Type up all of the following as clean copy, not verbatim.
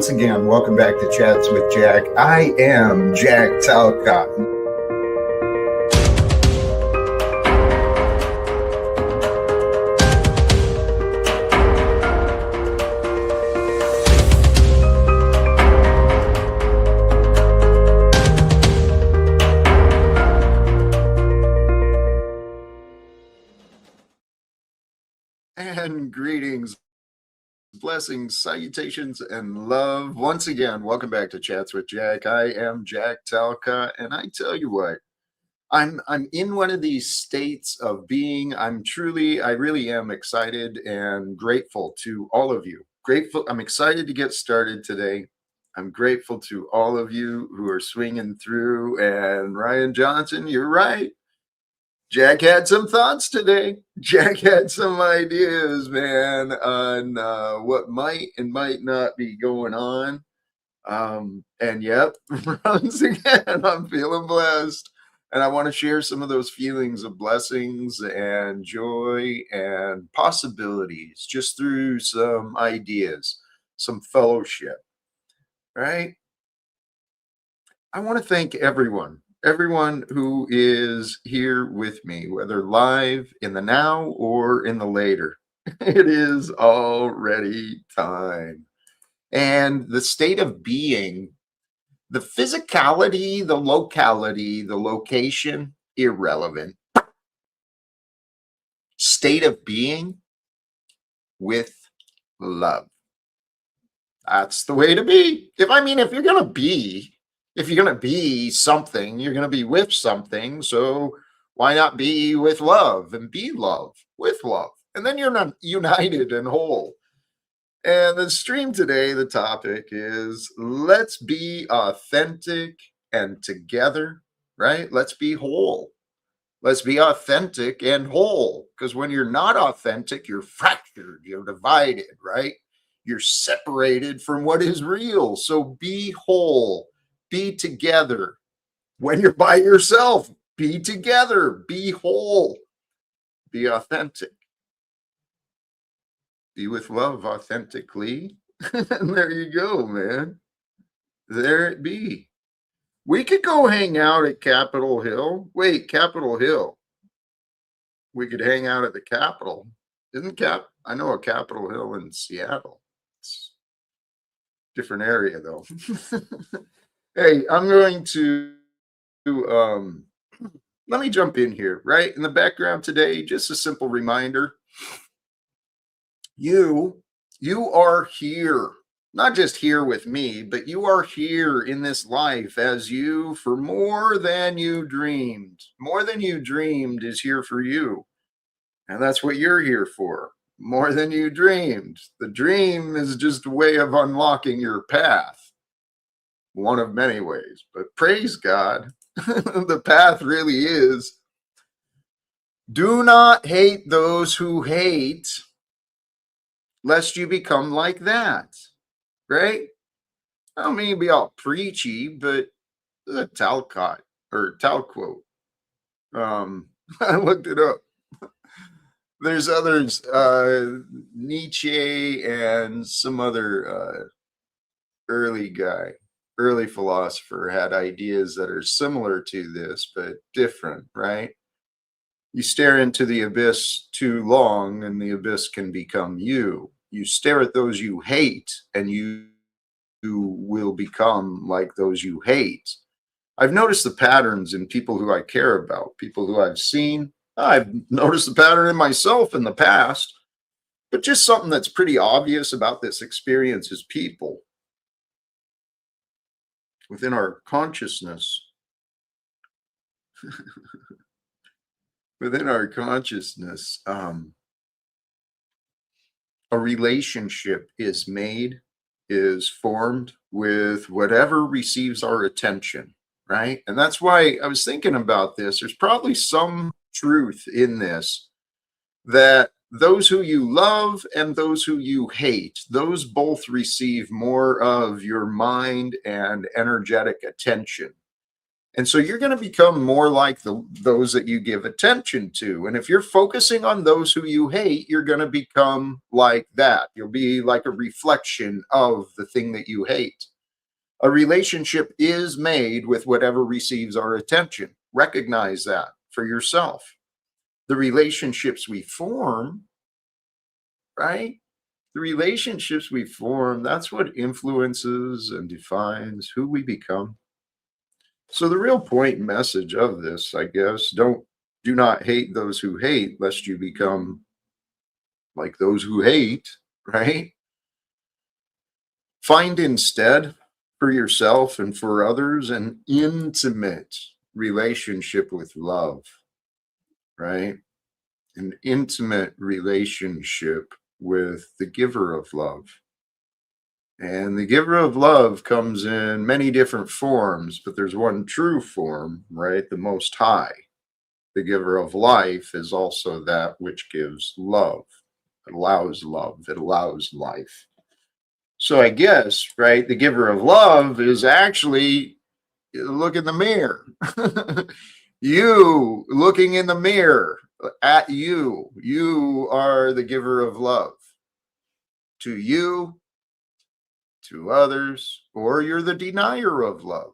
once again, welcome back to Chats with Jack. I am Jack Talcott. And greetings, blessings, salutations, and love. Once again, welcome back to Chats with Jack. I am Jack Talcott, and I tell you what, I'm in one of these states of being. I really am excited and grateful to all of you. I'm excited to get started today. I'm grateful to all of you who are swinging through. And Ryan Johnson, you're right. Jack had some thoughts today. Jack had some ideas, man, on what might and might not be going on. And yep, once again, I'm feeling blessed. And I want to share some of those feelings of blessings and joy and possibilities just through some ideas, some fellowship, right? I want to thank everyone who is here with me, whether live in the now or in the later. It is already time. And the state of being, the physicality, the locality, the location, irrelevant. State of being with love. That's the way to be. If you're going to be something, you're going to be with something. So why not be with love and be love with love? And then you're not united and whole. And the stream today, the topic is let's be authentic and together, right? Let's be whole. Let's be authentic and whole. Because when you're not authentic, you're fractured, you're divided, right? You're separated from what is real. So be whole. Be together. When you're by yourself, be together, be whole, be authentic, be with love authentically. And there you go, man. There it be. We could go hang out at Capitol Hill. Wait, Capitol Hill. We could hang out at the Capitol. I know a Capitol Hill in Seattle. It's a different area though. Hey, I'm going to let me jump in here, right? In the background today, just a simple reminder. You are here, not just here with me, but you are here in this life as you for more than you dreamed. More than you dreamed is here for you. And that's what you're here for. More than you dreamed. The dream is just a way of unlocking your path. One of many ways, but praise God, the path really is do not hate those who hate, lest you become like that, right? I don't mean to be all preachy, but this is a Talcott or Talquote. I looked it up. There's others, Nietzsche and some other early philosopher had ideas that are similar to this, but different, right? You stare into the abyss too long and the abyss can become you. You stare at those you hate and you will become like those you hate. I've noticed the patterns in people who I care about, people who I've seen. I've noticed the pattern in myself in the past, but just something that's pretty obvious about this experience is people. Within our consciousness, a relationship is made, is formed with whatever receives our attention, right? And that's why I was thinking about this. There's probably some truth in this, that those who you love and those who you hate, those both receive more of your mind and energetic attention. And so you're going to become more like those that you give attention to. And if you're focusing on those who you hate, you're going to become like that. You'll be like a reflection of the thing that you hate. A relationship is made with whatever receives our attention. Recognize that for yourself. The relationships we form, right? The relationships we form, that's what influences and defines who we become. So the real point and message of this, I guess, do not hate those who hate, lest you become like those who hate, right? Find instead for yourself and for others an intimate relationship with love, right? An intimate relationship with the giver of love. And the giver of love comes in many different forms, but there's one true form, right? The Most High. The giver of life is also that which gives love. It allows love. It allows life. So I guess, right, the giver of love is actually look in the mirror. You looking in the mirror at you. You are the giver of love to you, to others, or you're the denier of love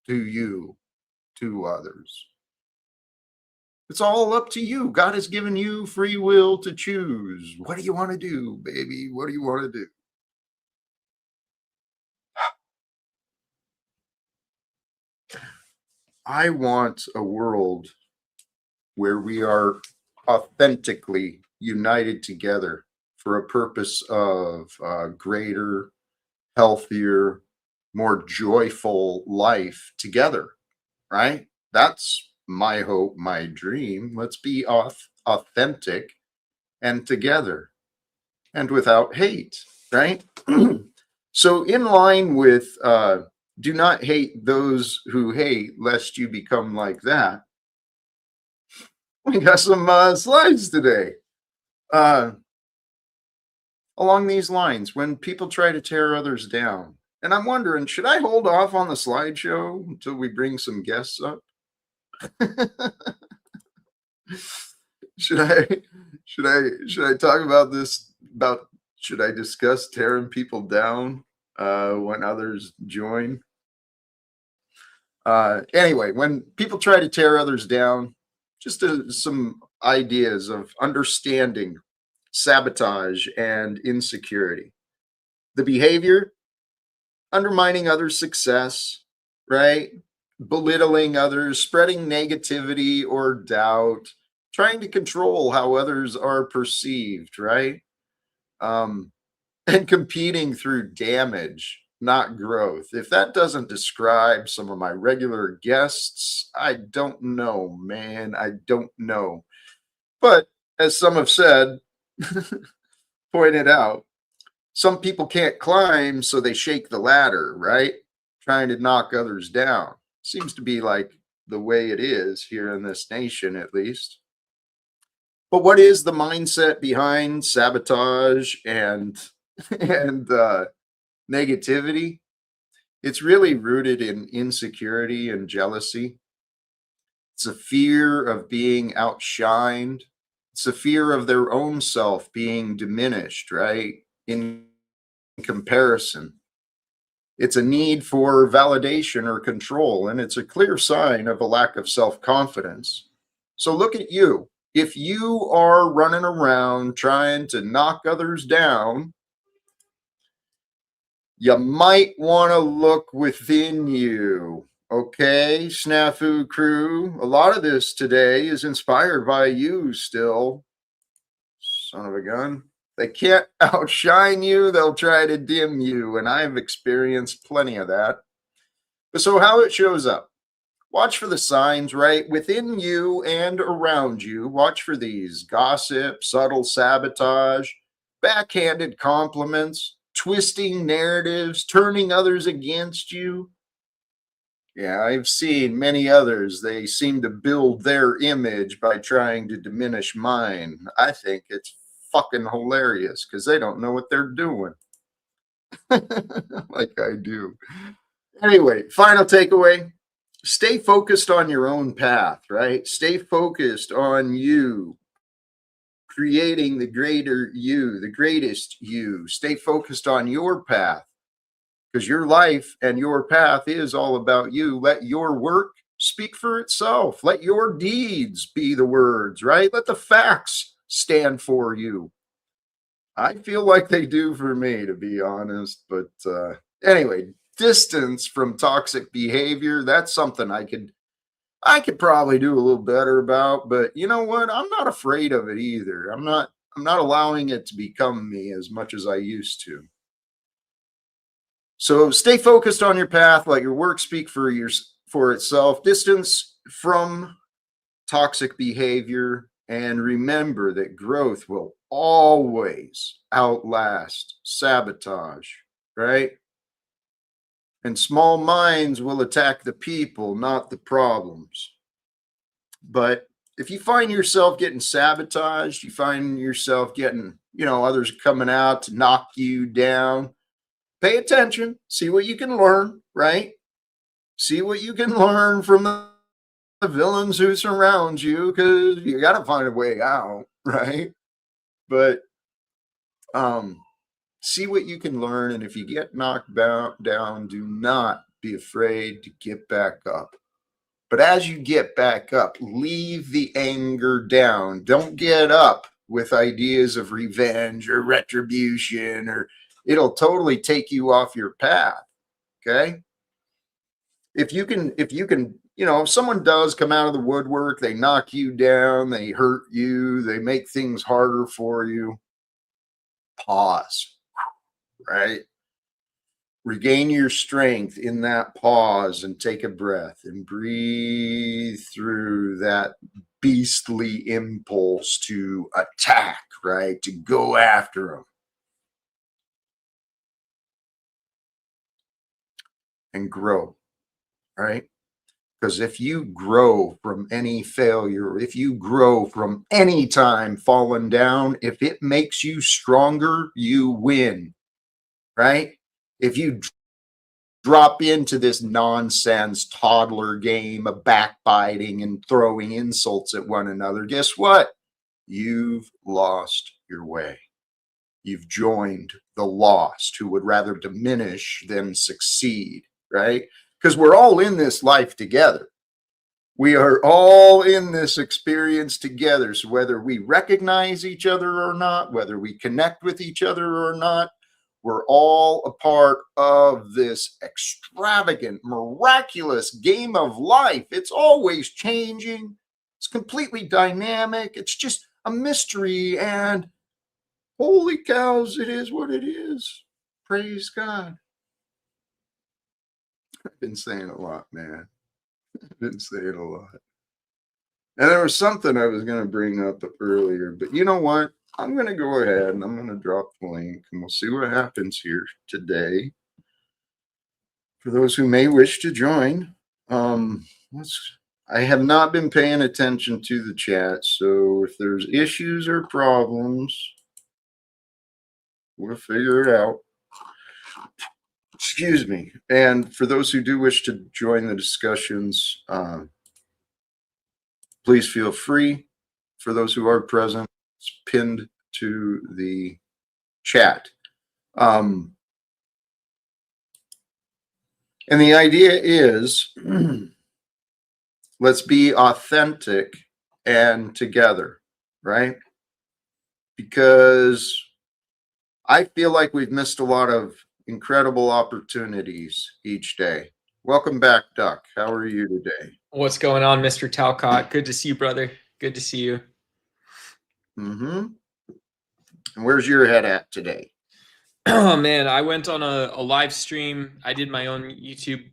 to you, to others. It's all up to you. God has given you free will to choose. What do you want to do, baby? What do you want to do? I want a world where we are authentically united together for a purpose of greater, healthier, more joyful life together, right? That's my hope, my dream. Let's be authentic and together and without hate, right? So, in line with do not hate those who hate, lest you become like that, we got some slides today. Uh, Along these lines, when people try to tear others down, and I'm wondering, should I hold off on the slideshow until we bring some guests up? should I should I talk about this about should I discuss tearing people down when others join? Anyway, when people try to tear others down, just some ideas of understanding sabotage and insecurity. The behavior, undermining others' success, right? Belittling others, spreading negativity or doubt, trying to control how others are perceived, right? Um, and competing through damage, not growth. If that doesn't describe some of my regular guests, I don't know, man. I don't know. But as some have said, pointed out, some people can't climb, so they shake the ladder, right? Trying to knock others down. Seems to be like the way it is here in this nation, at least. But what is the mindset behind sabotage and and negativity? It's really rooted in insecurity and jealousy. It's a fear of being outshined. It's a fear of their own self being diminished, right? In comparison. It's a need for validation or control, and it's a clear sign of a lack of self confidence. So look at you. If you are running around trying to knock others down, you might want to look within you. Okay, Snafu crew. A lot of this today is inspired by you still. Son of a gun. They can't outshine you, they'll try to dim you. And I've experienced plenty of that. So, how it shows up. Watch for the signs, right? Within you and around you. Watch for these gossip, subtle sabotage, backhanded compliments, twisting narratives, turning others against you. Yeah, I've seen many others. They seem to build their image by trying to diminish mine. I think it's fucking hilarious because they don't know what they're doing. Like I do. Anyway, final takeaway. stay focused on your own path, right? Stay focused on you creating the greater you, the greatest you. Stay focused on your path because your life and your path is all about you. Let your work speak for itself. Let your deeds be the words, right? Let the facts stand for you. I feel like they do for me, to be honest. But anyway, distance from toxic behavior, that's something I could probably do a little better about, but you know what? I'm not afraid of it either. I'm not allowing it to become me as much as I used to. So stay focused on your path, let your work speak for itself. Distance from toxic behavior and remember that growth will always outlast sabotage, right? And small minds will attack the people, not the problems. But if you find yourself getting sabotaged, you find yourself getting, others coming out to knock you down, pay attention, see what you can learn, right? See what you can learn from the villains who surround you because you got to find a way out, right? But um, see what you can learn. And if you get knocked down, do not be afraid to get back up. But as you get back up, leave the anger down. Don't get up with ideas of revenge or retribution, or it'll totally take you off your path. Okay. If you can, if someone does come out of the woodwork, they knock you down, they hurt you, they make things harder for you, pause, right? Regain your strength in that pause and take a breath and breathe through that beastly impulse to attack, right? To go after them and grow, right? Because if you grow from any failure, if you grow from any time falling down, if it makes you stronger, you win, right? If you drop into this nonsense toddler game of backbiting and throwing insults at one another, guess what? You've lost your way. You've joined the lost who would rather diminish than succeed, right? Because we're all in this life together. We are all in this experience together. So whether we recognize each other or not, whether we connect with each other or not, we're all a part of this extravagant, miraculous game of life. It's always changing. It's completely dynamic. It's just a mystery. And holy cows, it is what it is. Praise God. I've been saying a lot, man. I've been saying a lot. And there was something I was going to bring up earlier, but you know what? I'm going to go ahead and I'm going to drop the link and we'll see what happens here today. For those who may wish to join, I have not been paying attention to the chat, so if there's issues or problems, we'll figure it out. Excuse me. And for those who do wish to join the discussions, please feel free. For those who are present, it's pinned to the chat. And the idea is let's be authentic and together, right? Because I feel like we've missed a lot of incredible opportunities each day. Welcome back, Duck. How are you today? What's going on, Mr. Talcott? Good to see you, brother. Good to see you. Mm-hmm. And where's your head at today? Oh man, I went on a live stream. I did my own YouTube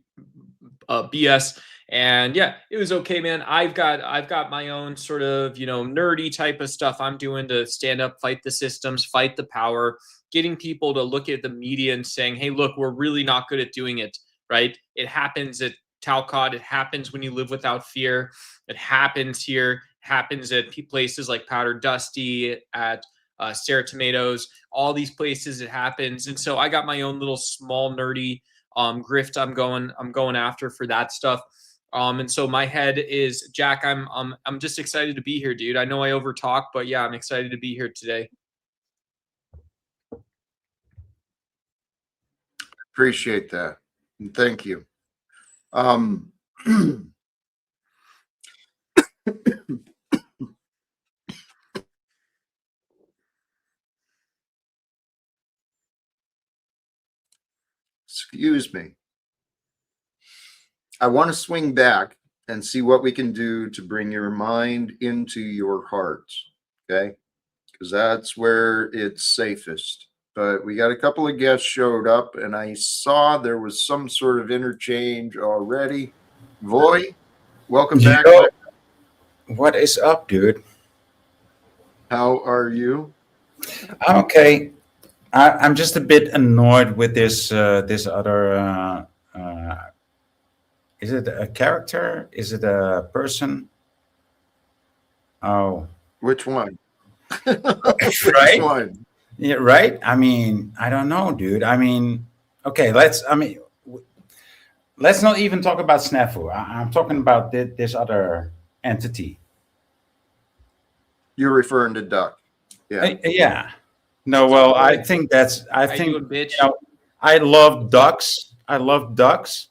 BS, and yeah, it was okay, man. I've got my own sort of nerdy type of stuff I'm doing to stand up, fight the systems, fight the power, getting people to look at the media and saying, hey, look, we're really not good at doing it, right? It happens at Talcott. It happens when you live without fear. It happens here. It happens at places like Powder Dusty, at Sarah Tomatoes, all these places it happens. And so I got my own little small nerdy grift I'm going after for that stuff. And so my head is Jack. I'm just excited to be here, dude. I know I overtalk, but yeah, I'm excited to be here today. Appreciate that. And thank you. Excuse me. I want to swing back and see what we can do to bring your mind into your heart. Okay. Because that's where it's safest. But we got a couple of guests showed up, and I saw there was some sort of interchange already. Voy, welcome back. Yo, what is up, dude? How are you? Okay, I'm just a bit annoyed with this other. Is it a character? Is it a person? Oh, Which one? Which right? one? Yeah, right. I mean, I don't know, dude. I mean, okay, let's. I mean, let's not even talk about Snafu. I'm talking about this other entity. You're referring to Duck. Yeah. Yeah. No, well, I think that's. I How you think doing, bitch? you know, I love ducks. I love ducks.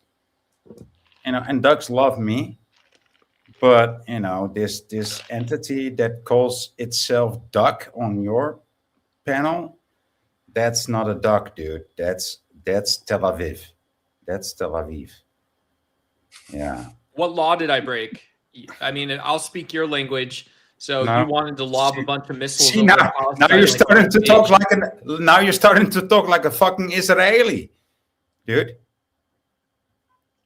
You know, and ducks love me. But you know, this entity that calls itself duck on your panel, that's not a duck, dude. That's Tel Aviv. That's Tel Aviv. Yeah. What law did I break? I mean, I'll speak your language. So No. you wanted to lob a bunch of missiles See over now Palestine. you're like starting a to talk bitch. like a fucking Israeli, dude.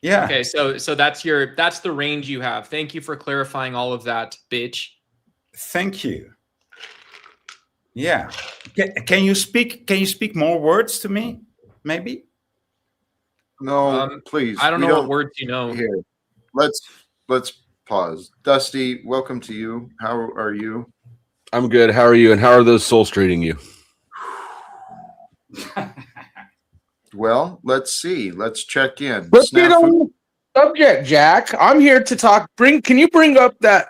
Yeah. Okay, so that's the range you have. Thank you for clarifying all of that, bitch. Thank you. Yeah. Can you speak more words to me? Maybe? No, please. I don't we know what words you know. Here, let's pause. Dusty, welcome to you. How are you? I'm good. How are you? And how are those souls treating you? Well, let's see. Let's check in. Let's get on the subject, Jack. I'm here to talk. Can you bring up that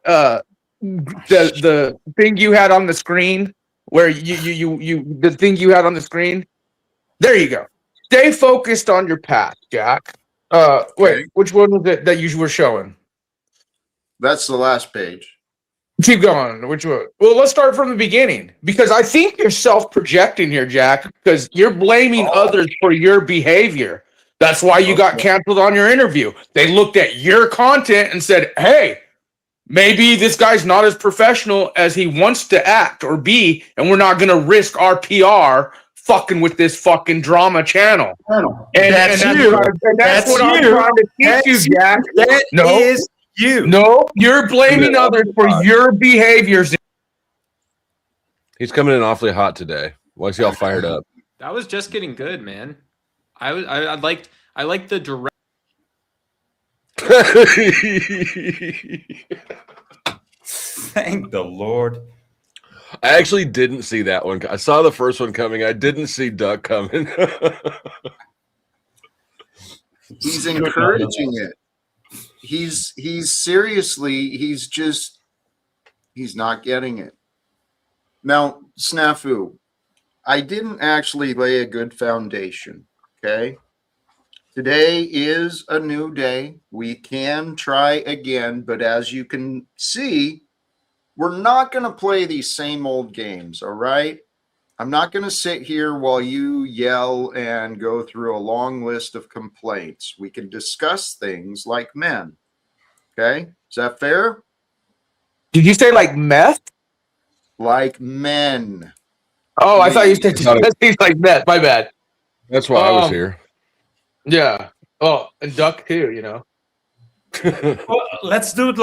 the thing you had on the screen where you the thing you had on the screen? There you go. Stay focused on your path, Jack. Wait, which one was it that you were showing? That's the last page. Keep going. Which one? Well, let's start from the beginning because I think you're self-projecting here, Jack, because you're blaming others for your behavior. That's why you got canceled on your interview. They looked at your content and said, hey, maybe this guy's not as professional as he wants to act or be, and we're not going to risk our PR fucking with this fucking drama channel. And that's what I'm trying to teach you, Jack. That is you. No, you're blaming others for your behaviors. He's coming in awfully hot today. Why is he all fired up? That was just getting good, man. I liked the direct. Thank the Lord. I actually didn't see that one. I saw the first one coming. I didn't see Duck coming. He's encouraging it. He's seriously, he's not getting it. Now, Snafu, I didn't actually lay a good foundation. Okay. Today is a new day. We can try again, but as you can see, we're not going to play these same old games. All right. I'm not going to sit here while you yell and go through a long list of complaints. We can discuss things like men. Okay. Is that fair? Did you say like meth? Like men. Oh, I thought you said things like meth. My bad. That's why I was here. Yeah. Oh, and Duck too, you know. Well, let's not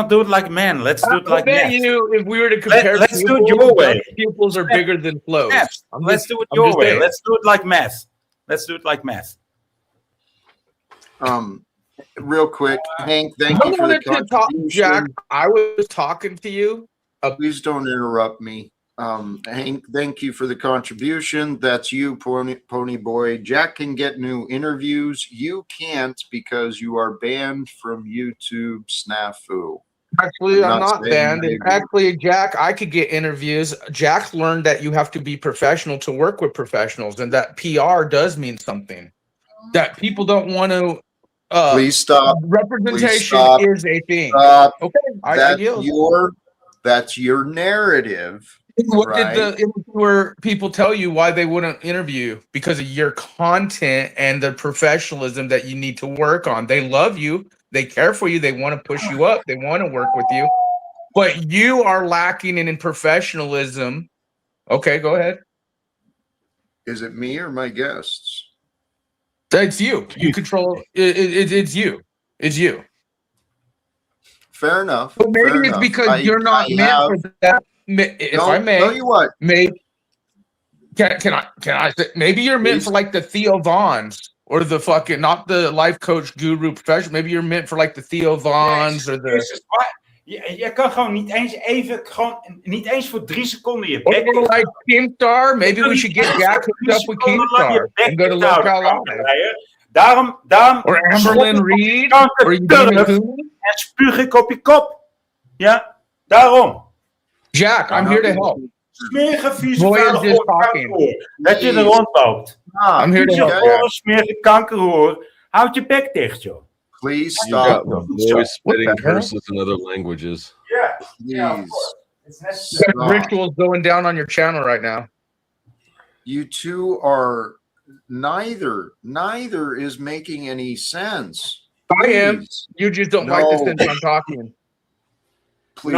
do it like men. Let's do it like meth. If we were to compare, let's do it your way. Pupils are bigger than flows. Let's do it your way. Let's do it like meth. Let's do it like meth. Real quick, Hank, thank you for the contribution. Jack, I was talking to you. Please don't interrupt me. Hank, thank you for the contribution. That's you, Pony Boy. Jack can get new interviews. You can't because you are banned from YouTube Snafu. Actually, I'm not saying banned. I And agree. actually, Jack, I could get interviews. Jack learned that you have to be professional to work with professionals, and that PR does mean something. That people don't want to. Please stop. Representation stop. is a thing. Stop. Okay, I yield. That's your narrative. What did Right. the interviewer people tell you why they wouldn't interview you? Because of your content and the professionalism that you need to work on. They love you. They care for you. They want to push you up. They want to work with you. But you are lacking in professionalism. Okay, go ahead. Is it me or my guests? That's you. You control it. It's you. It's you. Fair enough. But maybe fair it's enough. because you're not I meant have, for that. If no, I may, tell you what. Can I say maybe you're meant Please. for like the Theo Vaughns or the fucking not the life coach guru professional. Maybe you're meant for like the Theo Vaughns or the Jezus, maar je kan gewoon niet eens even, niet eens voor 3 seconden je or bek dicht like houden. Keemstar. Maybe we should get Jack hooked up with Keemstar and go to Local Live. Daarom Or Amberlyn Reed or you en spuug ik op je kop. Ja, daarom. Jack, I'm here to help. Smerige, vieze, Boy is vuile just kankerhoer. Dat je er rondloopt. I'm here to Vieze, help. gore, smerige kankerhoer. Houd je bek dicht, joh. Please You got stop. the boy spitting What the hell? curses in other languages. Yeah. Please. It's necessary. There's rituals going down on your channel right now. You two are neither is making any sense. I am. Please. You just don't like the No. sense I'm talking. Please.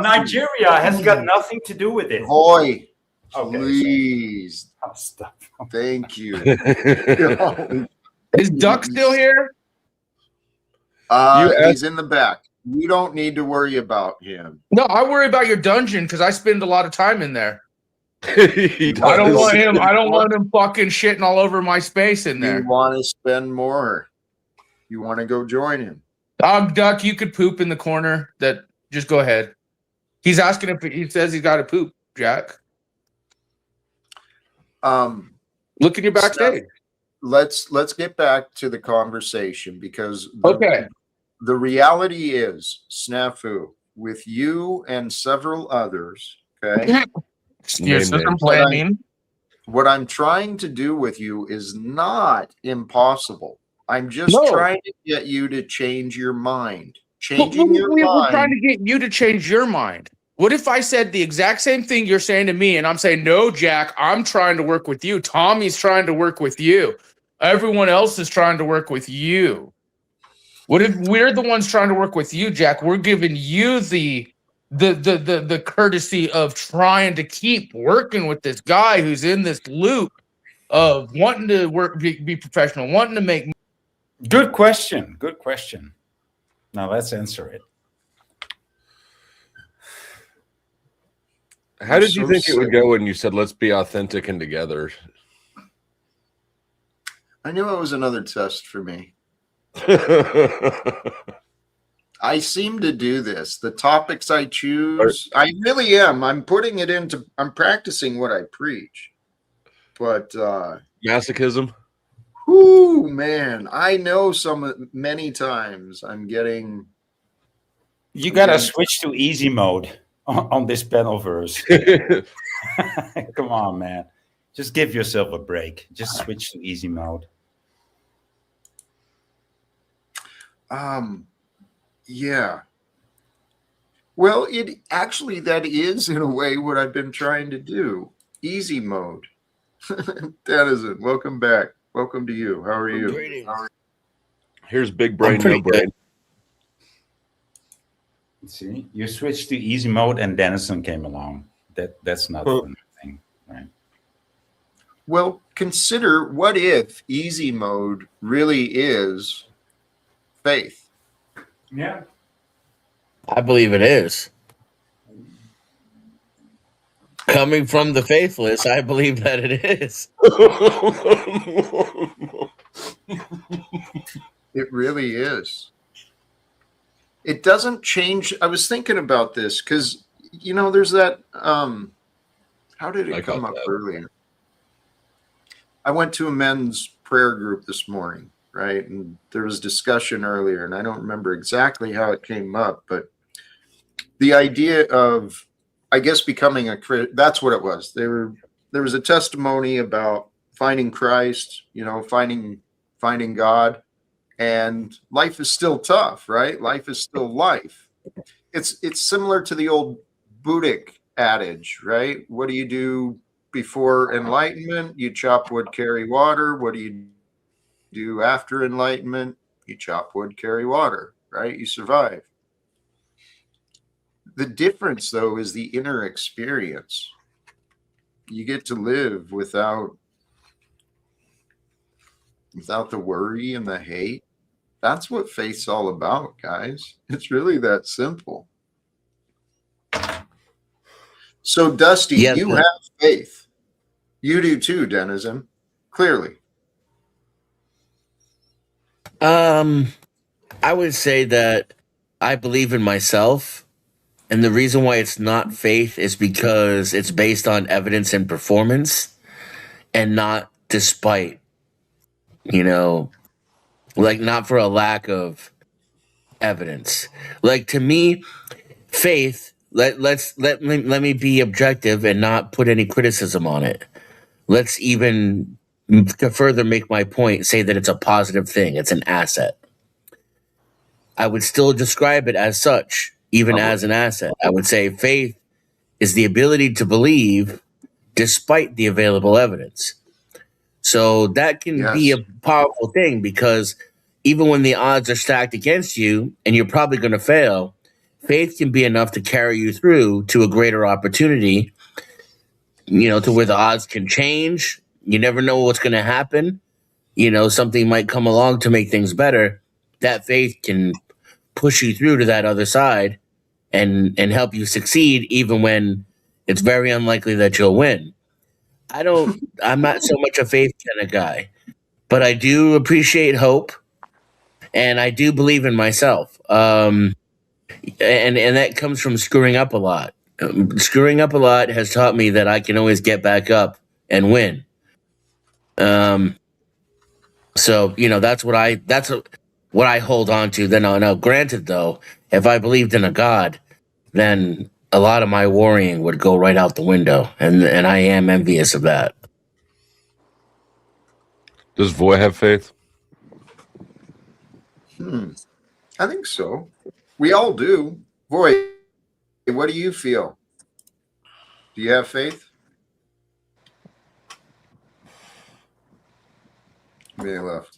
Nigeria has got nothing to do with it. Boy, Okay, please. so- stop. Thank you. Is Duck still here? He's in the back. You don't need to worry about him. No, I worry about your dungeon because I spend a lot of time in there. He I don't does. want him. I don't want him fucking shitting all over my space in You there. want to spend more. You want to go join him. Duck, you could poop in the corner. That just go ahead. He's asking if he says he's got to poop. Jack, look in your backstage. Let's get back to the conversation because Okay. the reality is, Snafu, with you and several others, okay? Your Name system names. planning. What I'm trying to do with you is not impossible. I'm just No. trying to get you to change your mind. But Changing your we're trying mind. to get you to change your mind. What if I said the exact same thing you're saying to me, and I'm saying, no, Jack, I'm trying to work with you. Tommy's trying to work with you. Everyone else is trying to work with you. What if we're the ones trying to work with you, Jack? We're giving you the courtesy of trying to keep working with this guy who's in this loop of wanting to work, be professional, wanting to make. Good question. Good question. Now let's answer it. How did you So think it would silly. go when you said, let's be authentic and together? I knew it was another test for me. I seem to do this. The topics I choose, I really am. I'm practicing what I preach. But Masochism? whoo, man, I know many times I'm getting You gotta switch to easy mode on this panel verse. Come on, man. Just give yourself a break. Just switch to easy mode. yeah. Well, that is in a way what I've been trying to do. Easy mode. Denizen, welcome back. Welcome to you. How are you? Greetings. Here's big brain, pretty no brain. See, you switched to easy mode, and Denizen came along. That's not a thing, right? Well, consider what if easy mode really is faith. Yeah. I believe it is. Coming from the faithless, I believe that it is. It really is. It doesn't change. I was thinking about this because, there's that How did I it come caught up that. earlier? I went to a men's prayer group this morning, right? And there was discussion earlier, and I don't remember exactly how it came up, but the idea of, I guess, becoming a Christian, that's what it was. There was a testimony about finding Christ, finding God, and life is still tough, right? Life is still life. It's similar to the old Buddhic adage, right? What do you do before enlightenment? You chop wood, carry water. What do you do after enlightenment? You chop wood, carry water, right? You survive. The difference, though, is the inner experience. You get to live without the worry and the hate. That's what faith's all about, guys. It's really that simple. So, Dusty, Yes, you sir. have faith. You do too, Denizen. Clearly. I would say that I believe in myself, and the reason why it's not faith is because it's based on evidence and performance, and not despite, you know, like not for a lack of evidence. Like to me, faith. Let me be objective and not put any criticism on it. Let's even to further make my point, say that it's a positive thing. It's an asset. I would still describe it as such, even Lovely. as an asset. I would say faith is the ability to believe despite the available evidence. So that can be Yes. a powerful thing because even when the odds are stacked against you and you're probably going to fail, faith can be enough to carry you through to a greater opportunity, to where the odds can change. You never know what's going to happen. Something might come along to make things better. That faith can push you through to that other side and help you succeed even when it's very unlikely that you'll win. I'm not so much a faith kind of guy, but I do appreciate hope and I do believe in myself. And that comes from screwing up a lot. Screwing up a lot has taught me that I can always get back up and win. So what I hold on to. Then now, granted though, if I believed in a God, then a lot of my worrying would go right out the window, and I am envious of that. Does Voy have faith? I think so. We all do. Boy, what do you feel? Do you have faith? Maybe left.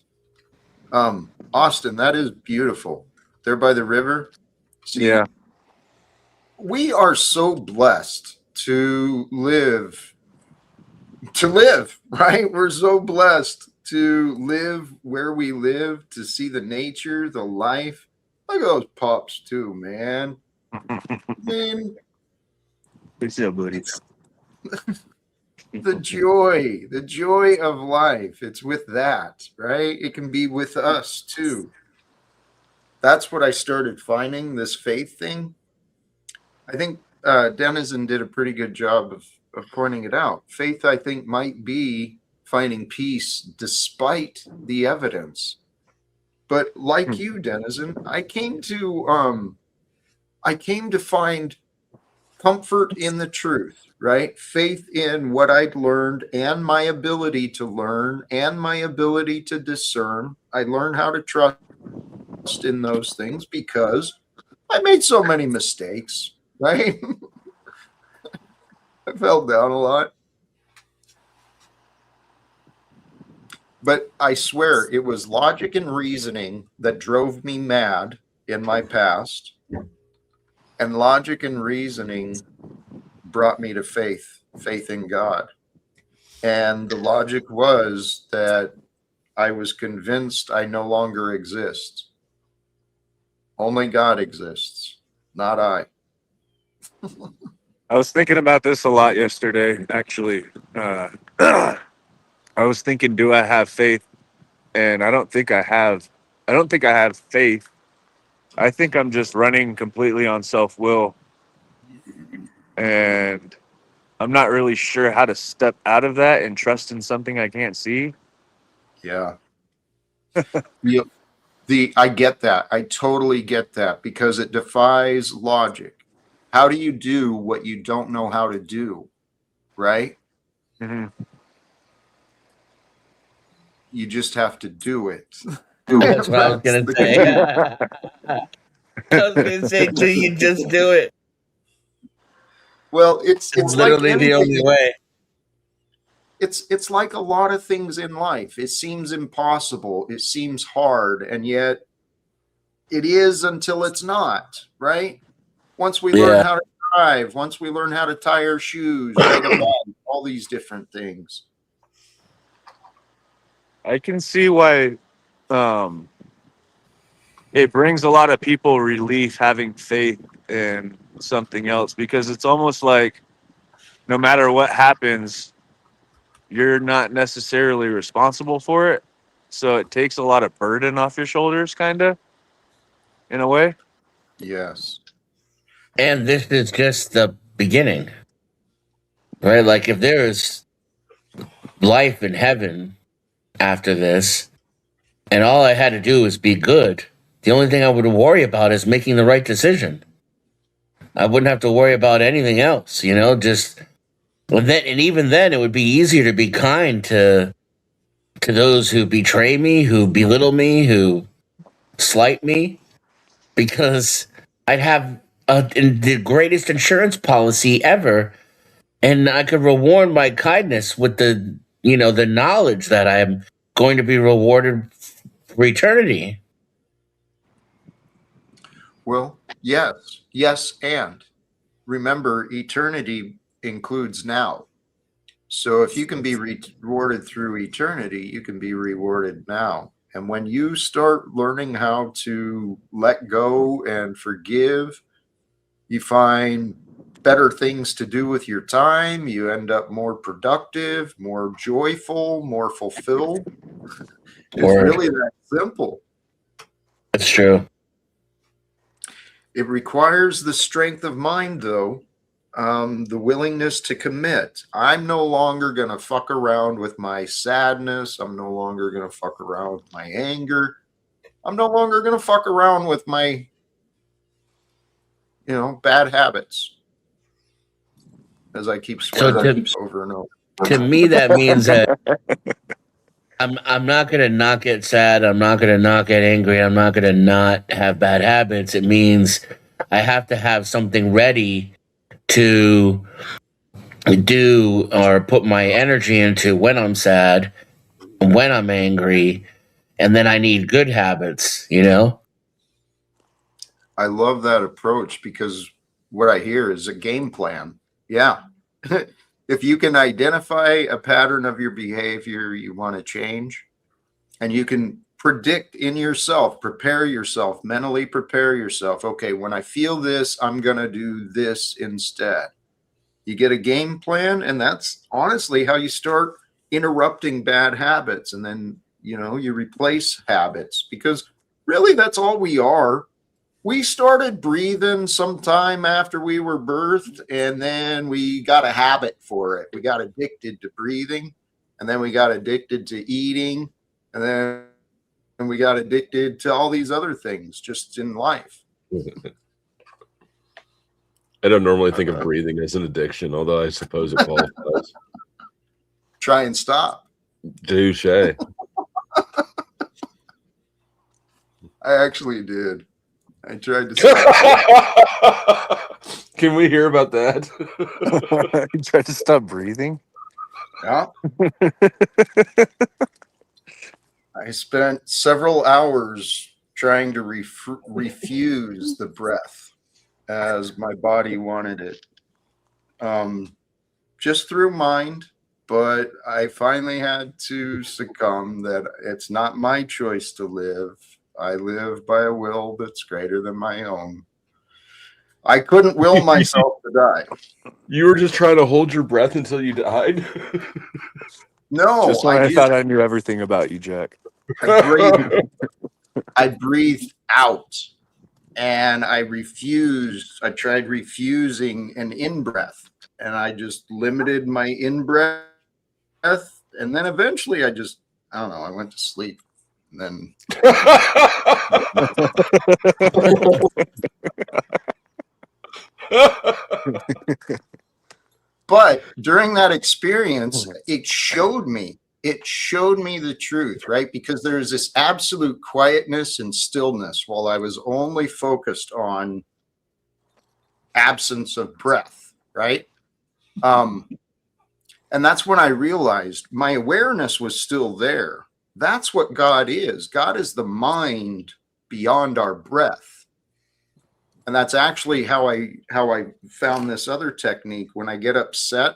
Austin, that is beautiful. There by the river. See, Yeah. we are so blessed to live, right? We're so blessed to live where we live, to see the nature, the life. Look at those pups too, man. I mean, What's up, buddy? it's the joy of life. It's with that, right? It can be with us too. That's what I started finding, this faith thing. I think Denizen did a pretty good job of pointing it out. Faith, I think, might be finding peace despite the evidence. But like you, Denizen, I came to find comfort in the truth, right? Faith in what I'd learned and my ability to learn and my ability to discern. I learned how to trust in those things because I made so many mistakes, right? I fell down a lot. But I swear it was logic and reasoning that drove me mad in my past. And logic and reasoning brought me to faith in God. And the logic was that I was convinced I no longer exist. Only God exists, not I. I was thinking about this a lot yesterday, actually. I was thinking, do I have faith? And I don't think I have. I don't think I have faith. I think I'm just running completely on self will. And I'm not really sure how to step out of that and trust in something I can't see. Yeah. I get that. I totally get that because it defies logic. How do you do what you don't know how to do? Right? Hmm. You just have to do it. That's what I was That's gonna the say. key. I was gonna say, do you just do it? Well, it's It's like literally the only anything. way. It's like a lot of things in life. It seems impossible. It seems hard, and yet it is until it's not, right? Once we learn Yeah. how to drive, once we learn how to tie our shoes, ride a bike, all these different things. I can see why um, it brings a lot of people relief having faith in something else, because it's almost like no matter what happens, you're not necessarily responsible for it. So it takes a lot of burden off your shoulders, kind of, in a way. Yes. And this is just the beginning, right? Like if there is life in heaven after this, and all I had to do was be good, the only thing I would worry about is making the right decision. I wouldn't have to worry about anything else, you know. Just and even then, it would be easier to be kind to those who betray me, who belittle me, who slight me, because I'd have the greatest insurance policy ever, and I could reward my kindness with the knowledge that I am going to be rewarded for eternity. Well, yes. Yes, and remember, eternity includes now. So if you can be rewarded through eternity, you can be rewarded now. And when you start learning how to let go and forgive, you find better things to do with your time. You end up more productive, more joyful, more fulfilled. It's Word. really that simple. That's true. It requires the strength of mind, though, the willingness to commit. I'm no longer going to fuck around with my sadness. I'm no longer going to fuck around with my anger. I'm no longer going to fuck around with my, bad habits, as I keep So swearing over and over. to me, that means that I'm not gonna not get sad. I'm not gonna not get angry. I'm not gonna not have bad habits. It means I have to have something ready to do or put my energy into when I'm sad, when I'm angry, and then I need good habits, you know? I love that approach because what I hear is a game plan. Yeah. If you can identify a pattern of your behavior you want to change, and you can predict in yourself, prepare yourself, mentally prepare yourself. Okay, when I feel this, I'm going to do this instead. You get a game plan, and that's honestly how you start interrupting bad habits. And then, you replace habits because really that's all we are. We started breathing sometime after we were birthed, and then we got a habit for it. We got addicted to breathing, and then we got addicted to eating, and then we got addicted to all these other things just in life. I don't normally think of breathing as an addiction, although I suppose it qualifies. Try and stop. Touche. I actually did. I tried to stop. Can we hear about that? You tried to stop breathing. Yeah. I spent several hours trying to refuse the breath as my body wanted it, just through mind. But I finally had to succumb that it's not my choice to live. I live by a will that's greater than my own. I couldn't will myself to die. You were just trying to hold your breath until you died? No, Just when I thought I knew everything about you, Jack. I breathed out, and I refused. I tried refusing an in-breath. and I just limited my in-breath. And then eventually I don't know, I went to sleep. And then but during that experience, it showed me the truth, right? Because there's this absolute quietness and stillness while I was only focused on absence of breath, right? And that's when I realized my awareness was still there. That's what God is. God is the mind beyond our breath. And that's actually how I found this other technique. When I get upset,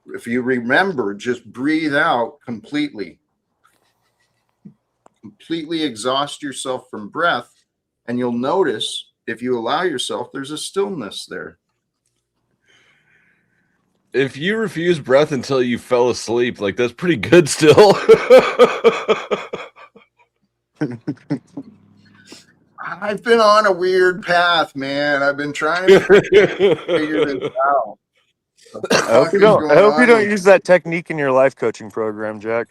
if you remember, just breathe out completely. Completely exhaust yourself from breath, and you'll notice, if you allow yourself, there's a stillness there. If you refuse breath until you fell asleep, like that's pretty good still. I've been on a weird path, man. I've been trying to figure this out. I hope you don't use that technique in your life coaching program, Jack.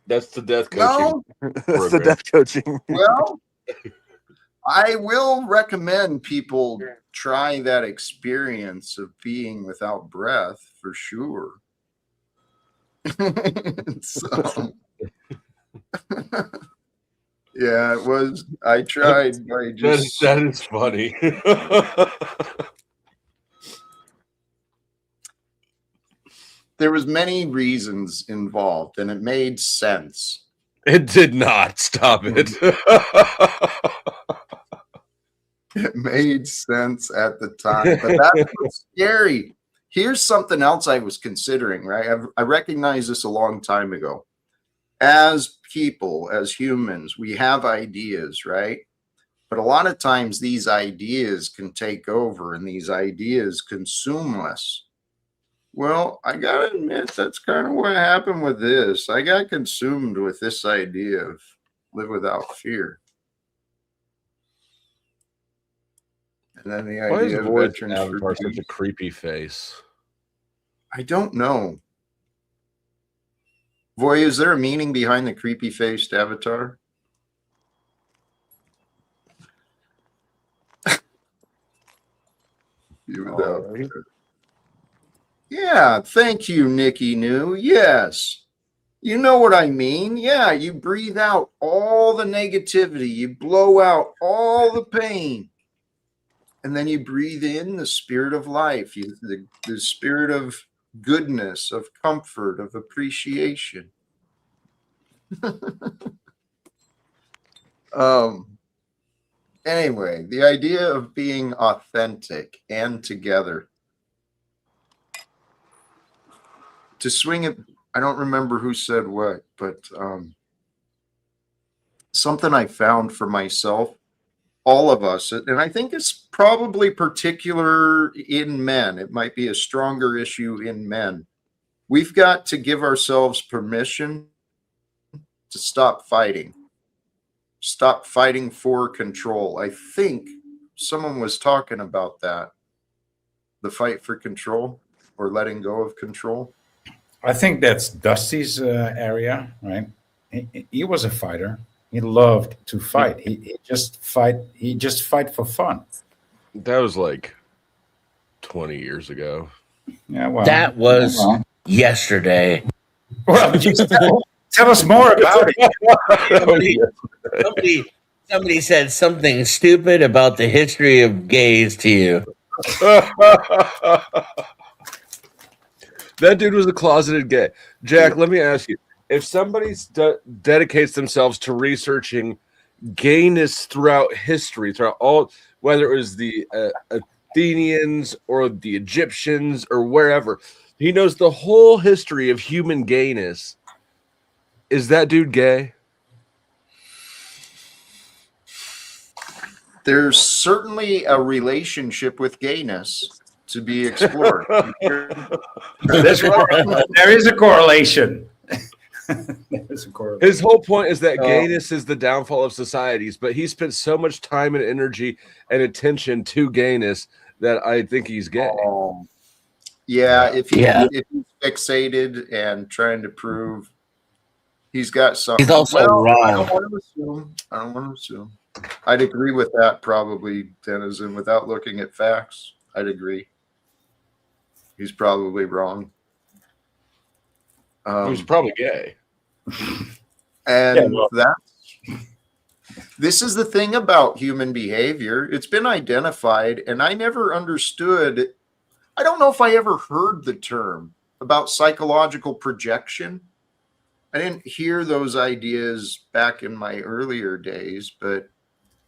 That's the death coaching. No, That's the death coaching. well, I will recommend people try that experience of being without breath for sure. So, yeah, it was. I tried. That is funny. There was many reasons involved, and it made sense. It did not. Stop it. It made sense at the time, but that's what's scary. Here's something else I was considering, right? I recognized this a long time ago. As people, as humans, we have ideas, right? But a lot of times these ideas can take over and these ideas consume us. Well, I gotta admit, that's kind of what happened with this. I got consumed with this idea of live without fear. And then the Why is idea of Void's veterans for avatar such a peace. creepy face? I don't know. Voy, is there a meaning behind the creepy faced avatar? Yeah, thank you, Nikki New. Yes. You know what I mean. Yeah, you breathe out all the negativity, you blow out all the pain, and then you breathe in the spirit of life, the spirit of goodness, of comfort, of appreciation. Anyway, the idea of being authentic and together. To swing it, I don't remember who said what, but something I found for myself, all of us, and I think it's probably particular in men. It might be a stronger issue in men. We've got to give ourselves permission to stop fighting. Stop fighting for control. I think someone was talking about that. The fight for control or letting go of control. I think that's Dusty's area, right? He was a fighter. He loved to fight. He just fight for fun. That was like 20 years ago. Yeah, well, That was yesterday. Well, just tell us more about it. Somebody said something stupid about the history of gays to you. That dude was a closeted gay. Jack, let me ask you, if somebody dedicates themselves to researching gayness throughout history, throughout all, whether it was the Athenians or the Egyptians or wherever, he knows the whole history of human gayness. Is that dude gay? There's certainly a relationship with gayness to be explored. There is a correlation. His whole point is that gayness is the downfall of societies, but he spent so much time and energy and attention to gayness that I think he's gay. Yeah, if he's fixated and trying to prove he's got something. He's also I wrong. don't want to assume. I'd agree with that probably, Denizen. Without looking at facts, I'd agree. He's probably wrong. He's probably gay. And this is the thing about human behavior. It's been identified, and I never understood. I don't know if I ever heard the term about psychological projection. I didn't hear those ideas back in my earlier days, but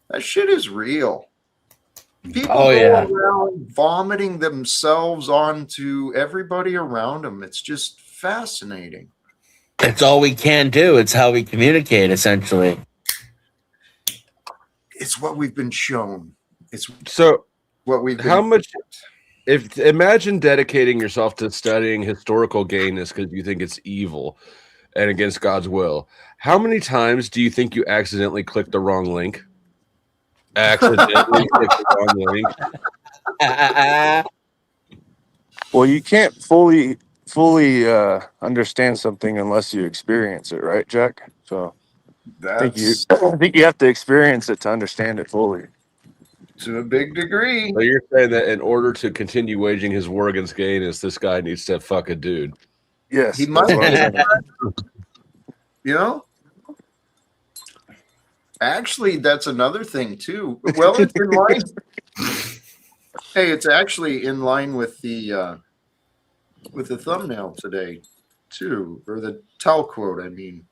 that shit is real. People go around vomiting themselves onto everybody around them. It's just fascinating. It's all we can do. It's how we communicate, essentially. It's what we've been shown. It's So what we've been. how much? If imagine dedicating yourself to studying historical gayness because you think it's evil and against God's will. How many times do you think you accidentally clicked the wrong link? Accidentally clicked the wrong link. Well, you can't fully understand something unless you experience it, right, Jack? So I think you have to experience it to understand it fully. To a big degree. So you're saying that in order to continue waging his war against gayness, this guy needs to fuck a dude. Yes, He must. You know? Actually, that's another thing too. Well, it's in line. Hey, it's actually in line with the thumbnail today, too, or the tell quote. I mean,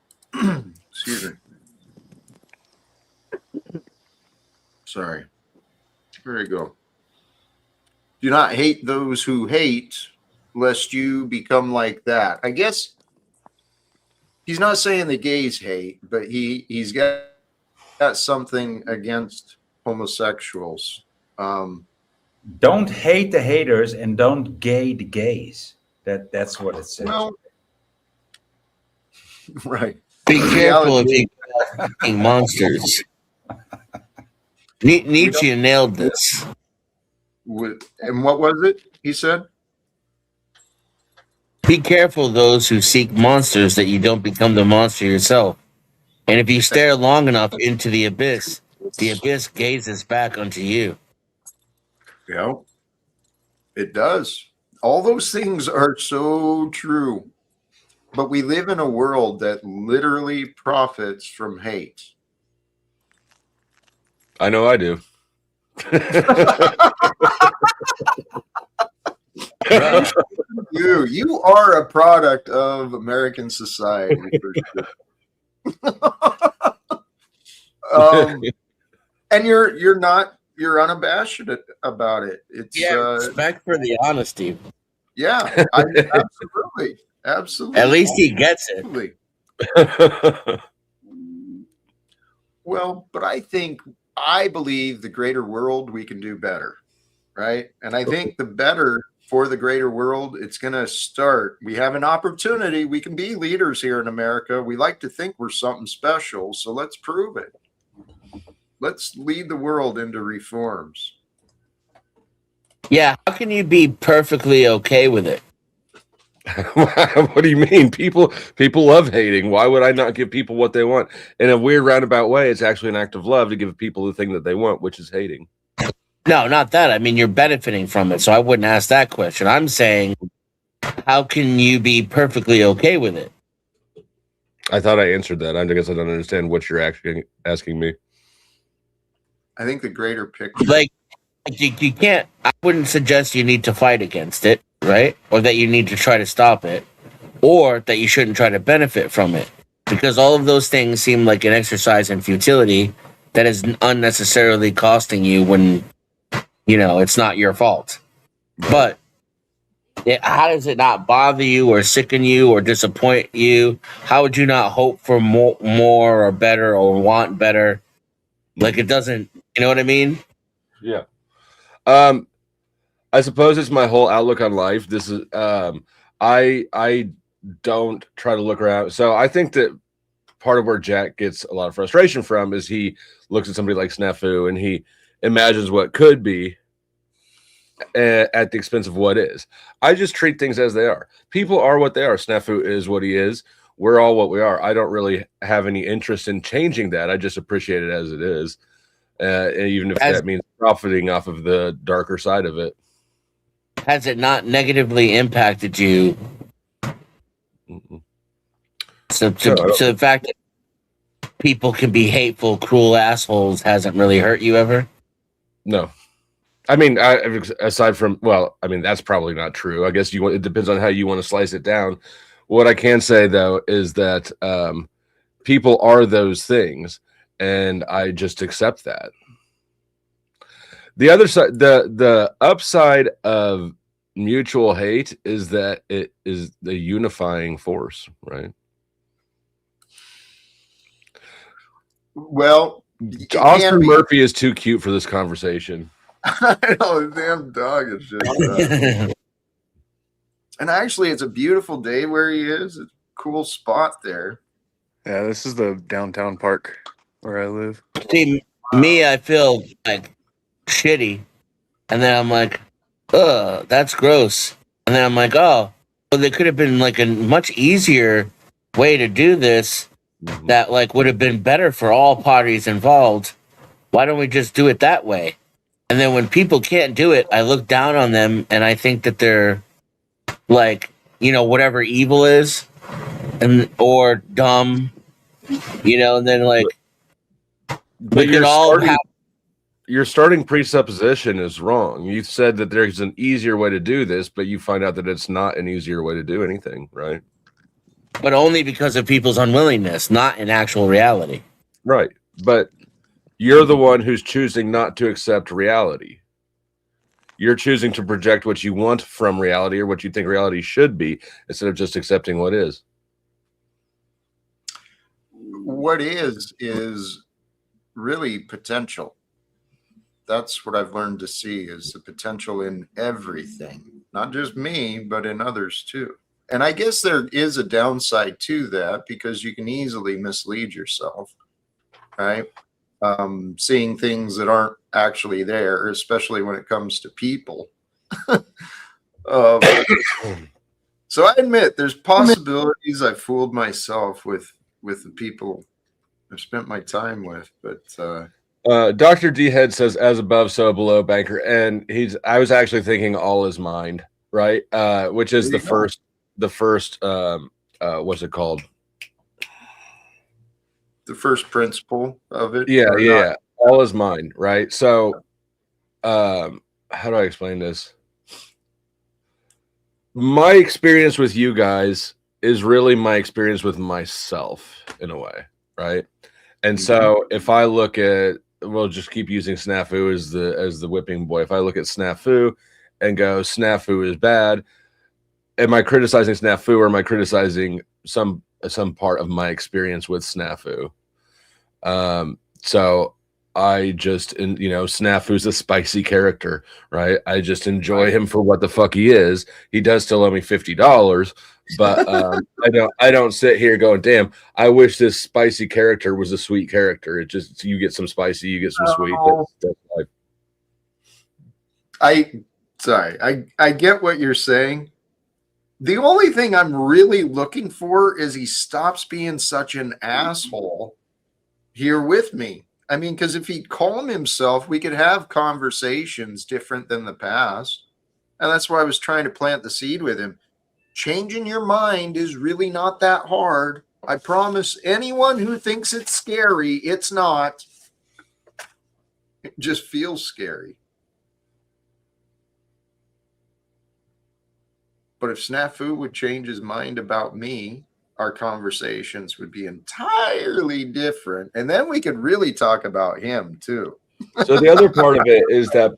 excuse me. Sorry. There you go. Do not hate those who hate, lest you become like that. I guess he's not saying the gays hate, but he's got something against homosexuals. Don't hate the haters and don't gay the gays. That's what it says. Well, right. Be careful if you're fucking monsters. Nietzsche nailed this. And what was it he said? Be careful those who seek monsters that you don't become the monster yourself. And if you stare long enough into the abyss gazes back unto you. Yeah, it does. All those things are so true. But we live in a world that literally profits from hate. I know I do. You are a product of American society. For sure. And you're unabashed about it. It's respect for the honesty. Yeah, absolutely. At least he gets it. Well, but I believe the greater world we can do better, right? And I think the better for the greater world, it's going to start. We have an opportunity. We can be leaders here in America. We like to think we're something special, so let's prove it. Let's lead the world into reforms. Yeah, how can you be perfectly okay with it? What do you mean? People love hating. Why would I not give people what they want? In a weird roundabout way, it's actually an act of love to give people the thing that they want, which is hating. No, not that. I mean, you're benefiting from it, so I wouldn't ask that question. I'm saying, how can you be perfectly okay with it? I thought I answered that. I guess I don't understand what you're actually asking me. I think the greater picture. Like you can't, I wouldn't suggest you need to fight against it, right? Or that you need to try to stop it, or that you shouldn't try to benefit from it. Because all of those things seem like an exercise in futility that is unnecessarily costing you when, it's not your fault. But how does it not bother you or sicken you or disappoint you? How would you not hope for more or better or want better? Like it doesn't, you know what I mean? Yeah. I suppose it's my whole outlook on life. This is I don't try to look around. So I think that part of where Jack gets a lot of frustration from is he looks at somebody like Snafu and he imagines what could be, at the expense of what is. I just treat things as they are. People are what they are. Snafu is what he is. We're all what we are. I don't really have any interest in changing that. I just appreciate it as it is, even if that means profiting off of the darker side of it. Has it not negatively impacted you? Mm-mm. So the fact that people can be hateful, cruel assholes hasn't really hurt you ever? No. I mean, aside from, well, I mean, that's probably not true. I guess it depends on how you want to slice it down. What I can say, though, is that people are those things, and I just accept that. The other side, the upside of mutual hate is that it is the unifying force, right? Well, Oscar Murphy is too cute for this conversation. I know, the damn dog is just. And actually, it's a beautiful day where he is. It's a cool spot there. Yeah, this is the downtown park where I live. See, me, I feel like shitty. And then I'm like, ugh, that's gross. And then I'm like, oh, well, there could have been like a much easier way to do this that like would have been better for all parties involved. Why don't we just do it that way? And then when people can't do it, I look down on them and I think that they're like, you know, whatever evil is, and or dumb, you know, and then like but your starting presupposition is wrong. You said that there's an easier way to do this, but you find out that it's not an easier way to do anything, right? But only because of people's unwillingness, not in actual reality. Right. But you're the one who's choosing not to accept reality. You're choosing to project what you want from reality or what you think reality should be instead of just accepting what is. What is really potential. That's what I've learned to see, is the potential in everything, not just me, but in others too. And I guess there is a downside to that because you can easily mislead yourself, right? Seeing things that aren't actually there, especially when it comes to people. So I admit there's possibilities I fooled myself with the people I've spent my time with, but Dr. D Head says as above, so below, banker. And I was actually thinking all is mind, right? Which is the first what's it called? The first principle of it. Yeah. All is mind, right? So how do I explain this? My experience with you guys is really my experience with myself in a way, right? And so if I look at, we'll just keep using Snafu as the whipping boy. If I look at Snafu and go, Snafu is bad, am I criticizing Snafu or am I criticizing some part of my experience with Snafu? So I just, Snafu's a spicy character, right? I just enjoy him for what the fuck he is. He does still owe me $50, but I don't sit here going, damn, I wish this spicy character was a sweet character. It just, you get some spicy, you get some sweet. That's life. I get what you're saying. The only thing I'm really looking for is he stops being such an asshole here with me. I mean, because if he'd calm himself, we could have conversations different than the past. And that's why I was trying to plant the seed with him. Changing your mind is really not that hard. I promise anyone who thinks it's scary, it's not. It just feels scary. But if Snafu would change his mind about me, our conversations would be entirely different. And then we could really talk about him too. So the other part of it is that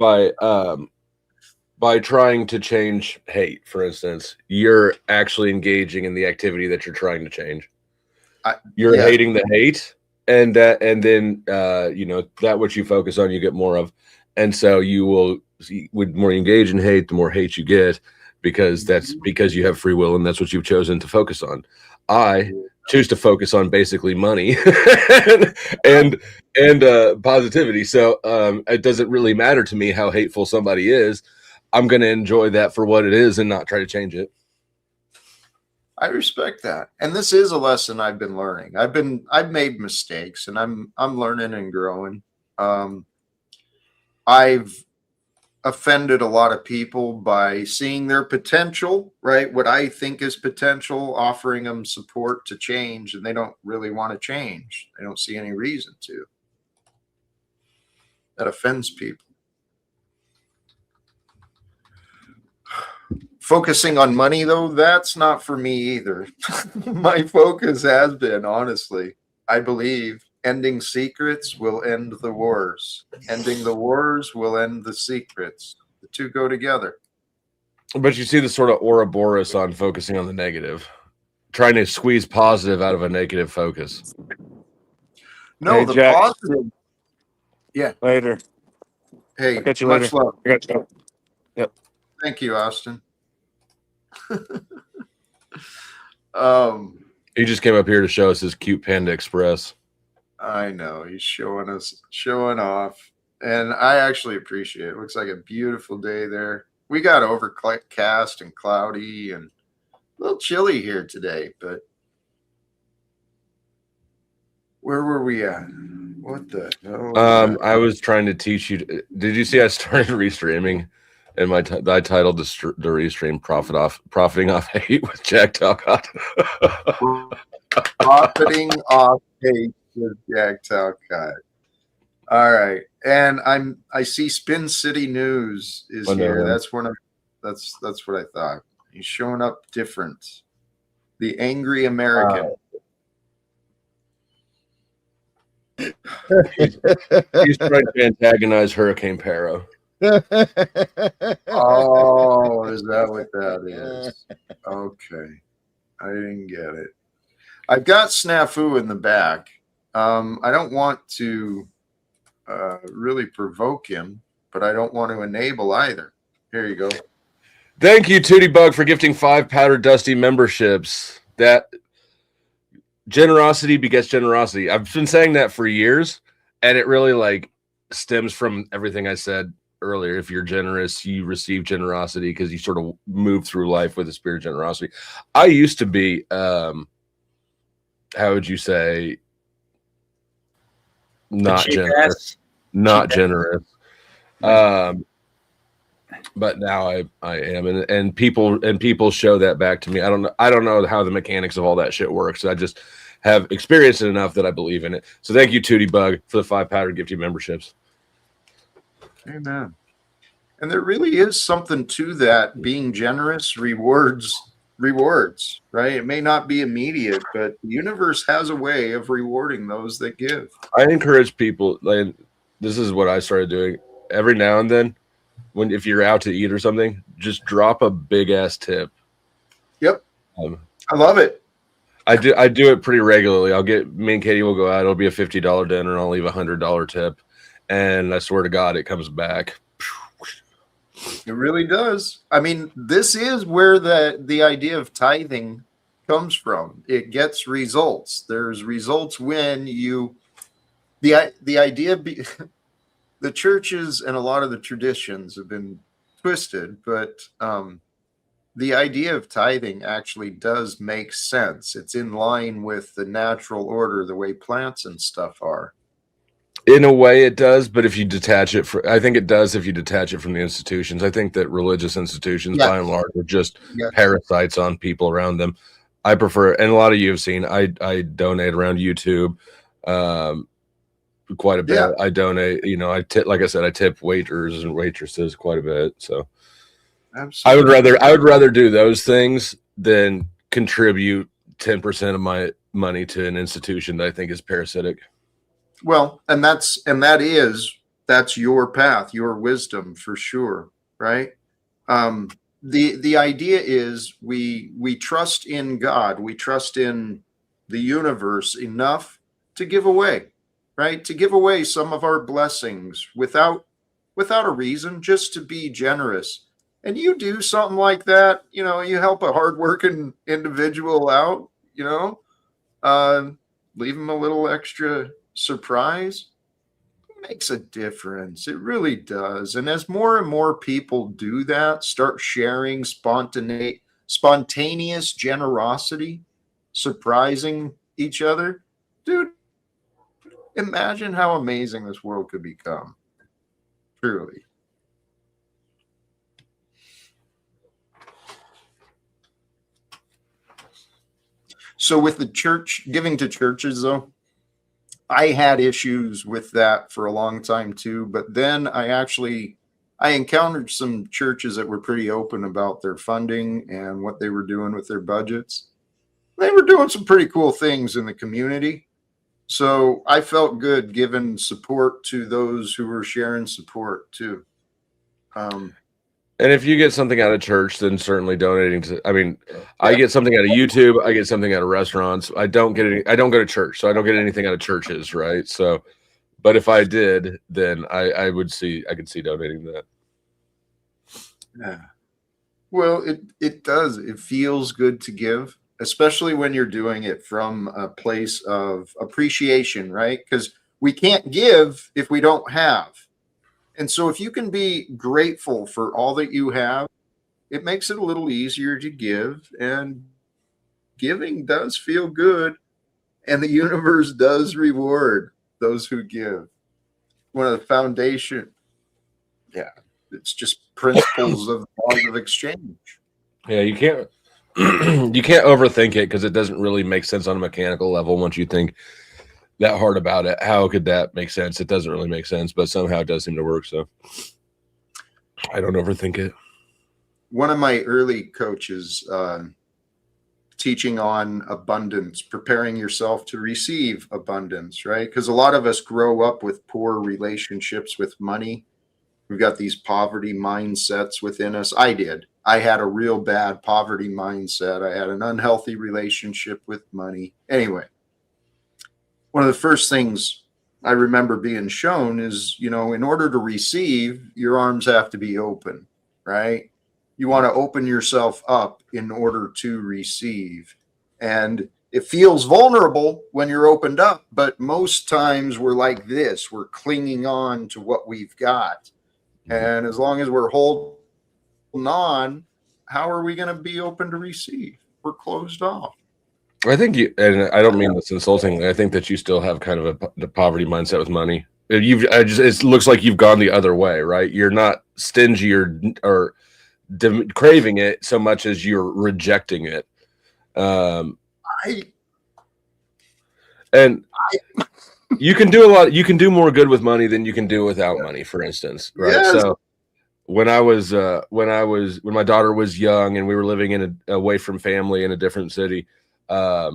by trying to change hate, for instance, you're actually engaging in the activity that you're trying to change. You're hating the hate, and then that which you focus on, you get more of. And so you will, with more you engage in hate, the more hate you get, because you have free will and that's what you've chosen to focus on. I choose to focus on basically money and positivity. So it doesn't really matter to me how hateful somebody is. I'm going to enjoy that for what it is and not try to change it. I respect that. And this is a lesson I've been learning. I've made mistakes, and I'm learning and growing. I've offended a lot of people by seeing their potential, right? What I think is potential, offering them support to change, and they don't really want to change. They don't see any reason to. That offends people. Focusing on money, though, that's not for me either. My focus has been, honestly, I believe ending secrets will end the wars. Ending the wars will end the secrets. The two go together. But you see the sort of Ouroboros on focusing on the negative, trying to squeeze positive out of a negative focus. No, Hey, the Jack. positive. Yeah. Later. Hey, I'll catch you much later. love. I got you. Yep. Thank you, Austin. He just came up here to show us his cute Panda Express. I know he's showing off, and I actually appreciate it. It looks like a beautiful day there. We got overcast and cloudy and a little chilly here today, but where were we at? What the hell? I was trying to teach you. Did you see I started restreaming? And I titled the restream "Profiting off Hate" with Jack Talcott. Profiting off hate with Jack Talcott. All right, and I see Spin City News is here. That's one of that's what I thought. He's showing up different. The angry American. He's trying to antagonize Hurricane Paro. Oh, is that what that is? Okay. I didn't get it. I've got Snafu in the back. I don't want to really provoke him, but I don't want to enable either. Here you go. Thank you, Tootie Bug, for gifting 5 Powder Dusty memberships. That generosity begets generosity. I've been saying that for years, and it really stems from everything I said earlier. If you're generous, you receive generosity because you sort of move through life with a spirit of generosity. I used to be, how would you say, not generous. But now I am, and people show that back to me. I don't know how the mechanics of all that shit works. I just have experienced it enough that I believe in it. So thank you, Tootie Bug, for the 5 powder gift you memberships. Amen. And there really is something to that. Being generous rewards, right? It may not be immediate, but the universe has a way of rewarding those that give. I encourage people, this is what I started doing every now and then. If you're out to eat or something, just drop a big ass tip. Yep. I love it. I do it pretty regularly. Me and Katie will go out. It'll be a $50 dinner, and I'll leave $100 tip. And I swear to God, it comes back. It really does. I mean, this is where the idea of tithing comes from. It gets results. There's results when the idea the churches and a lot of the traditions have been twisted, but the idea of tithing actually does make sense. It's in line with the natural order, the way plants and stuff are. In a way it does, but if you detach it I think it does if you detach it from the institutions. I think that religious institutions, by and large, are just parasites on people around them. I prefer, and a lot of you have seen, I donate around YouTube quite a bit. Yeah. I donate, like I said, I tip waiters and waitresses quite a bit. So absolutely. I would rather do those things than contribute 10% of my money to an institution that I think is parasitic. Well, and that's your path, your wisdom for sure, right? The idea is we trust in God, we trust in the universe enough to give away, right? To give away some of our blessings without a reason, just to be generous. And you do something like that, you help a hardworking individual out, leave them a little extra surprise. makes a difference. It really does. And as more and more people do that, start sharing spontaneous generosity, surprising each other, dude, imagine how amazing this world could become. Truly. So with the church, giving to churches though, I had issues with that for a long time too, but then I encountered some churches that were pretty open about their funding and what they were doing with their budgets. They were doing some pretty cool things in the community. So I felt good giving support to those who were sharing support too. And if you get something out of church, then certainly donating to. I mean, I get something out of YouTube. I get something out of restaurants. I don't get any. I don't go to church, so I don't get anything out of churches, right? So, but if I did, then I would see. I could see donating that. Yeah. Well, it does. It feels good to give, especially when you're doing it from a place of appreciation, right? Because we can't give if we don't have. And so if you can be grateful for all that you have, it makes it a little easier to give. And giving does feel good. And the universe does reward those who give. One of the foundation. Yeah. It's just principles of laws of exchange. Yeah, you can't you can't overthink it because it doesn't really make sense on a mechanical level once you think that hard about it. How could that make sense? It doesn't really make sense, but somehow it does seem to work. So I don't overthink it. One of my early coaches teaching on abundance, preparing yourself to receive abundance, right? Because a lot of us grow up with poor relationships with money. We've got these poverty mindsets within us. I did. I had a real bad poverty mindset. I had an unhealthy relationship with money. Anyway, one of the first things I remember being shown is, in order to receive, your arms have to be open, right? You want to open yourself up in order to receive. And it feels vulnerable when you're opened up, but most times we're like this. We're clinging on to what we've got. And as long as we're holding on, how are we going to be open to receive? We're closed off. I think you, and I don't mean this insultingly. I think that you still have kind of the poverty mindset with money. It looks like you've gone the other way, right? You're not stingy or craving it so much as you're rejecting it. And you can do a lot. You can do more good with money than you can do without money, for instance, right? Yes. So when my daughter was young and we were living away from family in a different city, her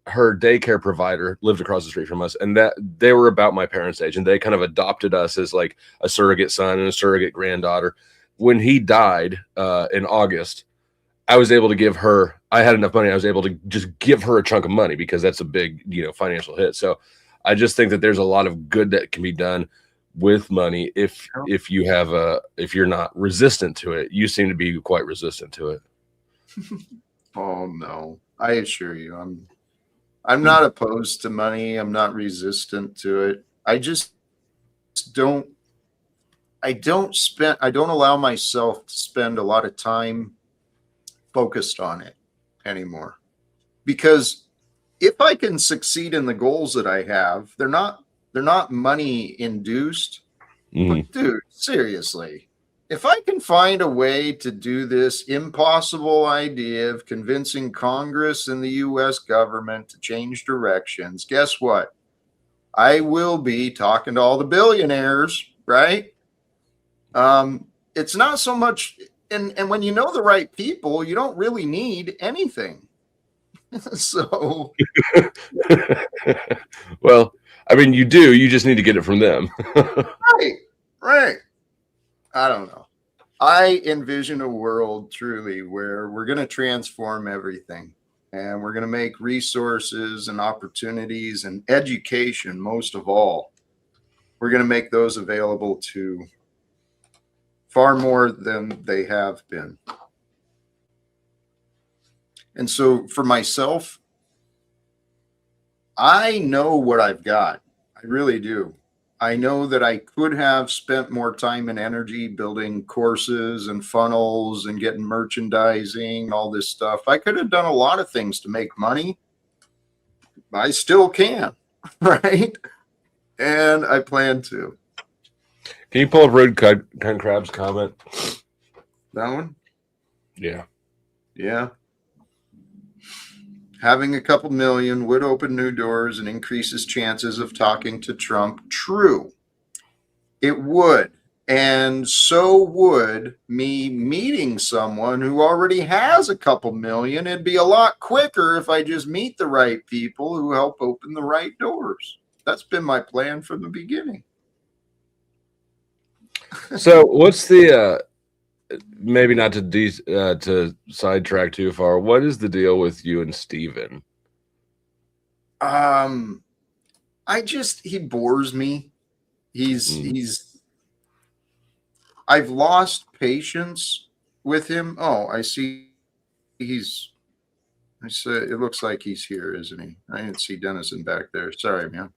daycare provider lived across the street from us, and that they were about my parents' age, and they kind of adopted us as like a surrogate son and a surrogate granddaughter. When he died in August, I was able to give her. I had enough money. I was able to just give her a chunk of money because that's a big, financial hit. So I just think that there's a lot of good that can be done with money if you're not resistant to it. You seem to be quite resistant to it. Oh no, I assure you, I'm not opposed to money. I'm not resistant to it. I just don't. I don't allow myself to spend a lot of time focused on it anymore, because if I can succeed in the goals that I have, they're not money induced. But dude, seriously, if I can find a way to do this impossible idea of convincing Congress and the US government to change directions, guess what? I will be talking to all the billionaires, right? It's not so much, and when you know the right people, you don't really need anything. So, well, I mean, you do. You just need to get it from them. right. I don't know. I envision a world truly where we're going to transform everything, and we're going to make resources and opportunities and education, most of all, we're going to make those available to far more than they have been. And so for myself, I know what I've got. I really do. I know that I could have spent more time and energy building courses and funnels and getting merchandising and all this stuff. I could have done a lot of things to make money. I still can, right? And I plan to. Can you pull up Rude Cunt Crab's comment? That one? Yeah. Yeah. Having a couple million would open new doors and increase his chances of talking to Trump. True. It would. And so would me meeting someone who already has a couple million. It'd be a lot quicker if I just meet the right people who help open the right doors. That's been my plan from the beginning. So what's the maybe not to sidetrack too far? What is the deal with you and Steven? He bores me. I've lost patience with him. Oh, I see. I said it looks like he's here, isn't he? I didn't see Dennison back there. Sorry, man.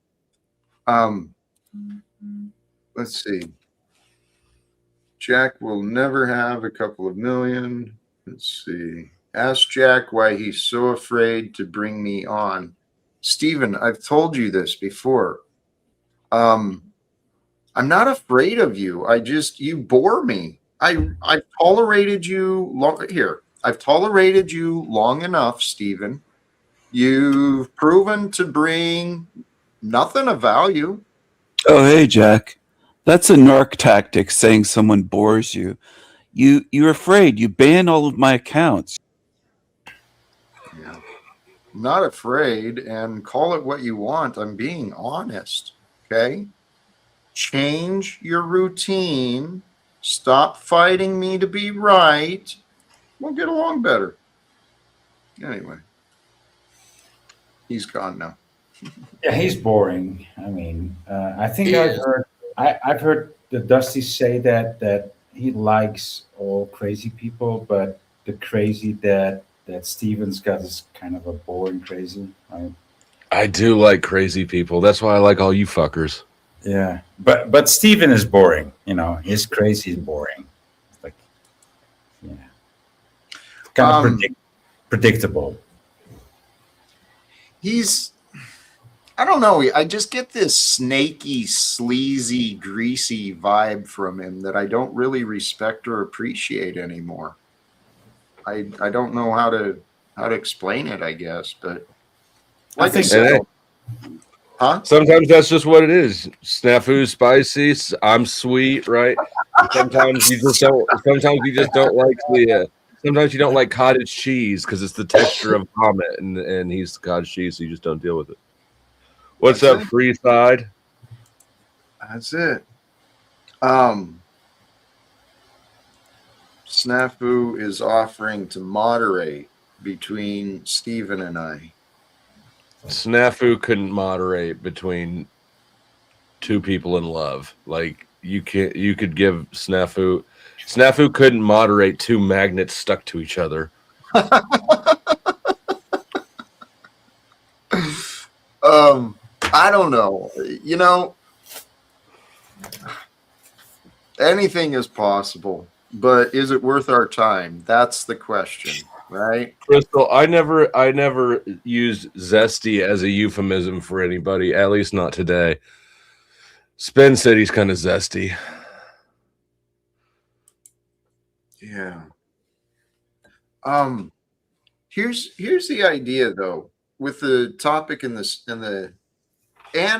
Let's see. Jack will never have a couple of million. Let's see. Ask Jack why he's so afraid to bring me on. Steven, I've told you this before. I'm not afraid of you. You bore me. I've tolerated you I've tolerated you long enough, Steven. You've proven to bring nothing of value. Oh, hey, Jack. That's a narc tactic, saying someone bores you. You're afraid. You ban all of my accounts. Yeah. I'm not afraid, and call it what you want. I'm being honest. Okay? Change your routine. Stop fighting me to be right. We'll get along better. Anyway. He's gone now. Yeah, he's boring. I mean, I think He I've is. heard I've heard the Dusty say that he likes all crazy people, but the crazy that Steven's got is kind of a boring crazy. Right? I do like crazy people. That's why I like all you fuckers. Yeah, but Steven is boring. You know, his crazy is boring. Like, yeah, kind of predictable. I don't know. I just get this snaky, sleazy, greasy vibe from him that I don't really respect or appreciate anymore. I don't know how to explain it, I guess, but like I said, huh? Sometimes that's just what it is. Snafu, spicy. I'm sweet, right? Sometimes you just don't. Sometimes you just don't like the. Sometimes you don't like cottage cheese because it's the texture of vomit, and he's cottage cheese, so you just don't deal with it. What's That's up, it. free side? That's it. Snafu is offering to moderate between Steven and I. Snafu couldn't moderate between two people in love. Like you can't. You could give Snafu. Snafu couldn't moderate two magnets stuck to each other. I don't know. You know, anything is possible, but is it worth our time? That's the question, right? Crystal, I never used zesty as a euphemism for anybody, at least not today. Spin City's kind of zesty. Yeah. Here's the idea though, with the topic and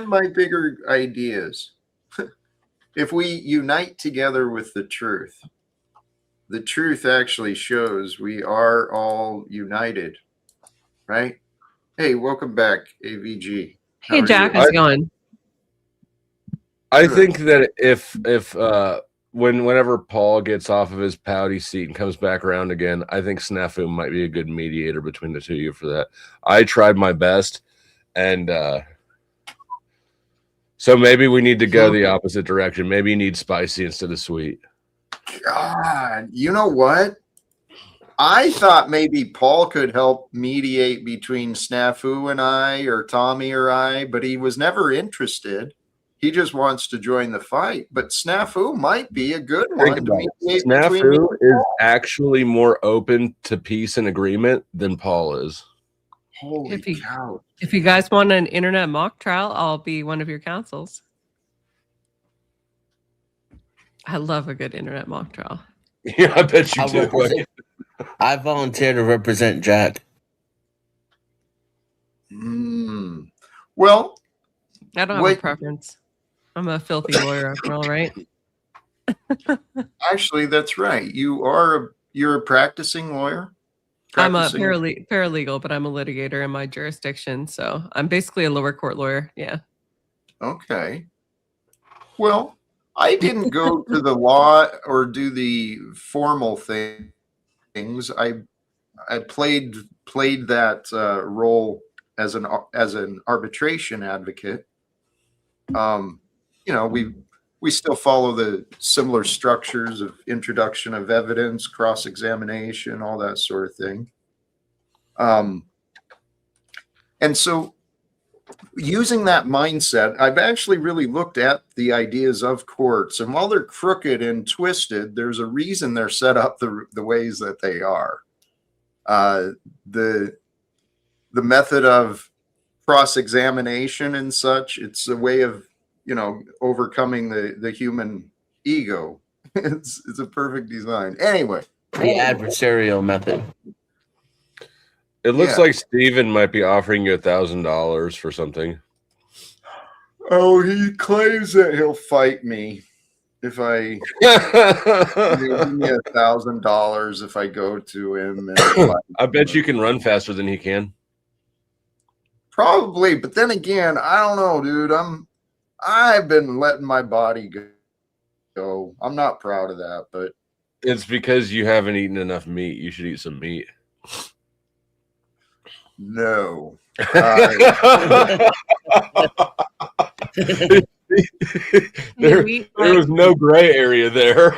my bigger ideas. If we unite together with the truth actually shows we are all united, right? Hey, welcome back, AVG. Hey, How are Jack, you? how's it going? I Good. think that if whenever Paul gets off of his pouty seat and comes back around again, I think Snafu might be a good mediator between the two of you for that. I tried my best, and so maybe we need to go the opposite direction. Maybe you need spicy instead of sweet. God, you know what? I thought maybe Paul could help mediate between Snafu and I, or Tommy or I, but he was never interested. He just wants to join the fight. But Snafu might be a good Think one to about it. mediate between me Snafu and is Paul. actually more open to peace and agreement than Paul is. Holy If you cow. if you guys want an internet mock trial, I'll be one of your counsels. I love a good internet mock trial. Yeah, I bet you I do. volunteer, I volunteer to represent Jack. Well, I don't have wait, a preference. I'm a filthy lawyer after all, right? actually, that's right. You're a practicing lawyer? I'm a Practicing. paralegal, but I'm a litigator in my jurisdiction. So I'm basically a lower court lawyer. Yeah. Okay. Well, I didn't go to the law or do the formal things. I played that role as an arbitration advocate. You know, we still follow the similar structures of introduction of evidence, cross examination, all that sort of thing. And so, using that mindset, I've actually really looked at the ideas of courts, and while they're crooked and twisted, there's a reason they're set up the ways that they are. The method of cross-examination and such, it's a way of, you know, overcoming the human ego. It's a perfect design. Anyway, The adversarial method. It looks Yeah. like Steven might be offering you $1,000 for something. oh, he claims that he'll fight me if I give me $1,000 if I go to him. And fight I bet him. you can run faster than he can. Probably, but then again, I don't know, dude. I've been letting my body go. I'm not proud of that, but It's because you haven't eaten enough meat. You should eat some meat. no. there was no gray area there.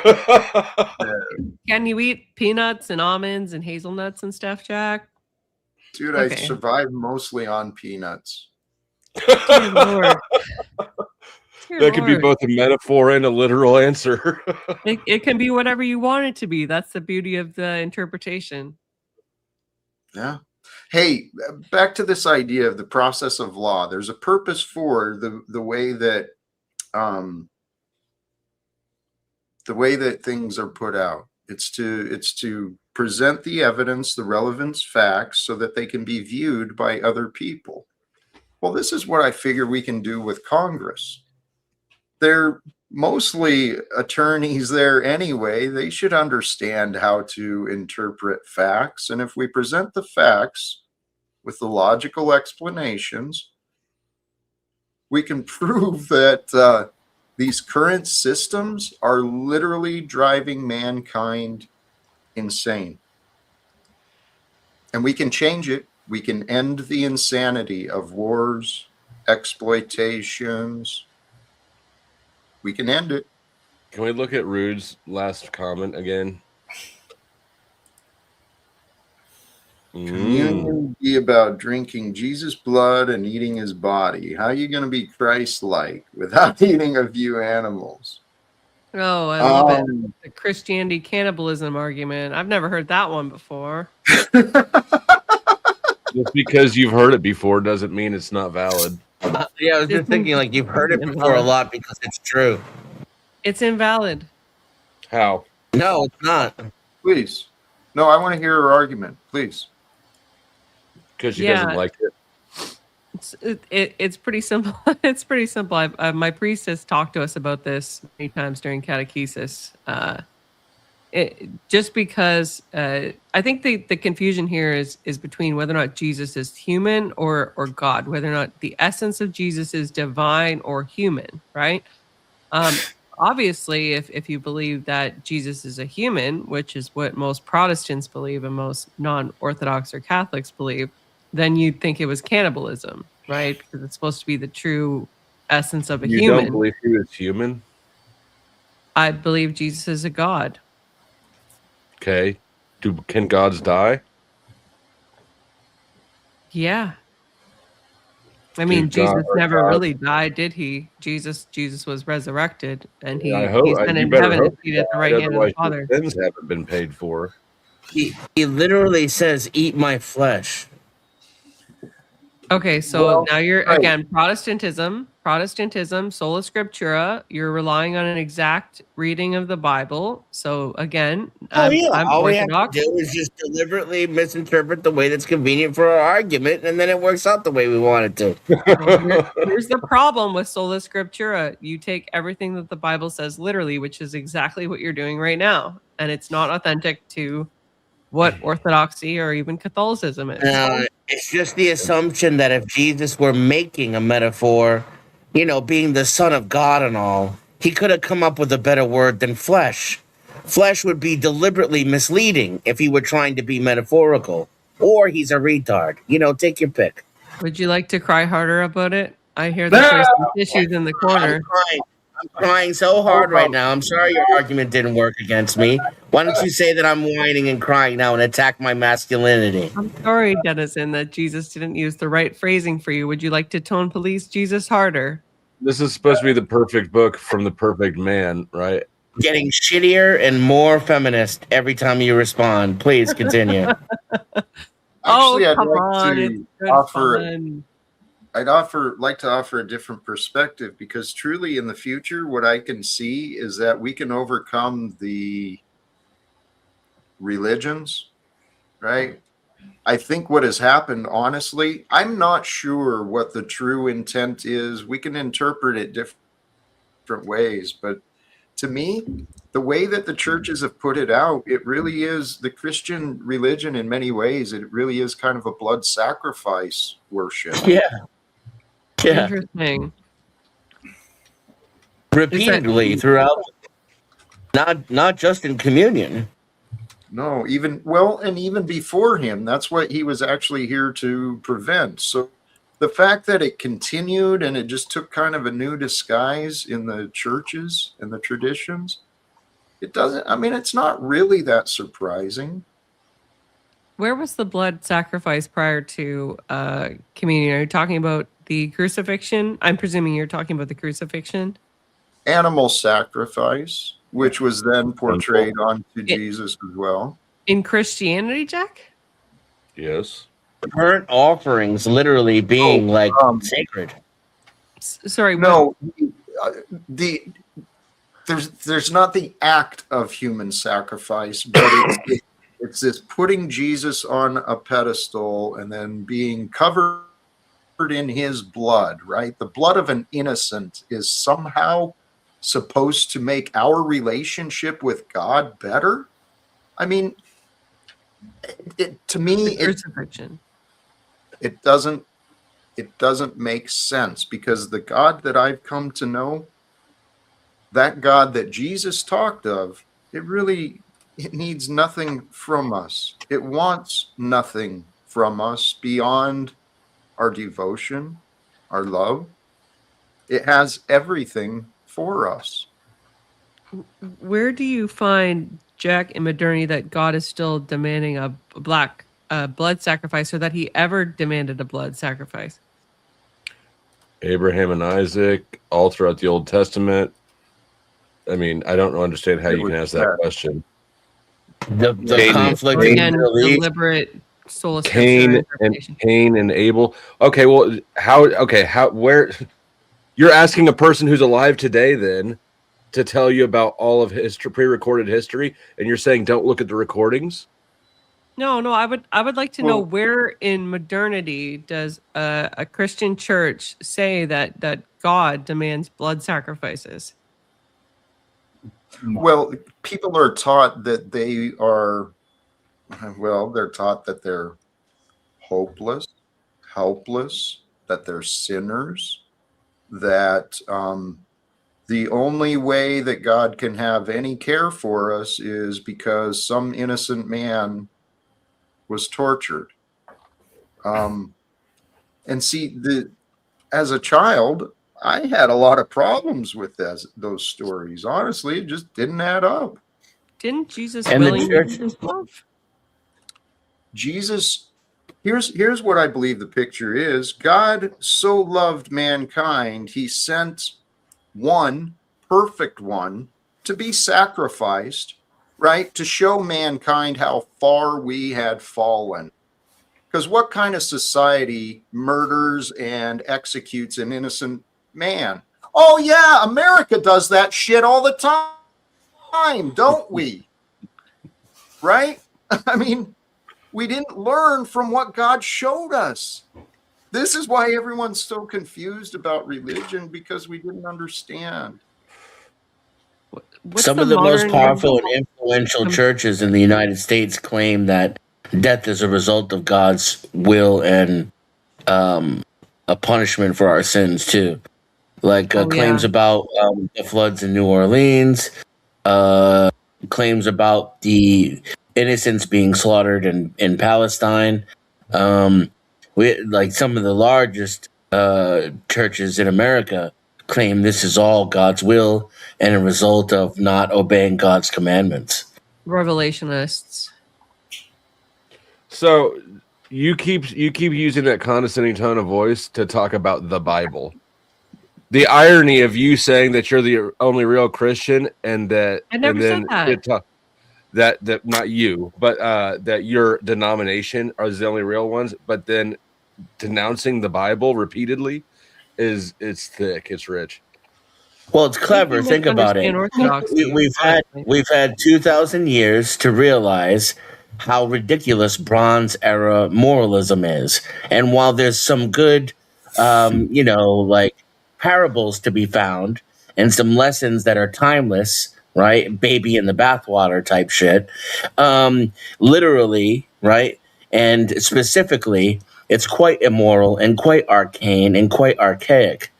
Can you eat peanuts and almonds and hazelnuts and stuff, Jack? Dude, I Okay. survived mostly on peanuts. Dear Lord. Dear That could be Lord. both a metaphor and a literal answer. It can be whatever you want it to be. That's the beauty of the interpretation. Yeah. Hey, back to this idea of the process of law. There's a purpose for the way that things are put out. It's to present the evidence, the relevant facts, so that they can be viewed by other people. Well, this is what I figure we can do with Congress. They're mostly attorneys there anyway. They should understand how to interpret facts. And if we present the facts with the logical explanations, we can prove that these current systems are literally driving mankind insane. And we can change it. We can end the insanity of wars, exploitations. We can end it. Can we look at Rude's last comment again? Communion be about drinking Jesus' blood and eating his body. How are you going to be Christ-like without eating a few animals? Oh, I love it. The Christianity cannibalism argument. I've never heard that one before. Just because you've heard it before doesn't mean it's not valid. Yeah, I was just thinking, like, you've heard it before a lot because it's true. It's invalid. How? No, it's not. Please. No, I want to hear her argument. Please. Because she Yeah. doesn't like it. It's pretty simple. It's pretty simple. My priest has talked to us about this many times during catechesis. Just because I think the confusion here is between whether or not Jesus is human or God, whether or not the essence of Jesus is divine or human, right? Obviously, if you believe that Jesus is a human, which is what most Protestants believe and most non-Orthodox or Catholics believe, then you'd think it was cannibalism, right? Because it's supposed to be the true essence of a You human. don't believe he was human? I believe Jesus is a God. Okay. Can gods die? Yeah. I mean, To God, Jesus our never God. really died, did he? Jesus was resurrected, and I he's hope been you in better heaven and hope he seated at the right died, hand of the otherwise your Father. sins haven't been paid for. He literally says, "Eat my flesh." Okay, so Well, now you're right. again Protestantism, sola scriptura. You're relying on an exact reading of the Bible. So again, Oh yeah, I'm all we have to Orthodox. do is just deliberately misinterpret the way that's convenient for our argument, and then it works out the way we want it to. Well, here's the problem with sola scriptura. You take everything that the Bible says literally, which is exactly what you're doing right now, and it's not authentic to what Orthodoxy or even Catholicism is. It's just the assumption that if Jesus were making a metaphor, being the Son of God and all, he could have come up with a better word than flesh. Flesh would be deliberately misleading if he were trying to be metaphorical. Or he's a retard. Take your pick. Would you like to cry harder about it? I hear that there's some tissues in the corner. I'm crying so hard right now. I'm sorry your argument didn't work against me. Why don't you say that I'm whining and crying now and attack my masculinity? I'm sorry, Dennison, that Jesus didn't use the right phrasing for you. Would you like to tone police Jesus harder? This is supposed to be the perfect book from the perfect man, right? Getting shittier and more feminist every time you respond. Please continue. Actually, I'd come like on, it's to good offer. fun. Like to offer a different perspective, because truly in the future, what I can see is that we can overcome the religions, right? I think what has happened, honestly, I'm not sure what the true intent is. We can interpret it different ways, but to me, the way that the churches have put it out, it really is the Christian religion in many ways. It really is kind of a blood sacrifice worship. Yeah. Yeah. Interesting. Repeatedly throughout, not just in communion. No, even before him, that's what he was actually here to prevent. So the fact that it continued and it just took kind of a new disguise in the churches and the traditions, it's not really that surprising. Where was the blood sacrifice prior to communion? Are you talking about the crucifixion? I'm presuming you're talking about the crucifixion. Animal sacrifice, which was then portrayed onto Jesus as well. In Christianity, Jack? Yes. Burnt offerings literally being sacred. Sorry, no, there's not the act of human sacrifice, but it's this putting Jesus on a pedestal and then being covered in his blood, right? The blood of an innocent is somehow supposed to make our relationship with God better. I mean, to me, crucifixion. It doesn't make sense, because the God that I've come to know, that God that Jesus talked of, it needs nothing from us. It wants nothing from us beyond our devotion, our love. It has everything for us. Where do you find, Jack, in modernity that God is still demanding a blood sacrifice, or that he ever demanded a blood sacrifice? Abraham and Isaac, all throughout the Old Testament. I mean, I don't understand how you can ask that question. The conflict again, deliberate sola Cain and Abel. Okay, well, where you're asking a person who's alive today then to tell you about all of history, pre-recorded history, and you're saying don't look at the recordings? No, I would like to know, where in modernity does a Christian church say that God demands blood sacrifices? Well, people are taught that they're taught that they're hopeless, helpless, that they're sinners, that the only way that God can have any care for us is because some innocent man was tortured. And see, as a child, I had a lot of problems with those stories. Honestly, it just didn't add up. Didn't Jesus and willingly the church love? Jesus, Here's what I believe the picture is. God so loved mankind, he sent one perfect one to be sacrificed, right? To show mankind how far we had fallen. Because what kind of society murders and executes an innocent man? Oh, yeah, America does that shit all the time, don't we? Right? I mean, we didn't learn from what God showed us. This is why everyone's so confused about religion, because we didn't understand. What's Some the of the most modern powerful and influential churches in the United States claim that death is a result of God's will and a punishment for our sins too. Like Oh claims yeah. about the floods in New Orleans, claims about the innocents being slaughtered in Palestine. We like some of the largest churches in America claim this is all God's will and a result of not obeying God's commandments. Revelationists. So you keep using that condescending tone of voice to talk about the Bible. The irony of you saying that you're the only real Christian and that I never said that. that not you, but that your denomination are the only real ones, but then denouncing the Bible repeatedly it's thick, it's rich. Well, it's I think clever. you Think about it. misunderstand orthodoxy. honestly. We've had 2,000 years to realize how ridiculous Bronze Era moralism is, and while there's some good, like parables to be found and some lessons that are timeless, right? Baby in the bathwater type shit, literally, right? And specifically, it's quite immoral and quite arcane and quite archaic.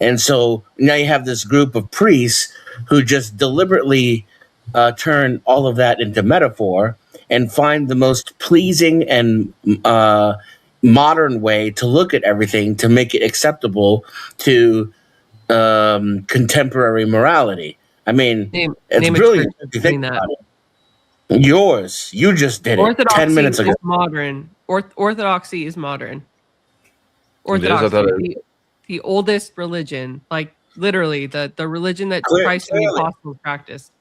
And so now you have this group of priests who just deliberately turn all of that into metaphor and find the most pleasing and modern way to look at everything to make it acceptable to contemporary morality. I mean, it's Name a brilliant church if that's you doing think that. about it. Yours, you just did it 10 Orthodoxy minutes ago. is modern. Orthodoxy is modern. It is? I thought Orthodoxy, the oldest religion, like literally the religion that Christ and the Clearly. apostles practiced.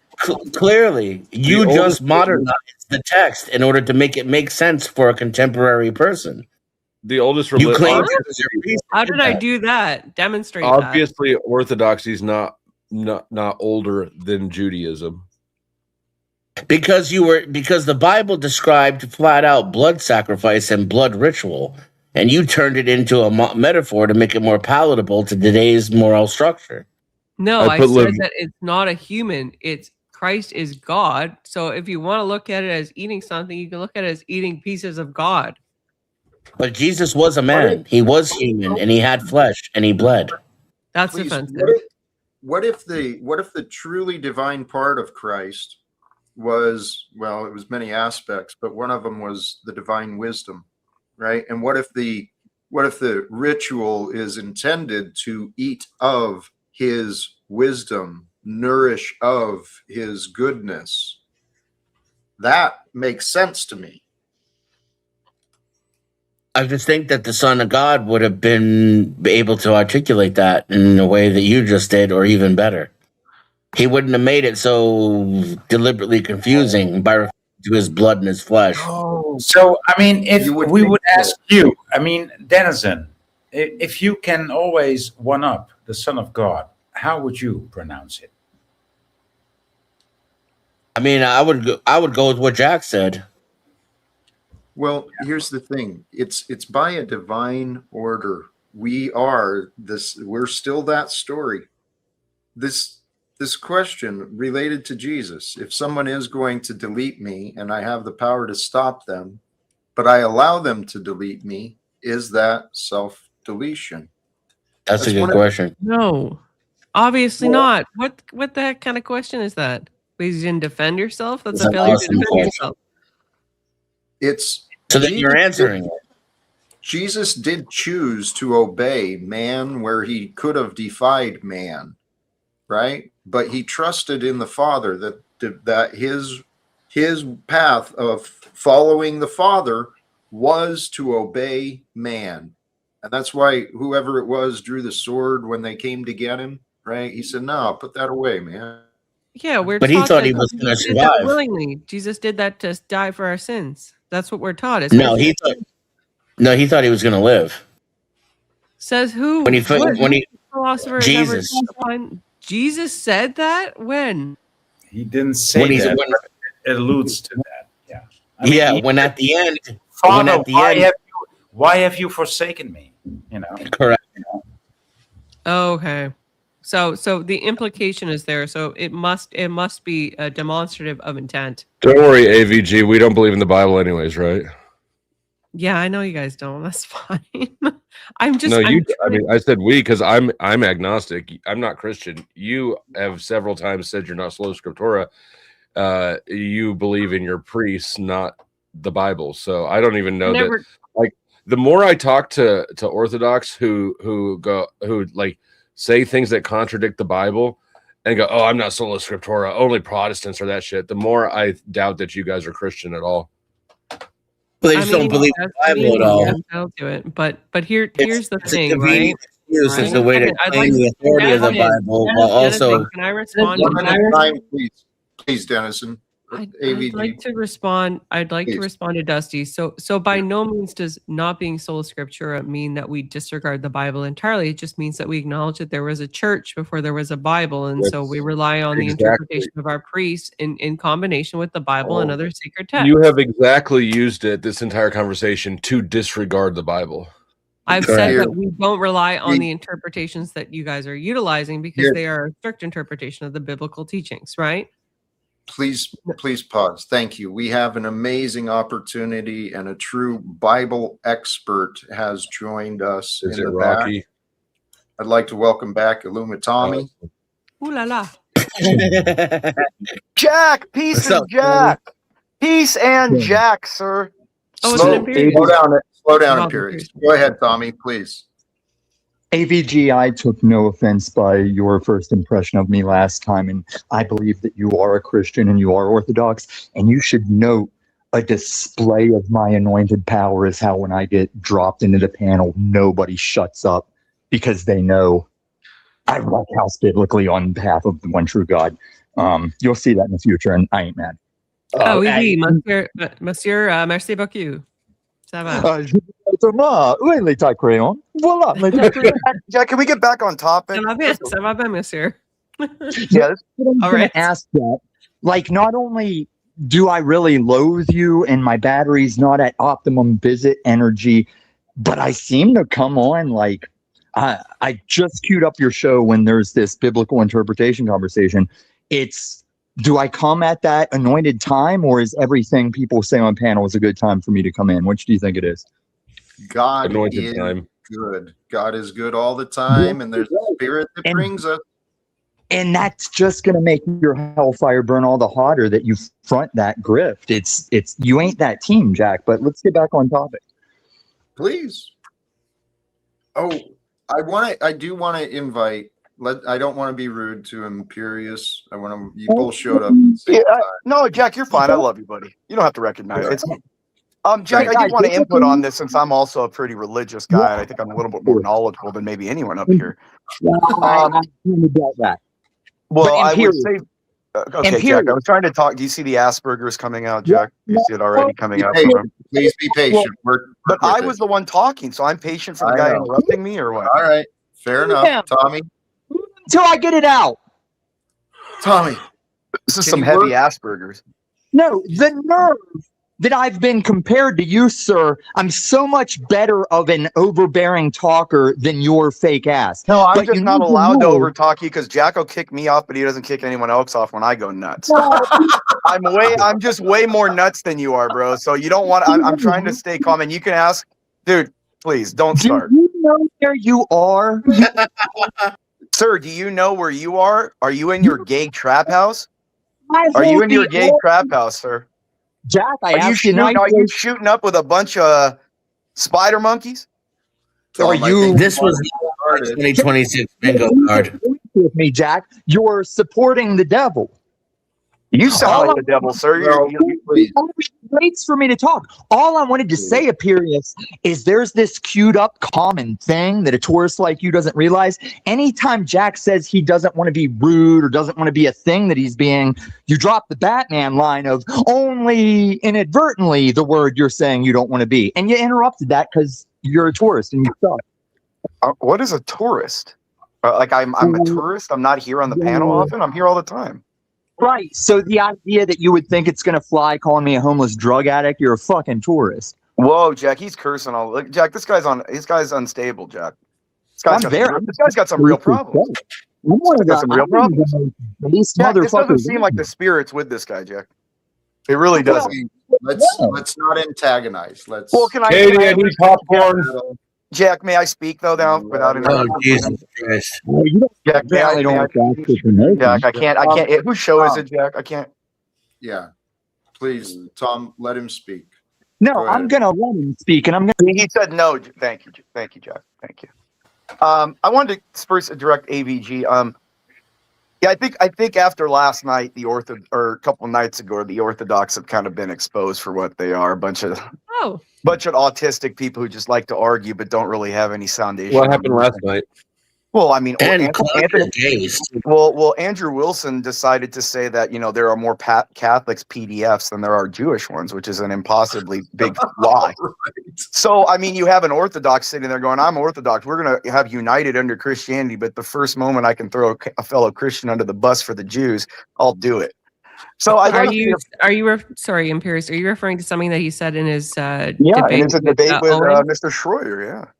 Clearly, you oldest just modernized the text in order to make it make sense for a contemporary person. the oldest You religion. claim it was your priest that How did did I that. do that? Demonstrate that. Obviously, Orthodoxy is not older than Judaism. Because the Bible described flat out blood sacrifice and blood ritual, and you turned it into a metaphor to make it more palatable to today's moral structure. No, I I put said live- that it's not a human. It's Christ is God. So if you want to look at it as eating something, you can look at it as eating pieces of God. But Jesus was a man. He was human, and he had flesh, and he bled. That's Please, offensive. what if the truly divine part of Christ was, well, it was many aspects, but one of them was the divine wisdom, right? And what if the ritual is intended to eat of his wisdom, nourish of his goodness? That makes sense to me. I just think that the Son of God would have been able to articulate that in a way that you just did, or even better. He wouldn't have made it so deliberately confusing by referring to his blood and his flesh. So, I mean, if You would we think would so. ask you, I mean, Denizen, if you can always one up the Son of God, how would you pronounce it? I mean, I would go with what Jack said. Well, here's the thing. It's by a divine order. We're still that story. This question related to Jesus. If someone is going to delete me and I have the power to stop them, but I allow them to delete me, is that self-deletion? That's a one good of- question. No, obviously Well- not. What the heck kind of question is that? Because you didn't defend yourself? That's It's a an failure to awesome defend question. yourself. It's So then you're answering it. Jesus did choose to obey man where he could have defied man, right? But he trusted in the Father that his path of following the Father was to obey man. And that's why whoever it was drew the sword when they came to get him, right? He said, no, put that away, man. Yeah, we're But he taught thought that he was going to Jesus did that survive. willingly. Jesus did that to die for our sins. That's what we're taught. As No, Christians. he thought he was going to live. Says who? When he What philosopher has ever Jesus. defined? Jesus said that? When? He didn't say When he's that. when, but it alludes to that. Yeah. yeah, he- when at the end, Father, at the end, why have you forsaken me? You know. correct. Okay. So the implication is there. So it must be a demonstrative of intent. Don't worry, AVG. We don't believe in the Bible, anyways, right? Yeah, I know you guys don't. That's fine. I'm just No, you. I trying- mean, I said we because I'm agnostic. I'm not Christian. You have several times said you're not sola scriptura. You believe in your priests, not the Bible. So I don't even know that. Like, the more I talk to Orthodox who like say things that contradict the Bible and go, "Oh, I'm not sola scriptura. Only Protestants are that shit." The more I doubt that you guys are Christian at all. Well, they just don't believe the Bible at all. I'll do it. But here's the It's thing, a convenient right? excuse as the way to I'd claim the authority of the Bible while also. Can I respond? One at a time, please, Dennison. I'd AVG. like to respond. I'd like to respond to Dusty. So by no means does not being sola scriptura mean that we disregard the Bible entirely. It just means that we acknowledge that there was a church before there was a Bible, and so we rely on the interpretation of our priests in combination with the Bible and other sacred texts. You have exactly used it this entire conversation to disregard the Bible. I've said that we don't rely on the interpretations that you guys are utilizing because they are a strict interpretation of the biblical teachings, right? Please pause. Thank you. We have an amazing opportunity, and a true Bible expert has joined us. Is in it the Rocky? back. I'd like to welcome back Illumitami. Ooh la la. Jack, peace and Jack. Peace and Jack, sir. Slow down, Imperius. Go ahead, Tommy, please. AVG, I took no offense by your first impression of me last time, and I believe that you are a Christian and you are Orthodox, and you should note a display of my anointed power is how when I get dropped into the panel, nobody shuts up because they know I walk house biblically on behalf of the one true God. You'll see that in the future, and I ain't mad. Oui, monsieur, merci beaucoup. Ça va. Où est l'état crayon? Voilà. Jack, can we get back on topic? Ça va bien, monsieur. Yeah, that's what I'm going to ask that. Like, not only do I really loathe you and my battery's not at optimum visit energy, but I seem to come on like I just queued up your show when there's this biblical interpretation conversation. Do I come at that anointed time, or is everything people say on panel is a good time for me to come in? Which do you think it is? God Anointed is time. good. God is good all the time, and there's a spirit that brings us. And that's just going to make your hellfire burn all the hotter that you front that grift. It's you ain't that team, Jack. But let's get back on topic. Please. Oh, I do want to invite. I don't want to be rude to Imperius. You both showed up at the same time. No, Jack, you're fine. I love you, buddy. You don't have to recognize it. Jack, I do want to input on this since I'm also a pretty religious guy, and I think I'm a little bit more knowledgeable than maybe anyone up here. I get that. Well, I would Imperius. say, okay, Jack, I was trying to talk. Do you see the Asperger's coming out, Jack? You see it already coming out from him? Please be patient. But I was the one talking, so I'm patient for the guy interrupting me, or what? All right. Fair enough, Tommy. Until I get it out. Tommy. This is some heavy Asperger's. No, the nerve that I've been compared to you, sir. I'm so much better of an overbearing talker than your fake ass. No, I'm just not allowed to overtalk you because Jack will kick me off, but he doesn't kick anyone else off when I go nuts. I'm just way more nuts than you are, bro. So you don't want. I'm trying to stay calm, and you can ask, dude. Please don't start. Do you know where you are? Sir, do you know where you are? Are you in your gay trap house? Are you in your gay trap house, sir? Jack, are you shooting up with a bunch of spider monkeys? This was 2026 bingo card. With me, Jack. You're supporting the devil. You sound All like the devil, sir. Well, please. waits for me to talk. All I wanted to say, Apirius, is there's this queued up common thing that a tourist like you doesn't realize. Anytime Jack says he doesn't want to be rude or doesn't want to be a thing that he's being, you drop the Batman line of only inadvertently the word you're saying you don't want to be. And you interrupted that because you're a tourist and you suck. What is a tourist? Like I'm a tourist. I'm not here on the panel often. I'm here all the time. Right. So the idea that you would think it's going to fly calling me a homeless drug addict, you're a fucking tourist. Whoa, Jack, he's cursing all. Look, Jack, this guy's unstable, Jack. This guy's got some real problems. Got some real problems. Jack, this doesn't seem like the spirits with this guy, Jack. It really doesn't. Let's not antagonize. Well, can I? Katie, I need popcorn. Jack, may I speak though now without Oh, Jesus Christ. Jack, Jack, I can't. Whose show is it, Jack? I can't. Yeah. Please, Tom, let him speak. No, I'm gonna let him speak, and I'm gonna. He said no. Thank you, Jack. Thank you. I wanted to first direct AVG. Yeah, I think after last night, a couple of nights ago, the Orthodox have kind of been exposed for what they are—a bunch of autistic people who just like to argue but don't really have any foundation. What happened last night? Well, I mean, And Andrew Wilson decided to say that there are more Catholics PDFs than there are Jewish ones, which is an impossibly big lie. So, I mean, you have an Orthodox sitting there going, "I'm Orthodox. We're going to have united under Christianity, but the first moment I can throw a fellow Christian under the bus for the Jews, I'll do it." So, sorry, Imperius, are you referring to something that he said in his debate with Owen? Mr. Schroeder?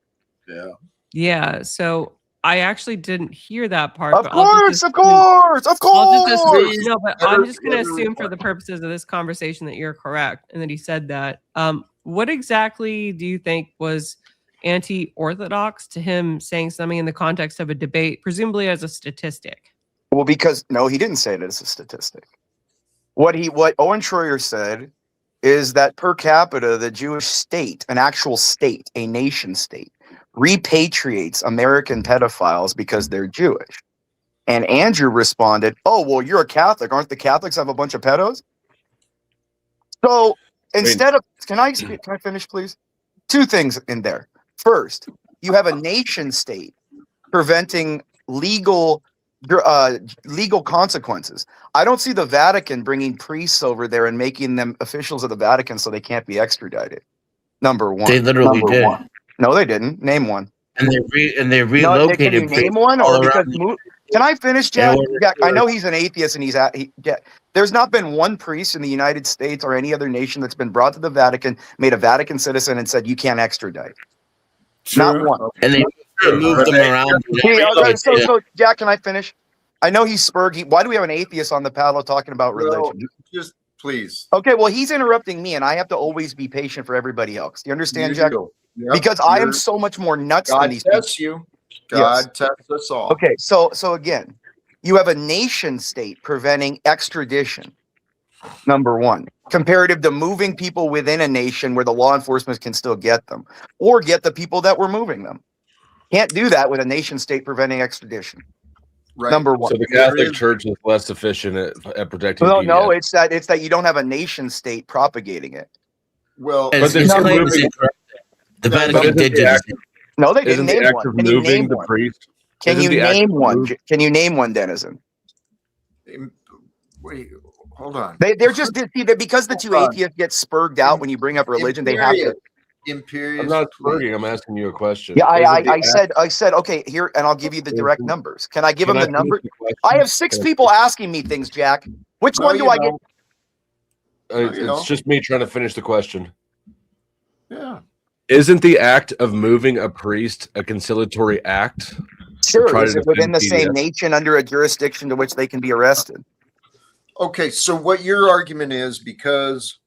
Yeah. So I actually didn't hear that part. Of course. No, but I'm just going to assume for the purposes of this conversation that you're correct and that he said that. What exactly do you think was anti-orthodox to him saying something in the context of a debate, presumably as a statistic? Well, because no, he didn't say it as a statistic. What Owen Schroyer said is that per capita, the Jewish state, an actual state, a nation state, repatriates American pedophiles because they're Jewish. And Andrew responded, "Oh, well, you're a Catholic. Aren't the Catholics have a bunch of pedos?" So instead of, can I finish, please? Two things in there. First, you have a nation state preventing legal consequences. I don't see the Vatican bringing priests over there and making them officials of the Vatican so they can't be extradited. Number one. They literally did. No, they didn't. Name one. And they relocated. Can you name one? Or because can I finish, Jack? Jack, I know he's an atheist, and there's not been one priest in the United States or any other nation that's been brought to the Vatican, made a Vatican citizen, and said you can't extradite. Not one. And they moved them around. So, Jack, can I finish? I know he's Spurgy. Why do we have an atheist on the panel talking about religion? Just please. Okay, well, he's interrupting me, and I have to always be patient for everybody else. Do you understand, Jack? Yep, because I am so much more nuts than these people. God tests us all. Okay, so again, you have a nation state preventing extradition. Number one, comparative to moving people within a nation where the law enforcement can still get them or get the people that were moving them. Can't do that with a nation state preventing extradition. Right. Number one. So the Catholic Church is less efficient at protecting. No, it's that you don't have a nation state propagating it. Well, but the Vatican did this. No, they didn't name one. Can you name one? Can you name one? Can you name one, Denizen? Wait, hold on. They're just because the two atheists get spurred out when you bring up religion. They have to. I'm not spurring. I'm asking you a question. Yeah, I said okay here, and I'll give you the direct numbers. Can I give them the number? I have 6 people asking me things, Jack. Which one do I get? It's just me trying to finish the question. Yeah. Isn't the act of moving a priest a conciliatory act? Sure. Is it within the same nation under a jurisdiction to which they can be arrested? Okay, so what your argument is, because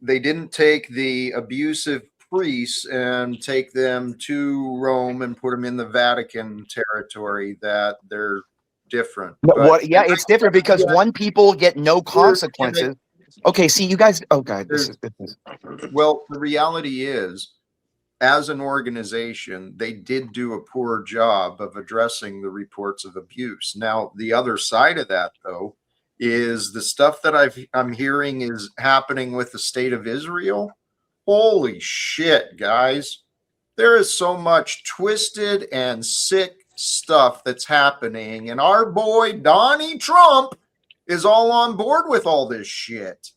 they didn't take the abusive priests and take them to Rome and put them in the Vatican territory, that they're different. It's different because one people get no consequences. Okay, see, you guys. Oh God, this is. Well, the reality is, as an organization, they did do a poor job of addressing the reports of abuse. Now, the other side of that, though, is the stuff that I'm hearing is happening with the state of Israel. Holy shit, guys. There is so much twisted and sick stuff that's happening. And our boy Donnie Trump is all on board with all this shit.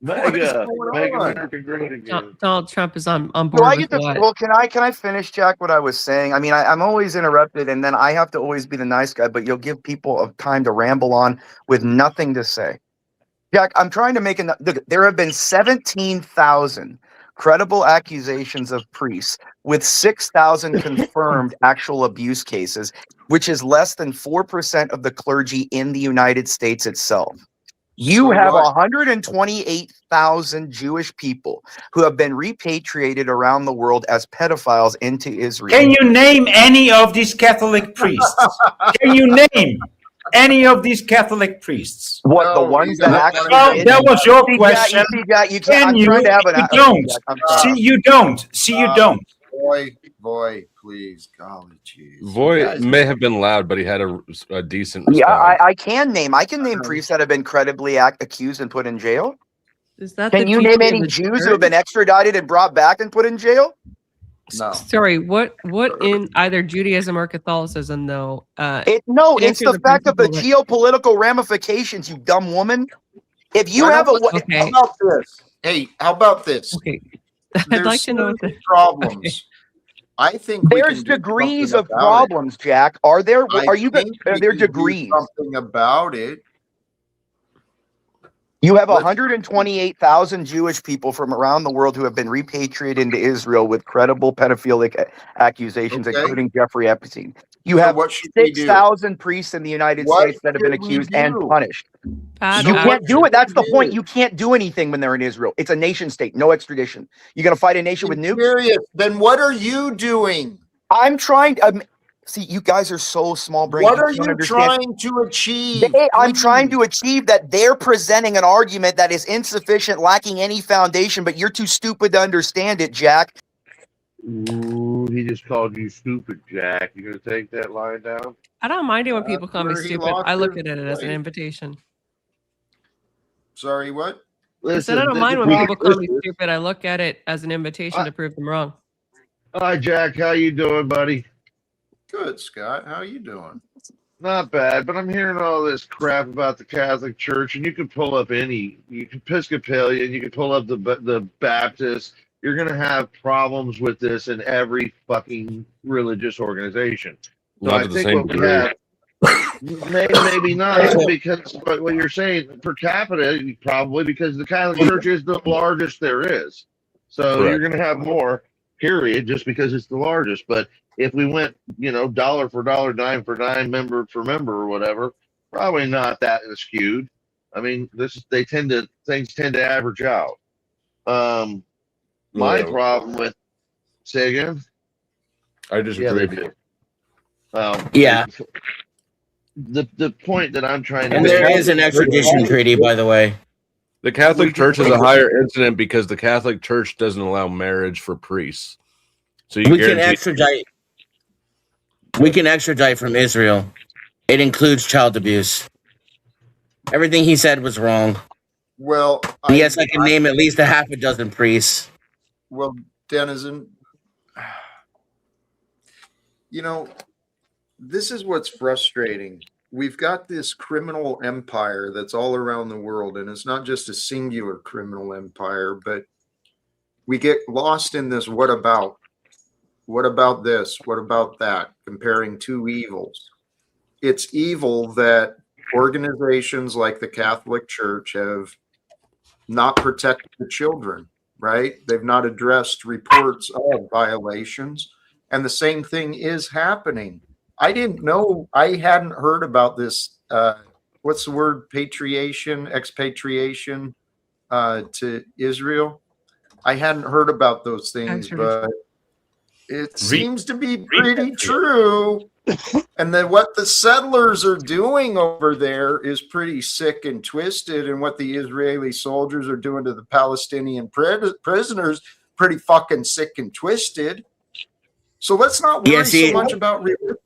What is Mega, going make on? America great again. Donald Trump is on Do board I with get to? what? Well, can I finish, Jack? What I was saying. I mean, I'm always interrupted, and then I have to always be the nice guy. But you'll give people a time to ramble on with nothing to say. Jack, I'm trying to make look. There have been 17,000 credible accusations of priests, with 6,000 confirmed actual abuse cases, which is less than 4% of the clergy in the United States itself. You have 128,000 Jewish people who have been repatriated around the world as pedophiles into Israel. Can you name any of these Catholic priests? Can you name any of these Catholic priests? What, the ones that actually did? That was your question. You can't. I'm trying to have an. You don't. See, you don't. See, you don't. Boy, please, golly, jeez. Voy may have been loud, but he had a decent response. Yeah, I can name priests that have been credibly accused and put in jail. Is that Can you name any Jews who have been extradited and brought back and put in jail? No. Sorry, what in either Judaism or Catholicism though? It's the fact of the geopolitical ramifications, you dumb woman. If you have How about this? Hey, how about this? Okay. I'd like to know the problems. Okay. I think there's degrees of problems, Jack. Are there? Are there degrees? Something about it. You have 128,000 Jewish people from around the world who have been repatriated into Israel with credible pedophilic accusations, including Jeffrey Epstein. You have 6,000 priests in the United States that have been accused and punished. You can't do it. That's the point. You can't do anything when they're in Israel. It's a nation state, no extradition. You're going to fight a nation with nukes? Serious. Then what are you doing? I'm trying. See, you guys are so small brained. What are you trying to achieve? I'm trying to achieve that they're presenting an argument that is insufficient, lacking any foundation, but you're too stupid to understand it, Jack. Ooh, he just called you stupid, Jack. You gonna take that line down? I don't mind it when people call me stupid. I look at it as an invitation. Sorry, what? I said I don't mind when people call me stupid. I look at it as an invitation to prove them wrong. Hi, Jack. How you doing, buddy? Good, Scott. How you doing? Not bad, but I'm hearing all this crap about the Catholic Church, and you can pull up any Episcopalian, you can pull up the Baptist. You're gonna have problems with this in every fucking religious organization. So I think what we have, maybe not, because what you're saying per capita, probably because the Catholic Church is the largest there is. So you're gonna have more, period, just because it's the largest. But if we went, dollar for dollar, dime for dime, member for member, or whatever, probably not that skewed. I mean, things tend to average out. My problem with, say again. I disagree with you. The point that I'm trying to make. And there is an extradition treaty, by the way. The Catholic Church is a higher incident because the Catholic Church doesn't allow marriage for priests. So we can extradite. We can extradite from Israel. It includes child abuse. Everything he said was wrong. Well, yes, I can name at least a half a dozen priests. Well, Denizen, this is what's frustrating. We've got this criminal empire that's all around the world, and it's not just a singular criminal empire, but we get lost in this what about? What about this? What about that? Comparing two evils. It's evil that organizations like the Catholic Church have not protected the children, right? They've not addressed reports of violations. And the same thing is happening. I didn't know, I hadn't heard about this. What's the word? Expatriation to Israel. I hadn't heard about those things, but it seems to be pretty true. And then what the settlers are doing over there is pretty sick and twisted. And what the Israeli soldiers are doing to the Palestinian prisoners, pretty fucking sick and twisted. So let's not worry so much about religion.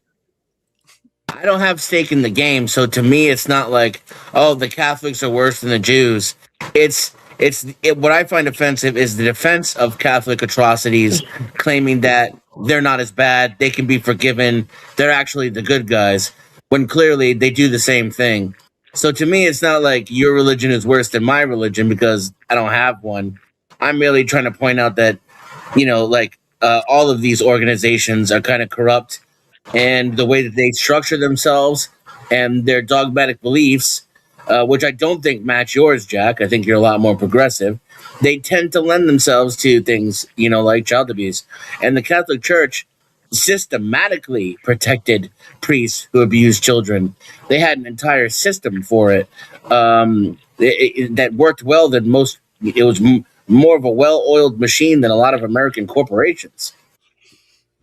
I don't have stake in the game, so to me, it's not like, oh, the Catholics are worse than the Jews. What I find offensive is the defense of Catholic atrocities, claiming that they're not as bad, they can be forgiven, they're actually the good guys, when clearly they do the same thing. So to me, it's not like your religion is worse than my religion because I don't have one. I'm merely trying to point out that, all of these organizations are kind of corrupt, and the way that they structure themselves and their dogmatic beliefs, which I don't think match yours, Jack. I think you're a lot more progressive. They tend to lend themselves to things, like child abuse. And the Catholic Church systematically protected priests who abused children. They had an entire system for it, that worked well. That it was more of a well-oiled machine than a lot of American corporations.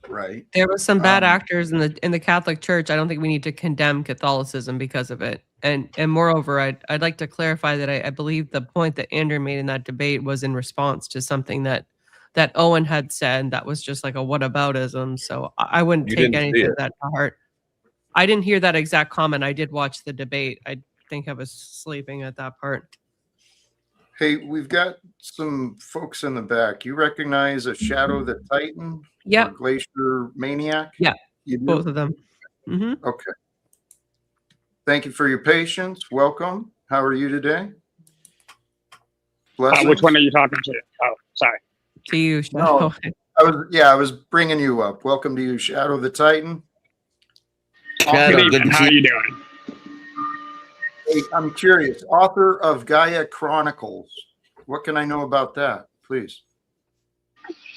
Right. There was some bad actors in the Catholic Church. I don't think we need to condemn Catholicism because of it. And moreover, I'd like to clarify that I believe the point that Andrew made in that debate was in response to something that Owen had said that was just like a whataboutism. So I wouldn't take anything of that to heart. I didn't hear that exact comment. I did watch the debate. I think I was sleeping at that part. Hey, we've got some folks in the back. You recognize a Shadow the Titan? Yeah. Glacier Maniac? Yeah. You do? Both of them. Mm-hmm. Okay. Thank you for your patience. Welcome. How are you today? Which one are you talking to? Oh, sorry. To you, Shadow. No, I was bringing you up. Welcome to you, Shadow the Titan. Shadow, good how are you doing? Hey, I'm curious. Author of Gaia Chronicles. What can I know about that, please?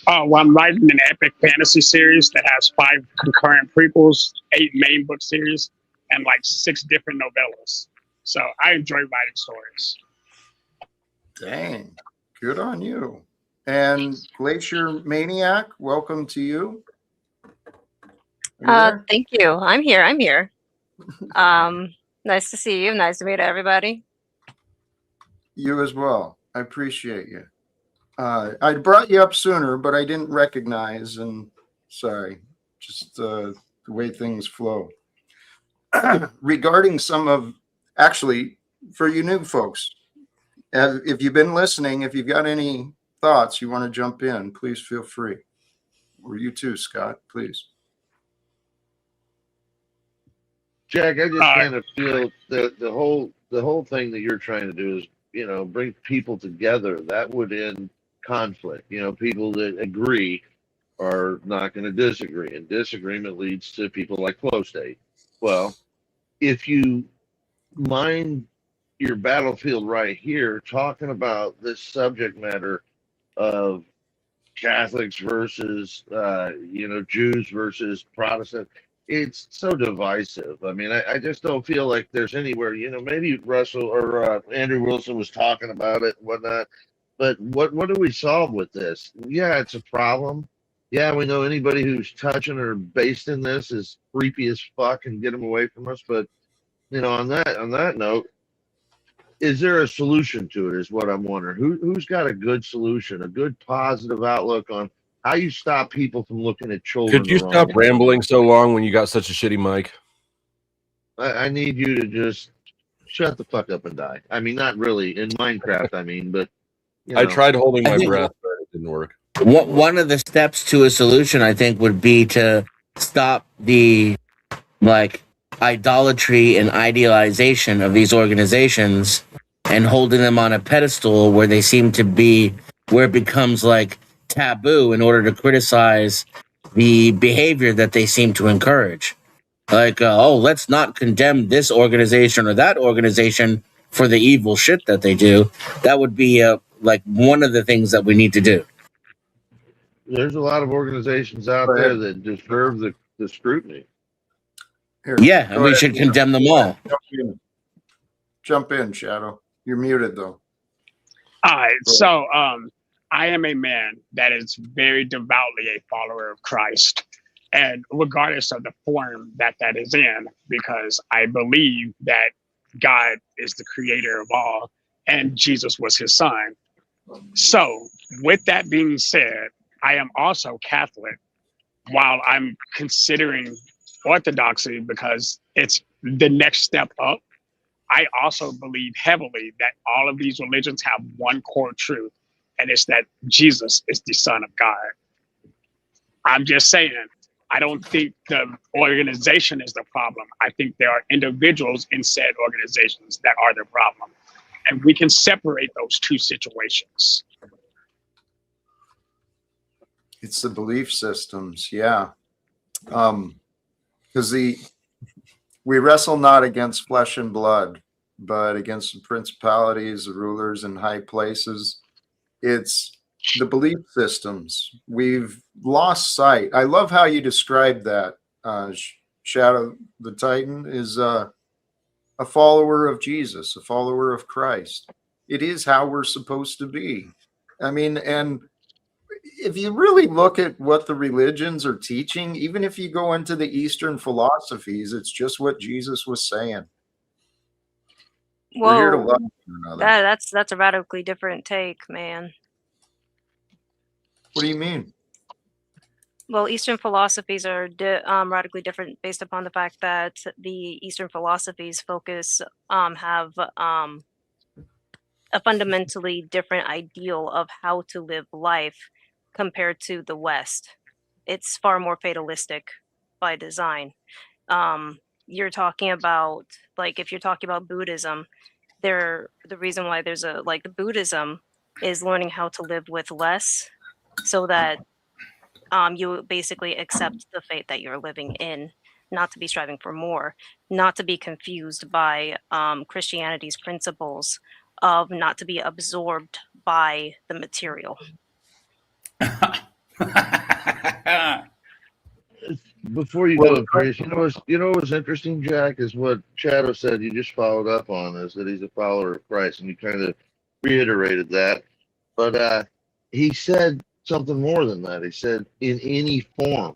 Well, I'm writing an epic fantasy series that has 5 concurrent prequels, 8 main book series, and like 6 different novellas. So I enjoy writing stories. Dang, good on you. And Glacier Maniac, welcome to you. Thank you. I'm here. Nice to see you. Nice to meet everybody. You as well. I appreciate you. I brought you up sooner, but I didn't recognize, and sorry, just the way things flow. Regarding actually, for you new folks, if you've been listening, if you've got any thoughts you want to jump in, please feel free. Or you too, Scott, please. Jack, I just kind of feel that the whole thing that you're trying to do is, bring people together. That would end conflict. People that agree are not going to disagree, and disagreement leads to people like flow state. Well, if you mind your battlefield right here, talking about this subject matter of Catholics versus Jews versus Protestant, it's so divisive. I mean, I just don't feel like there's anywhere, maybe Russell or Andrew Wilson was talking about it and whatnot, but what do we solve with this? Yeah, it's a problem. Yeah, we know anybody who's touching or based in this is creepy as fuck and get them away from us. But on that note, is there a solution to it? Is what I'm wondering. Who's got a good solution, a good positive outlook on how you stop people from looking at children? Could you stop rambling so long when you got such a shitty mic? I need you to just shut the fuck up and die. I mean, not really in Minecraft. I mean, but I tried holding my breath, but it didn't work. One of the steps to a solution, I think, would be to stop the idolatry and idealization of these organizations and holding them on a pedestal where they seem to be, where it becomes like taboo in order to criticize the behavior that they seem to encourage. Let's not condemn this organization or that organization for the evil shit that they do. That would be one of the things that we need to do. There's a lot of organizations out there that deserve the scrutiny. Here, yeah, and we should condemn them all. Jump in, Shadow. You're muted, though. All right. So I am a man that is very devoutly a follower of Christ. And regardless of the form that is in, because I believe that God is the creator of all and Jesus was his son. So with that being said, I am also Catholic while I'm considering orthodoxy because it's the next step up. I also believe heavily that all of these religions have one core truth, and it's that Jesus is the Son of God. I'm just saying, I don't think the organization is the problem. I think there are individuals in said organizations that are the problem. And we can separate those two situations. It's the belief systems, yeah. Because we wrestle not against flesh and blood, but against the principalities, the rulers in high places. It's the belief systems. We've lost sight. I love how you described that. Shadow the Titan is a follower of Jesus, a follower of Christ. It is how we're supposed to be. I mean, and if you really look at what the religions are teaching, even if you go into the Eastern philosophies, it's just what Jesus was saying. We're here to Whoa, love one another. that's a radically different take, man. What do you mean? Well, Eastern philosophies are radically different based upon the fact that the Eastern philosophies have a fundamentally different ideal of how to live life compared to the West. It's far more fatalistic by design. You're talking about, like, if you're talking about Buddhism, the reason why there's the Buddhism is learning how to live with less, so that you basically accept the fate that you're living in, not to be striving for more, not to be confused by Christianity's principles of not to be absorbed by the material. Before you go, Chris, you know what's interesting, Jack, is what Shadow said. You just followed up on is that he's a follower of Christ, and you kind of reiterated that. But he said something more than that. He said, in any form.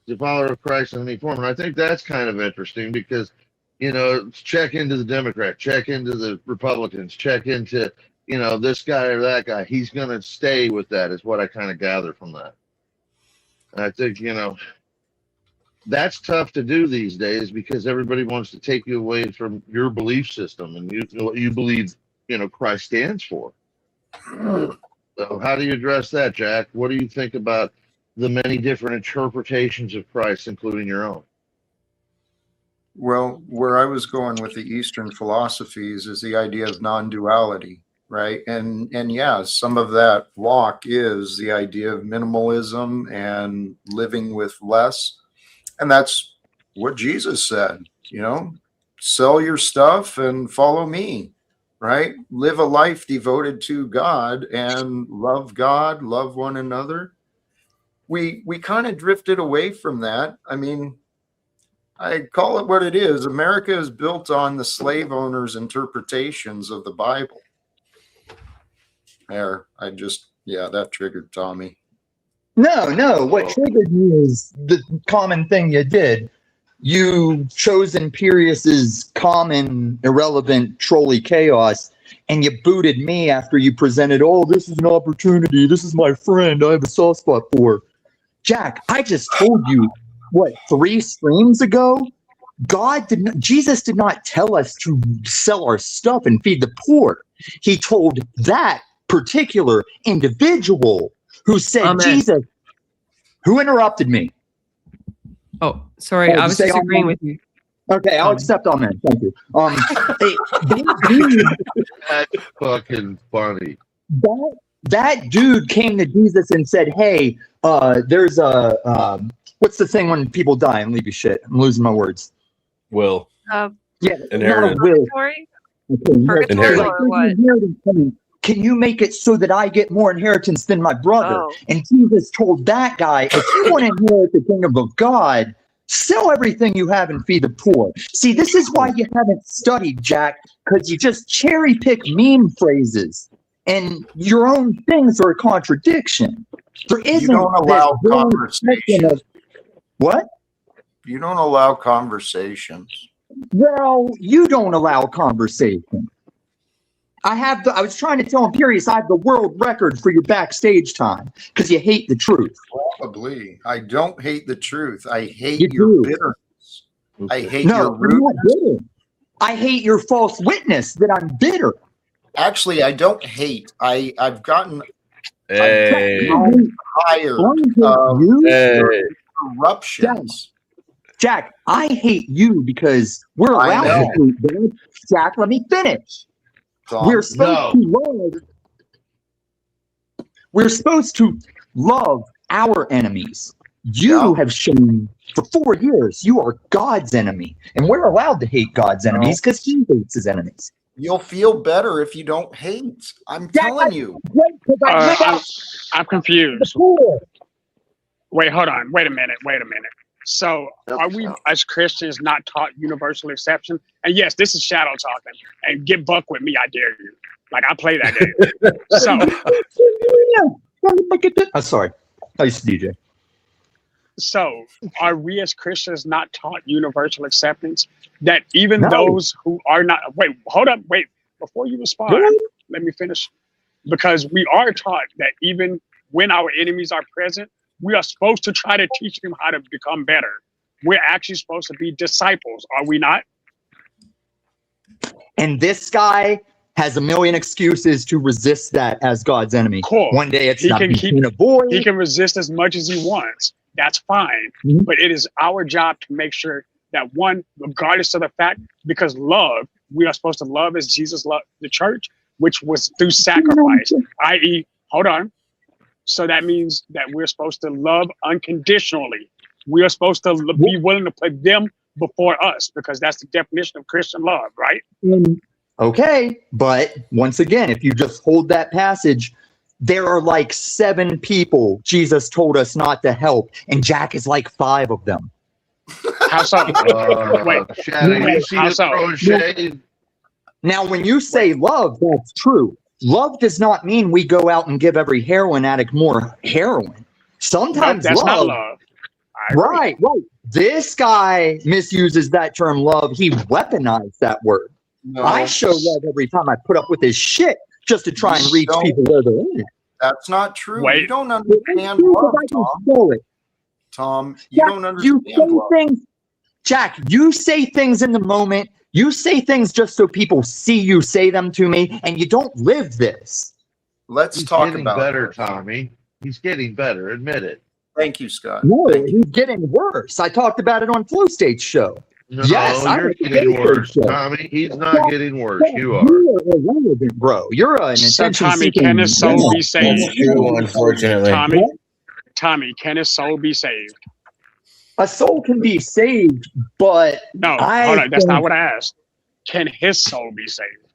The follower of Christ in any form. And I think that's kind of interesting because, check into the Democrat, check into the Republicans, check into, this guy or that guy. He's going to stay with that is what I kind of gather from that. And I think, that's tough to do these days because everybody wants to take you away from your belief system and what you believe, Christ stands for. So how do you address that, Jack? What do you think about the many different interpretations of Christ, including your own? Well, where I was going with the Eastern philosophies is the idea of non-duality, right? And yeah, some of that walk is the idea of minimalism and living with less. And that's what Jesus said, sell your stuff and follow me, right? Live a life devoted to God, love one another. We kind of drifted away from that. I mean, I call it what it is. America is built on the slave owners' interpretations of the Bible. That triggered Tommy. No. What triggered me is the common thing you did. You chose Imperius's common, irrelevant, trolly chaos, and you booted me after you presented, this is an opportunity. This is my friend I have a soft spot for. Jack, I just told you, 3 streams ago? Jesus did not tell us to sell our stuff and feed the poor. He told that particular individual who said, Amen. Jesus, who interrupted me? Oh, sorry, I was disagreeing with you. Okay, I'll accept amen. Thank you. That's fucking funny. That dude came to Jesus and said, "Hey, there's a what's the thing when people die and leave you shit? I'm losing my words. Will. Inheritance. Purgatory? Purgatory or what? Can you make it so that I get more inheritance than my brother? Oh. And Jesus told that guy, if you want to inherit the kingdom of God, sell everything you have and feed the poor. See, this is why you haven't studied, Jack, because you just cherry pick meme phrases. And your own things are a contradiction. There isn't. You don't allow conversations. What? You don't allow conversations. Well, you don't allow conversation. I was trying to tell him, Curious, I have the world record for your backstage time because you hate the truth. Probably. I don't hate the truth. I hate You your do. bitterness. I hate No, your I'm not rudeness. bitter. I hate your false witness that I'm bitter. Actually, I don't hate. I've gotten Hey. tired of your interruptions. Jack, I hate you because we're allowed to hate, dude. Jack, let me finish. We're supposed to love our enemies. You have shown for 4 years you are God's enemy, and we're allowed to hate God's enemies because he hates his enemies. You'll feel better if you don't hate. I'm telling you. I'm confused. Wait, hold on. Wait a minute. So, are we as Christians not taught universal acceptance? And yes, this is shadow talking. And get buck with me, I dare you. Like I play that game. So, I'm sorry. I used to DJ. So, are we as Christians not taught universal acceptance? That even those who are not, wait, before you respond, let me finish. Because we are taught that even when our enemies are present, we are supposed to try to teach them how to become better. We're actually supposed to be disciples, are we not? And this guy has a million excuses to resist that as God's enemy. Cool. One day it's He not can being a boy. He can resist as much as he wants. That's fine. But it is our job to make sure that one, regardless of the fact, because love, we are supposed to love as Jesus loved the church, which was through sacrifice, i.e., hold on. So that means that we're supposed to love unconditionally. We are supposed to be willing to put them before us because that's the definition of Christian love, right? Okay, but once again, if you just hold that passage, there are like 7 people Jesus told us not to help, and Jack is like 5 of them. How so? How so? Now, when you say love, that's true. Love does not mean we go out and give every heroin addict more heroin. Sometimes that's love, not love. Right. This guy misuses that term love. He weaponized that word. No. I show love every time I put up with his shit just to try and reach people where they're in it. That's not true. Wait. You don't understand love, Tom. Tom, you don't understand love. Jack, you say things in the moment. You say things just so people see you say them to me, and you don't live this. Let's He's talk getting about better, Tommy. He's getting better. Admit it. Thank you, Scott. No, he's getting worse. I talked about it on Flow State Show. No, yes, you're getting worse, Tommy. He's not getting worse. You are. You're irrelevant, bro. You're an So, attention Tommy, seeking. can his soul be saved? That's true, unfortunately. Tommy, can his soul be saved? A soul can be saved, but no, hold on. That's not what I asked. Can his soul be saved?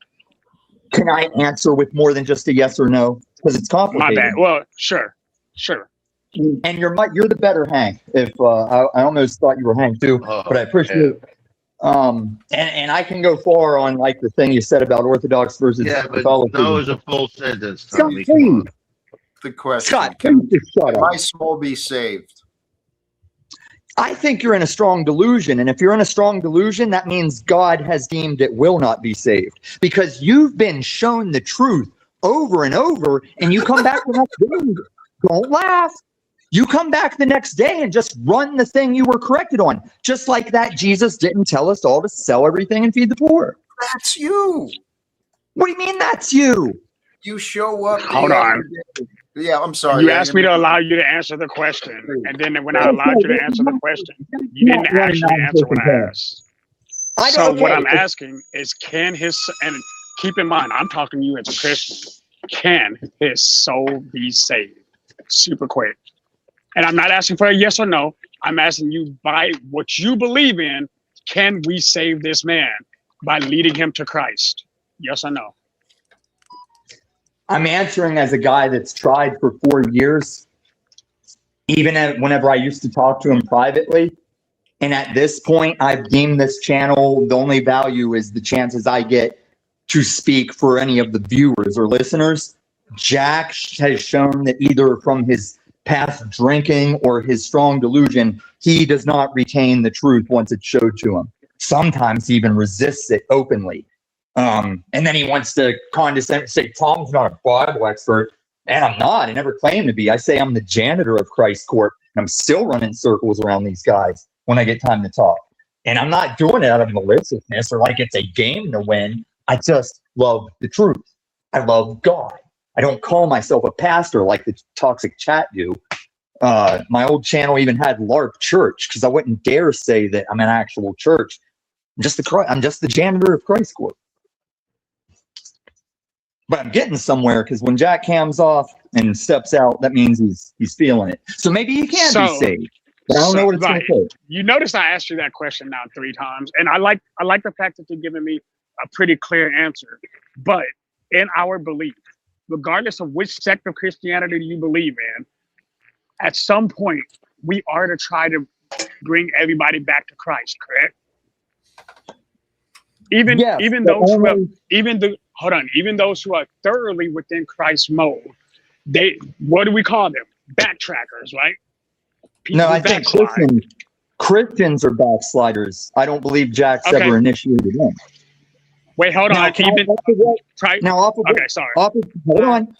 Can I answer with more than just a yes or no? Because it's complicated. My bad. Well, sure. And you're the better Hank. If I almost thought you were Hank too, but I appreciate it. And I can go far on like the thing you said about Orthodox versus Catholicism. No is a full sentence, Tommy. Scott, please. The question: Scott, please just shut up. Can my soul be saved? I think you're in a strong delusion. And if you're in a strong delusion, that means God has deemed it will not be saved. Because you've been shown the truth over and over, and you come back the next day. Don't laugh. You come back the next day and just run the thing you were corrected on. Just like that, Jesus didn't tell us all to sell everything and feed the poor. That's you. What do you mean that's you? You show up. Hold on. Yeah, I'm sorry. You asked me to allow you to answer the question. And then when I allowed you to answer the question, you didn't actually answer what I asked. So what I'm asking is, can his, and keep in mind, I'm talking to you as a Christian, can his soul be saved? Super quick. And I'm not asking for a yes or no. I'm asking you, by what you believe in, can we save this man by leading him to Christ? Yes or no? I'm answering as a guy that's tried for 4 years, even whenever I used to talk to him privately. And at this point, I've deemed this channel, the only value is the chances I get to speak for any of the viewers or listeners. Jack has shown that either from his past drinking or his strong delusion, he does not retain the truth once it's showed to him. Sometimes he even resists it openly. And then he wants to condescend, say Tom's not a Bible expert, and I'm not. I never claim to be. I say I'm the janitor of Christ Court, and I'm still running circles around these guys when I get time to talk. And I'm not doing it out of maliciousness or like it's a game to win. I just love the truth. I love God. I don't call myself a pastor like the toxic chat do. My old channel even had LARP church because I wouldn't dare say that I'm an actual church. I'm just the janitor of Christ Court. But I'm getting somewhere because when Jack cams off and steps out, that means he's feeling it. So maybe he can be saved. But I don't know what it's going to take. You notice I asked you that question now 3 times, and I like the fact that you're giving me a pretty clear answer. But in our belief, regardless of which sect of Christianity you believe in, at some point we are to try to bring everybody back to Christ, correct? Even those who are thoroughly within Christ's mold, what do we call them? Backtrackers, right? No, I think Christians are backsliders. I don't believe Jack's ever initiated them. Wait, hold on. Off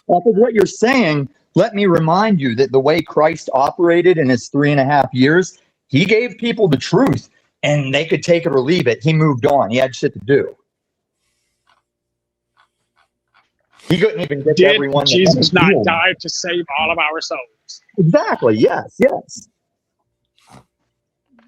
of what you're saying, let me remind you that the way Christ operated in his 3.5 years, he gave people the truth and they could take it or leave it. He moved on. He had shit to do. He couldn't even get to everyone. Jesus not died to save all of our souls? Exactly. Yes.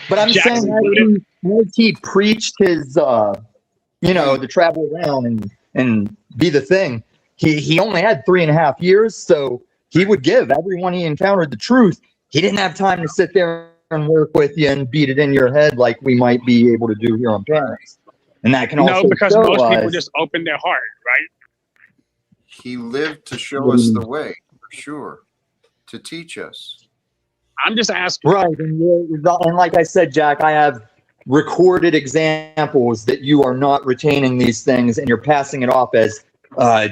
But I'm saying as he preached his, to travel around and be the thing, he only had 3.5 years, so he would give everyone he encountered the truth. He didn't have time to sit there and work with you and beat it in your head like we might be able to do here on panels. And that can also because most people just open their heart, right? He lived to show us the way, for sure, to teach us. I'm just asking. Right, and like I said, Jack, I have recorded examples that you are not retaining these things and you're passing it off as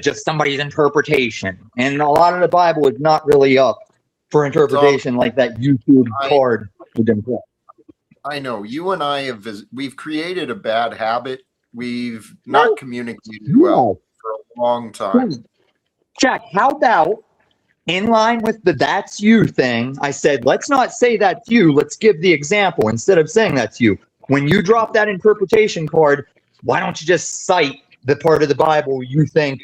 just somebody's interpretation. And a lot of the Bible is not really up for interpretation like that YouTube card would imply. I know. You and I we've created a bad habit. We've not communicated well for a long time. Jack, how about in line with the that's you thing, I said, let's not say that's you. Let's give the example instead of saying that's you. When you drop that interpretation card, why don't you just cite the part of the Bible you think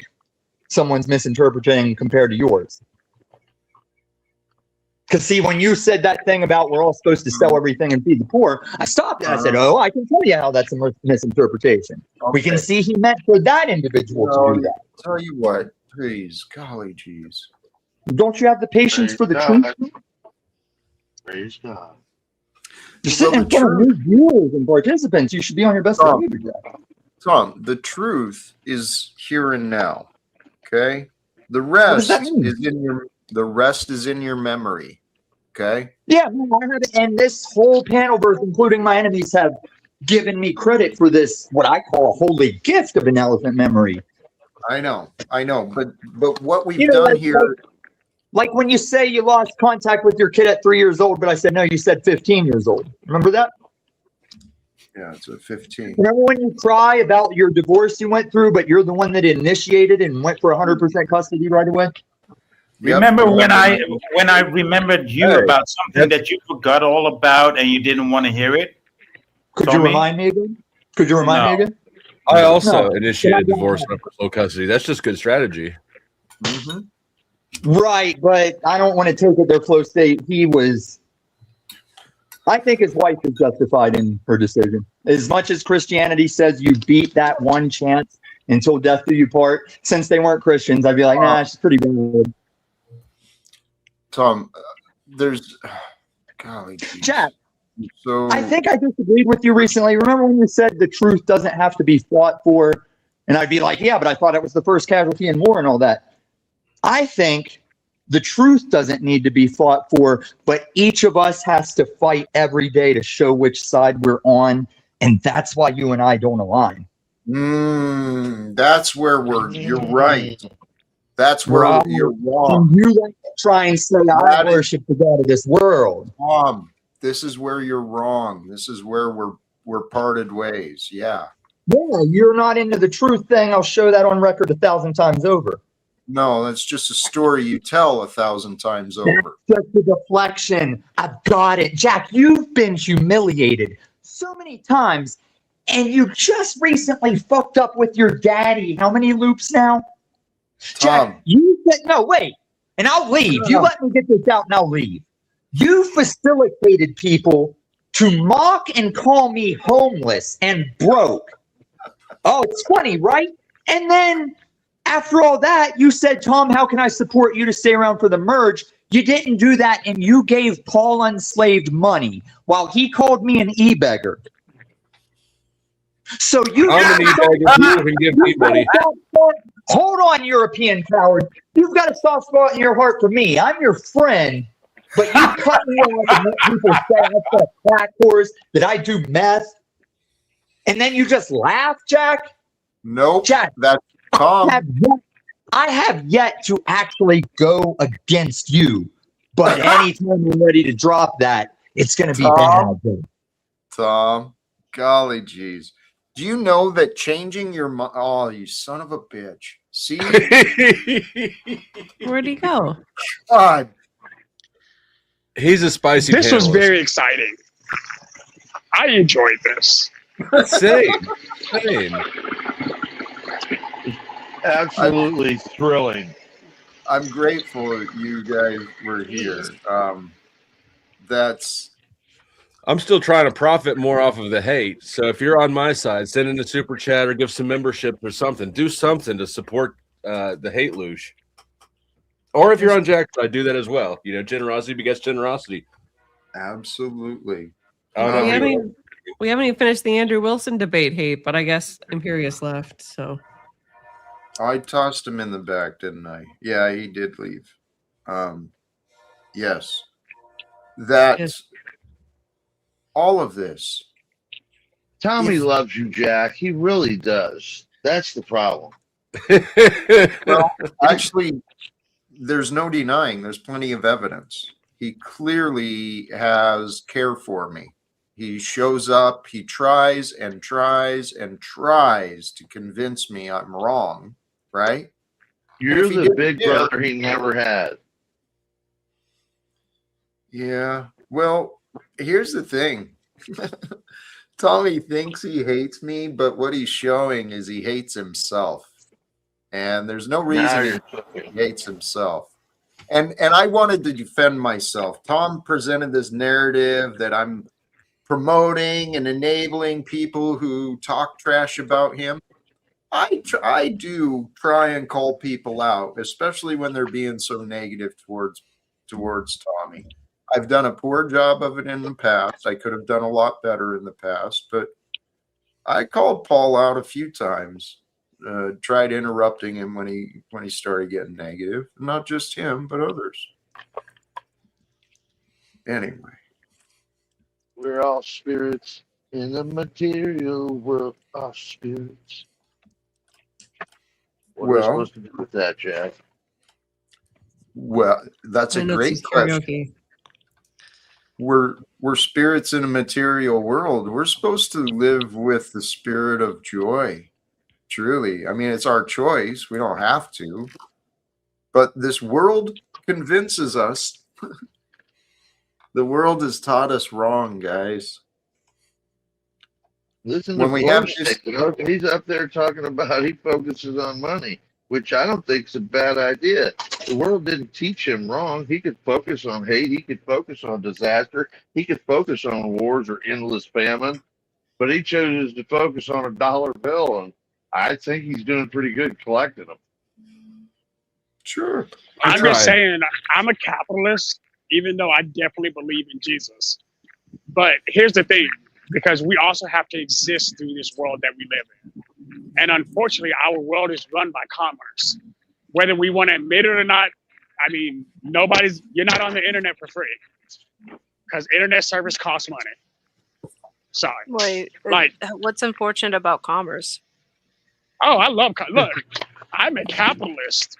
someone's misinterpreting compared to yours? Because see, when you said that thing about we're all supposed to sell everything and feed the poor, I stopped and I said, I can tell you how that's a misinterpretation. Okay. We can see he meant for that individual to do that. Tell you what, please, golly geez. Don't you have the patience for the truth? Praise God. You're sitting in front of new viewers and participants. You should be on your best behavior, Jack. Tom, the truth is here and now. Okay? The rest is in your memory. Okay? Yeah, and this whole panel, including my enemies, have given me credit for this, what I call a holy gift of an elephant memory. I know. But what we've done here. Like when you say you lost contact with your kid at 3 years old, but I said, no, you said 15 years old. Remember that? Yeah, it's a 15. Remember when you cry about your divorce you went through, but you're the one that initiated and went for 100% custody right away? Remember when I remembered you about something that you forgot all about and you didn't want to hear it? Could you remind me again? I also initiated divorce and went for full custody. That's just good strategy. Mm-hmm. Right, but I don't want to take it their flow state. I think his wife is justified in her decision. As much as Christianity says you beat that one chance until death do you part, since they weren't Christians, I'd be like, nah, she's pretty good. Tom, there's golly geez. Jack, so I think I disagreed with you recently. Remember when you said the truth doesn't have to be fought for? And I'd be like, yeah, but I thought it was the first casualty in war and all that. I think the truth doesn't need to be fought for, but each of us has to fight every day to show which side we're on. And that's why you and I don't align. That's where you're right. That's where you're wrong. You like to try and say, I worship the God of this world. This is where you're wrong. This is where we're parted ways. Yeah. Yeah, you're not into the truth thing. I'll show that on record 1,000 times over. No, that's just a story you tell 1,000 times over. That's just a deflection. I've got it. Jack, you've been humiliated so many times, and you just recently fucked up with your daddy. How many loops now? Tom. Jack, you said, no, wait, and I'll leave. You let me get this out and I'll leave. You facilitated people to mock and call me homeless and broke. Oh, it's funny, right? And then after all that, you said, Tom, how can I support you to stay around for the merge? You didn't do that, and you gave Paul Unslaved money while he called me an e-beggar. So you I'm an e-beggar. You can give me money. Hold on, European coward. You've got a soft spot in your heart for me. I'm your friend, but you cut me off and let people say I've got a crack horse, that I do meth, and then you just laugh, Jack? Nope. Jack, that's Tom. I have yet to actually go against you, but anytime you're ready to drop that, it's going to be bad. Tom, golly geez. Do you know that changing your oh, you son of a bitch. See? Where'd he go? God. He's a spicy This was panelist. very exciting. I enjoyed this. Same. Absolutely thrilling. I'm grateful you guys were here. I'm still trying to profit more off of the hate. So if you're on my side, send in a super chat or give some membership or something. Do something to support the hate loosh. Or if you're on Jack's side, do that as well. You know, generosity begets generosity. Absolutely. We haven't even finished the Andrew Wilson debate hate, but I guess Imperius left, so. I tossed him in the back, didn't I? Yeah, he did leave. Yes. All of this. Tommy loves you, Jack. He really does. That's the problem. Well, actually, there's no denying. There's plenty of evidence. He clearly has care for me. He shows up. He tries and tries and tries to convince me I'm wrong, right? You're the big brother he never had. Yeah. Well, here's the thing. Tommy thinks he hates me, but what he's showing is he hates himself. And there's no reason he hates himself. And I wanted to defend myself. Tom presented this narrative that I'm promoting and enabling people who talk trash about him. I do try and call people out, especially when they're being so negative towards Tommy. I've done a poor job of it in the past. I could have done a lot better in the past, but I called Paul out a few times. Tried interrupting him when he started getting negative. Not just him, but others. Anyway. We're all spirits in the material world. All spirits. What are we supposed to do with that, Jack? Well, that's a great question. We're spirits in a material world. We're supposed to live with the spirit of joy. Truly. I mean, it's our choice. We don't have to. But this world convinces us. The world has taught us wrong, guys. Listen when to we have this, he's up there talking about he focuses on money, which I don't think is a bad idea. The world didn't teach him wrong. He could focus on hate. He could focus on disaster. He could focus on wars or endless famine. But he chose to focus on a dollar bill, and I think he's doing pretty good collecting them. Sure. I'm just saying, I'm a capitalist, even though I definitely believe in Jesus. But here's the thing, because we also have to exist through this world that we live in. And unfortunately, our world is run by commerce. Whether we want to admit it or not, I mean, you're not on the internet for free. Because internet service costs money. Sorry. Wait, like, what's unfortunate about commerce? Oh, I love look, I'm a capitalist.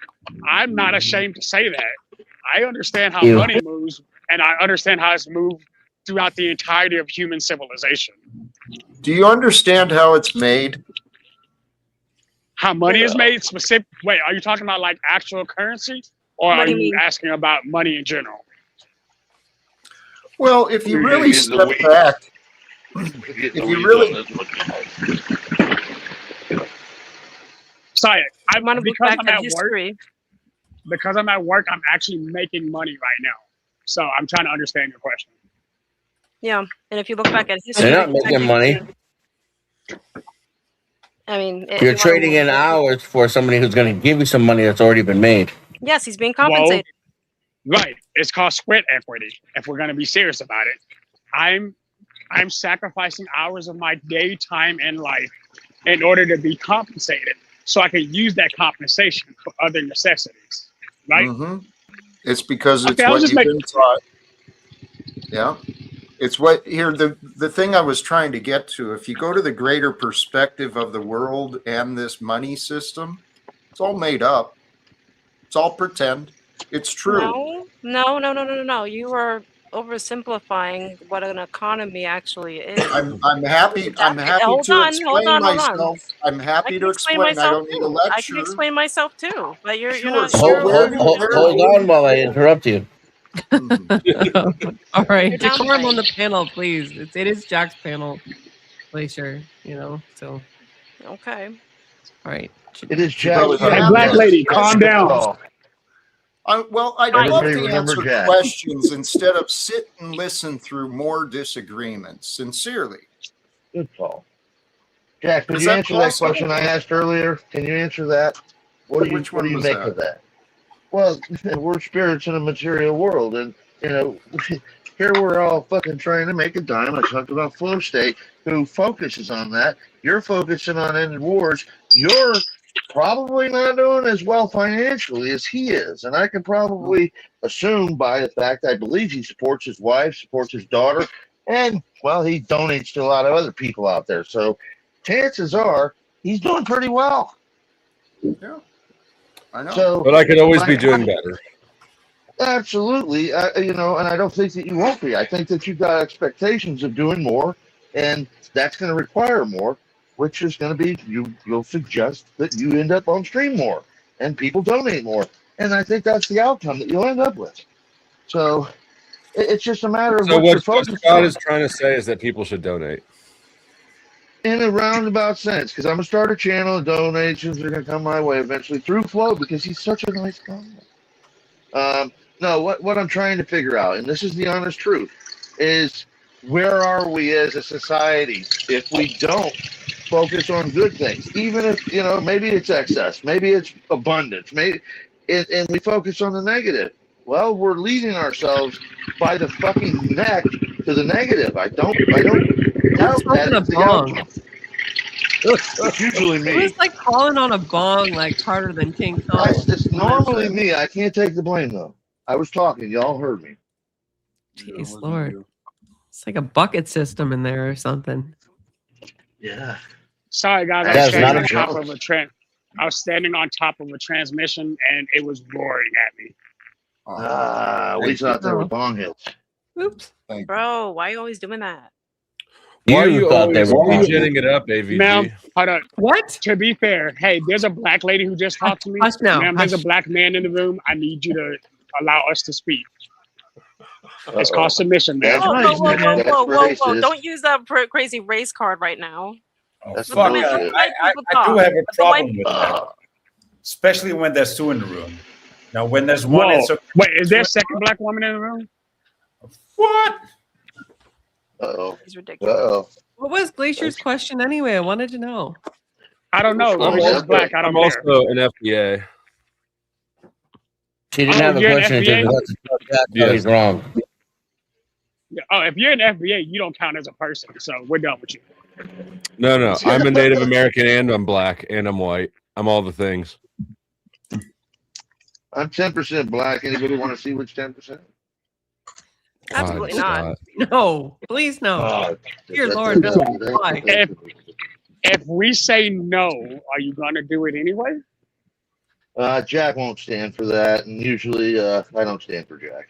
I'm not ashamed to say that. I understand how money moves, and I understand how it's moved throughout the entirety of human civilization. Do you understand how it's made? How money is made specific? Wait, are you talking about like actual currency, or What are do you you mean? asking about money in general? Well, if you We're really getting the step weeds. back, We're getting if the you weeds really, on this one. Sorry, You want to look because back I'm at at work. history. Because I'm at work, I'm actually making money right now. So I'm trying to understand your question. Yeah, and if you look back at history, They're not making money. I mean, if You're you wanna trading look in at- hours for somebody who's going to give you some money that's already been made. Yes, he's being Well, compensated. right. It's called sweat equity. If we're going to be serious about it, I'm sacrificing hours of my daytime in life in order to be compensated, so I can use that compensation for other necessities. Right? it's because it's Okay, I was what just you've making. been taught. Yeah. It's what here the thing I was trying to get to. If you go to the greater perspective of the world and this money system, it's all made up. It's all pretend. It's true. No. You are oversimplifying what an economy actually is. I'm happy. I'm happy Hold to on. explain myself. I'm I happy can to explain explain. I myself don't need a too. I can lecture. explain myself too. But you're Sure. not. So You're where do Hold on while I interrupt you. All right, You're decorum on downplaying. the panel, please. It is Jack's panel, Glacier. You know, so Okay. all right. It is So Jack's you Hey, have black these podcast. lady, calm Good down. call. well, I'd Fine. love Everybody to remember answer Jack. questions instead of sit and listen through more disagreements. Sincerely. Good call. Jack, could Is you that answer that possible? question I asked earlier? Can you answer that? Which What do one you was make that? of that? Well, we're spirits in a material world, and you know, here we're all fucking trying to make a dime. I talked about flow state, who focuses on that. You're focusing on ending wars. You're probably not doing as well financially as he is, and I can probably assume by the fact I believe he supports his wife, supports his daughter, and well, he donates to a lot of other people out there. So, chances are he's doing pretty well. Yeah, I know. So, But I could always be my- doing better. Absolutely, you know, and I don't think that you won't be. I think that you've got expectations of doing more, and that's going to require more, which is going to be you'll suggest that you end up on stream more and people donate more, and I think that's the outcome that you'll end up with. So it's just a matter of So what you're what focused Scott on is trying to say is that people should donate. in a roundabout sense. Because I'm gonna start a channel, and donations are going to come my way eventually through Flo because he's such a nice guy. No, what I'm trying to figure out, and this is the honest truth, is where are we as a society if we don't focus on good things, even if you know maybe it's excess, maybe it's abundance, maybe, and we focus on the negative. Well, we're leading ourselves by the fucking neck to the negative. I don't doubt that Smoking a is the bong. outcome. It's usually It me. was like calling on a bong like harder than King Kong. It's normally me. I can't take the blame though. I was talking. Y'all heard me. Jeez, Lord. It's like a bucket system in there or something. Yeah. Sorry, guys. That is not a I was standing on top of a transmission, and it was roaring at me. We thought there were bong hits. Oops. Bro, why are you always doing that? Why are You you thought they always were bong jetting it up, AVG? Ma'am, hold on. What? To be fair, hey, there's a black lady who just talked to me. Hush now, Ma'am, there's a hush. black man in the room. I need you to allow us to speak. It's called submission, ma'am. Whoa! Don't use that crazy race card right now. Oh, That's fuck. bullshit. I do have a problem with that. Especially when there's two in the room. Now, when there's one, Whoa. it's okay. Wait, is there a second black woman in the room? What? Uh-oh. He's ridiculous. Uh-oh. What was Glacier's question anyway? I wanted to know. I don't know. I'm She's black. I don't I'm care. also an FBA. She didn't have a you're an question. FBA? He's wrong. Oh, if you're an FBA, you don't count as a person. So we're done with you. No. I'm a Native American and I'm black and I'm white. I'm all the things. I'm 10% black. Anybody want to see which 10%? Absolutely not. No, please no. Dear Lord, no. Why? If we say no, are you gonna do it anyway? Jack won't stand for that, and usually I don't stand for Jack.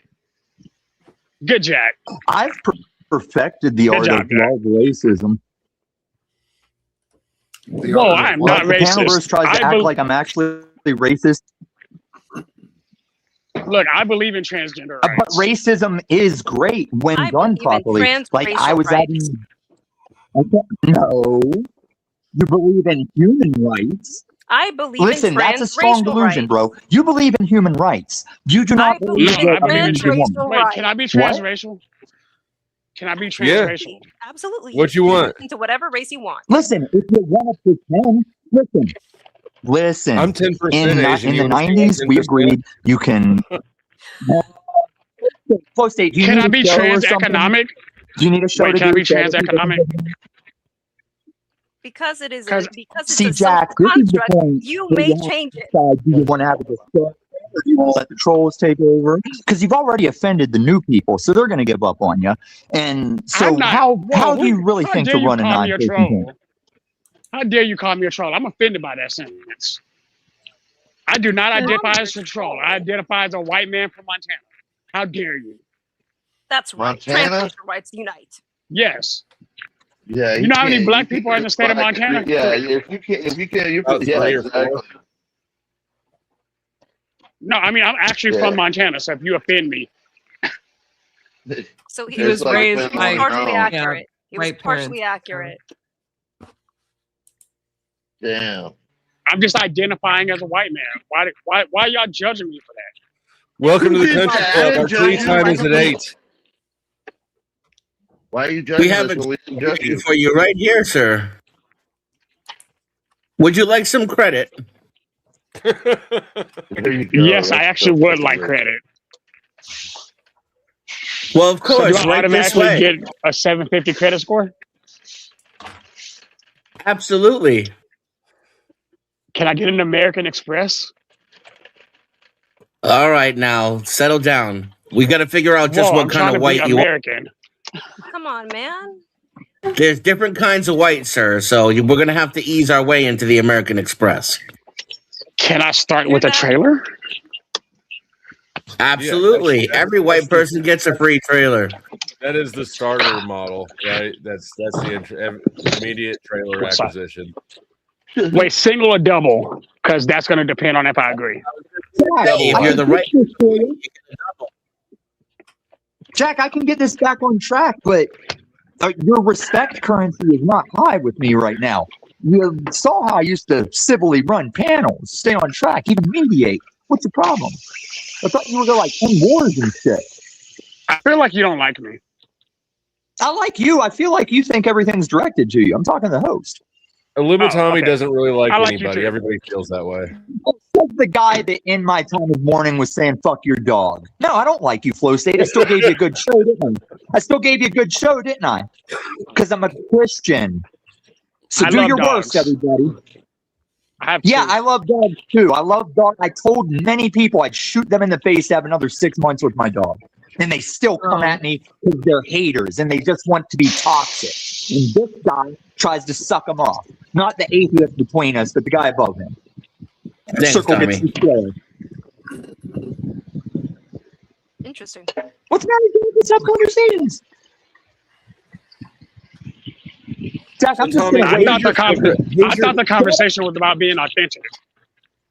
Good, Jack. I've perfected the Good art job, of Jack. love racism. The Whoa, art I of am what? not The panel racist. verse tries to act like I'm actually racist. Look, I believe in transgender But rights. racism is great when I done believe in properly. Like I transracial was rights. adding. Okay, no, you believe in human rights. I believe Listen, in that's a strong transracial delusion, rights. bro. You believe in human rights. You do not I believe No, believe in that I a believe man in is a woman. transracial Wait, can I be rights. What? transracial? Can I be Yeah. transracial? Absolutely. What You you can want? listen to whatever race you want. Listen, if you want to pretend, listen. I'm 10% In Asian. in You the want to see '90s, we 10%? agreed you can. Close state. Do you Can need I a be show or trans something? economic? Do you need a show Wait, to can I do be so trans that people economic? can Because it is Because because it's see, a social Jack? This is the construct, point you where may you have change to it. decide: do you want to have a discussion, or do you want to let the trolls take over? Because you've already offended the new people, so they're going to give up on you. And I'm so, not. how Whoa, do you really how think dare to you run a call me a non-person campaign? troll? How dare you call me a troll? I'm offended by that sentence. I do not identify as a troll. I identify as a white man from Montana. How dare you? That's right. Montana? Transracial rights unite. Yes. Yeah, You know how many can't. black people are in the state of Black, Montana? yeah, 3. if you can't, you About yeah, 3 or 4. exactly. No, I mean I'm actually from Yeah, Montana, so if you offend me, So He was it's like raised living by on your partially own. accurate. It was white parents. partially accurate. Damn. I'm just identifying as a white man. Why y'all judging me for that? Welcome to Who the did country that? I club. didn't Our judge tea you. time I is at didn't- 8. Why are you We judging have us a when we didn't judge you? for you right here, sir. Would you like some credit? There you go. Yes, I That's actually so would like funny. credit. Well, of So do course, I right this automatically way. get a 750 credit score? Absolutely. Can I get an American Express? All right, now settle down. We got to figure out just Whoa, what I'm kind trying of to be white you are. American. Come on, man. There's different kinds of white, sir. So we're going to have to ease our way into the American Express. Can I start Hear with a that? trailer? Absolutely. Every white person gets a free trailer. That is the starter model, right? That's the immediate trailer What's that? acquisition. Wait, single or double? Because that's going to depend on if I agree. Hey, if you're the right, Jack, I can get this back on track, but your respect currency is not high with me right now. You saw how I used to civilly run panels, stay on track, even mediate. What's the problem? I thought you were going to like end wars and shit. I feel like you don't like me. I like you. I feel like you think everything's directed to you. I'm talking to the host. Illumitami okay. doesn't really like I like you anybody. too. Everybody feels that way. Says the guy that in my time of mourning was saying "fuck your dog." No, I don't like you, Flow State. I still gave you a good show, didn't I? I still gave you a good show, didn't I? Because I'm a Christian. So I do love your dogs. worst, everybody. I have Yeah, two. I love dogs too. I love dogs. I told many people I'd shoot them in the face to have another 6 months with my dog. And they still come at me because they're haters and they just want to be toxic. And this guy tries to suck them off. Not the atheist between us, but the guy above him. Thanks, Circle Tommy. gets destroyed. Interesting. What's the matter with this up conversations? Jack, I'm just Tommy, gonna I wait. thought the conversation was about being authentic.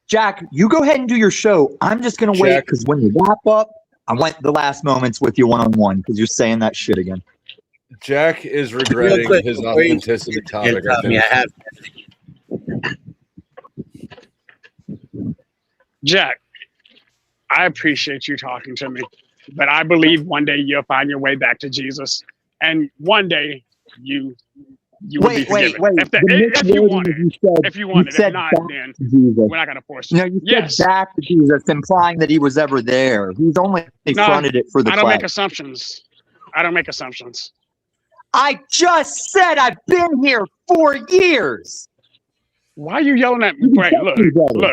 Jack, you go ahead and do your show. I'm just gonna wait Jack. because when you wrap up, I want the last moments with you one-on-one because you're saying that shit again. Jack is Real regretting quick, his before you- authenticity topic, I Tommy, think. I have Jack, I appreciate you talking to me, but I believe one day you'll find your way back to Jesus, and one day you will be Wait. forgiven. If you want it. If you want it. If not, then we're not going to force you. No, you Yes. said back to Jesus, implying that he was ever there. He's only fronted it for the I don't make flag. assumptions. I don't make assumptions. I just said I've been here 4 years. Why are you yelling at me? Wait, look.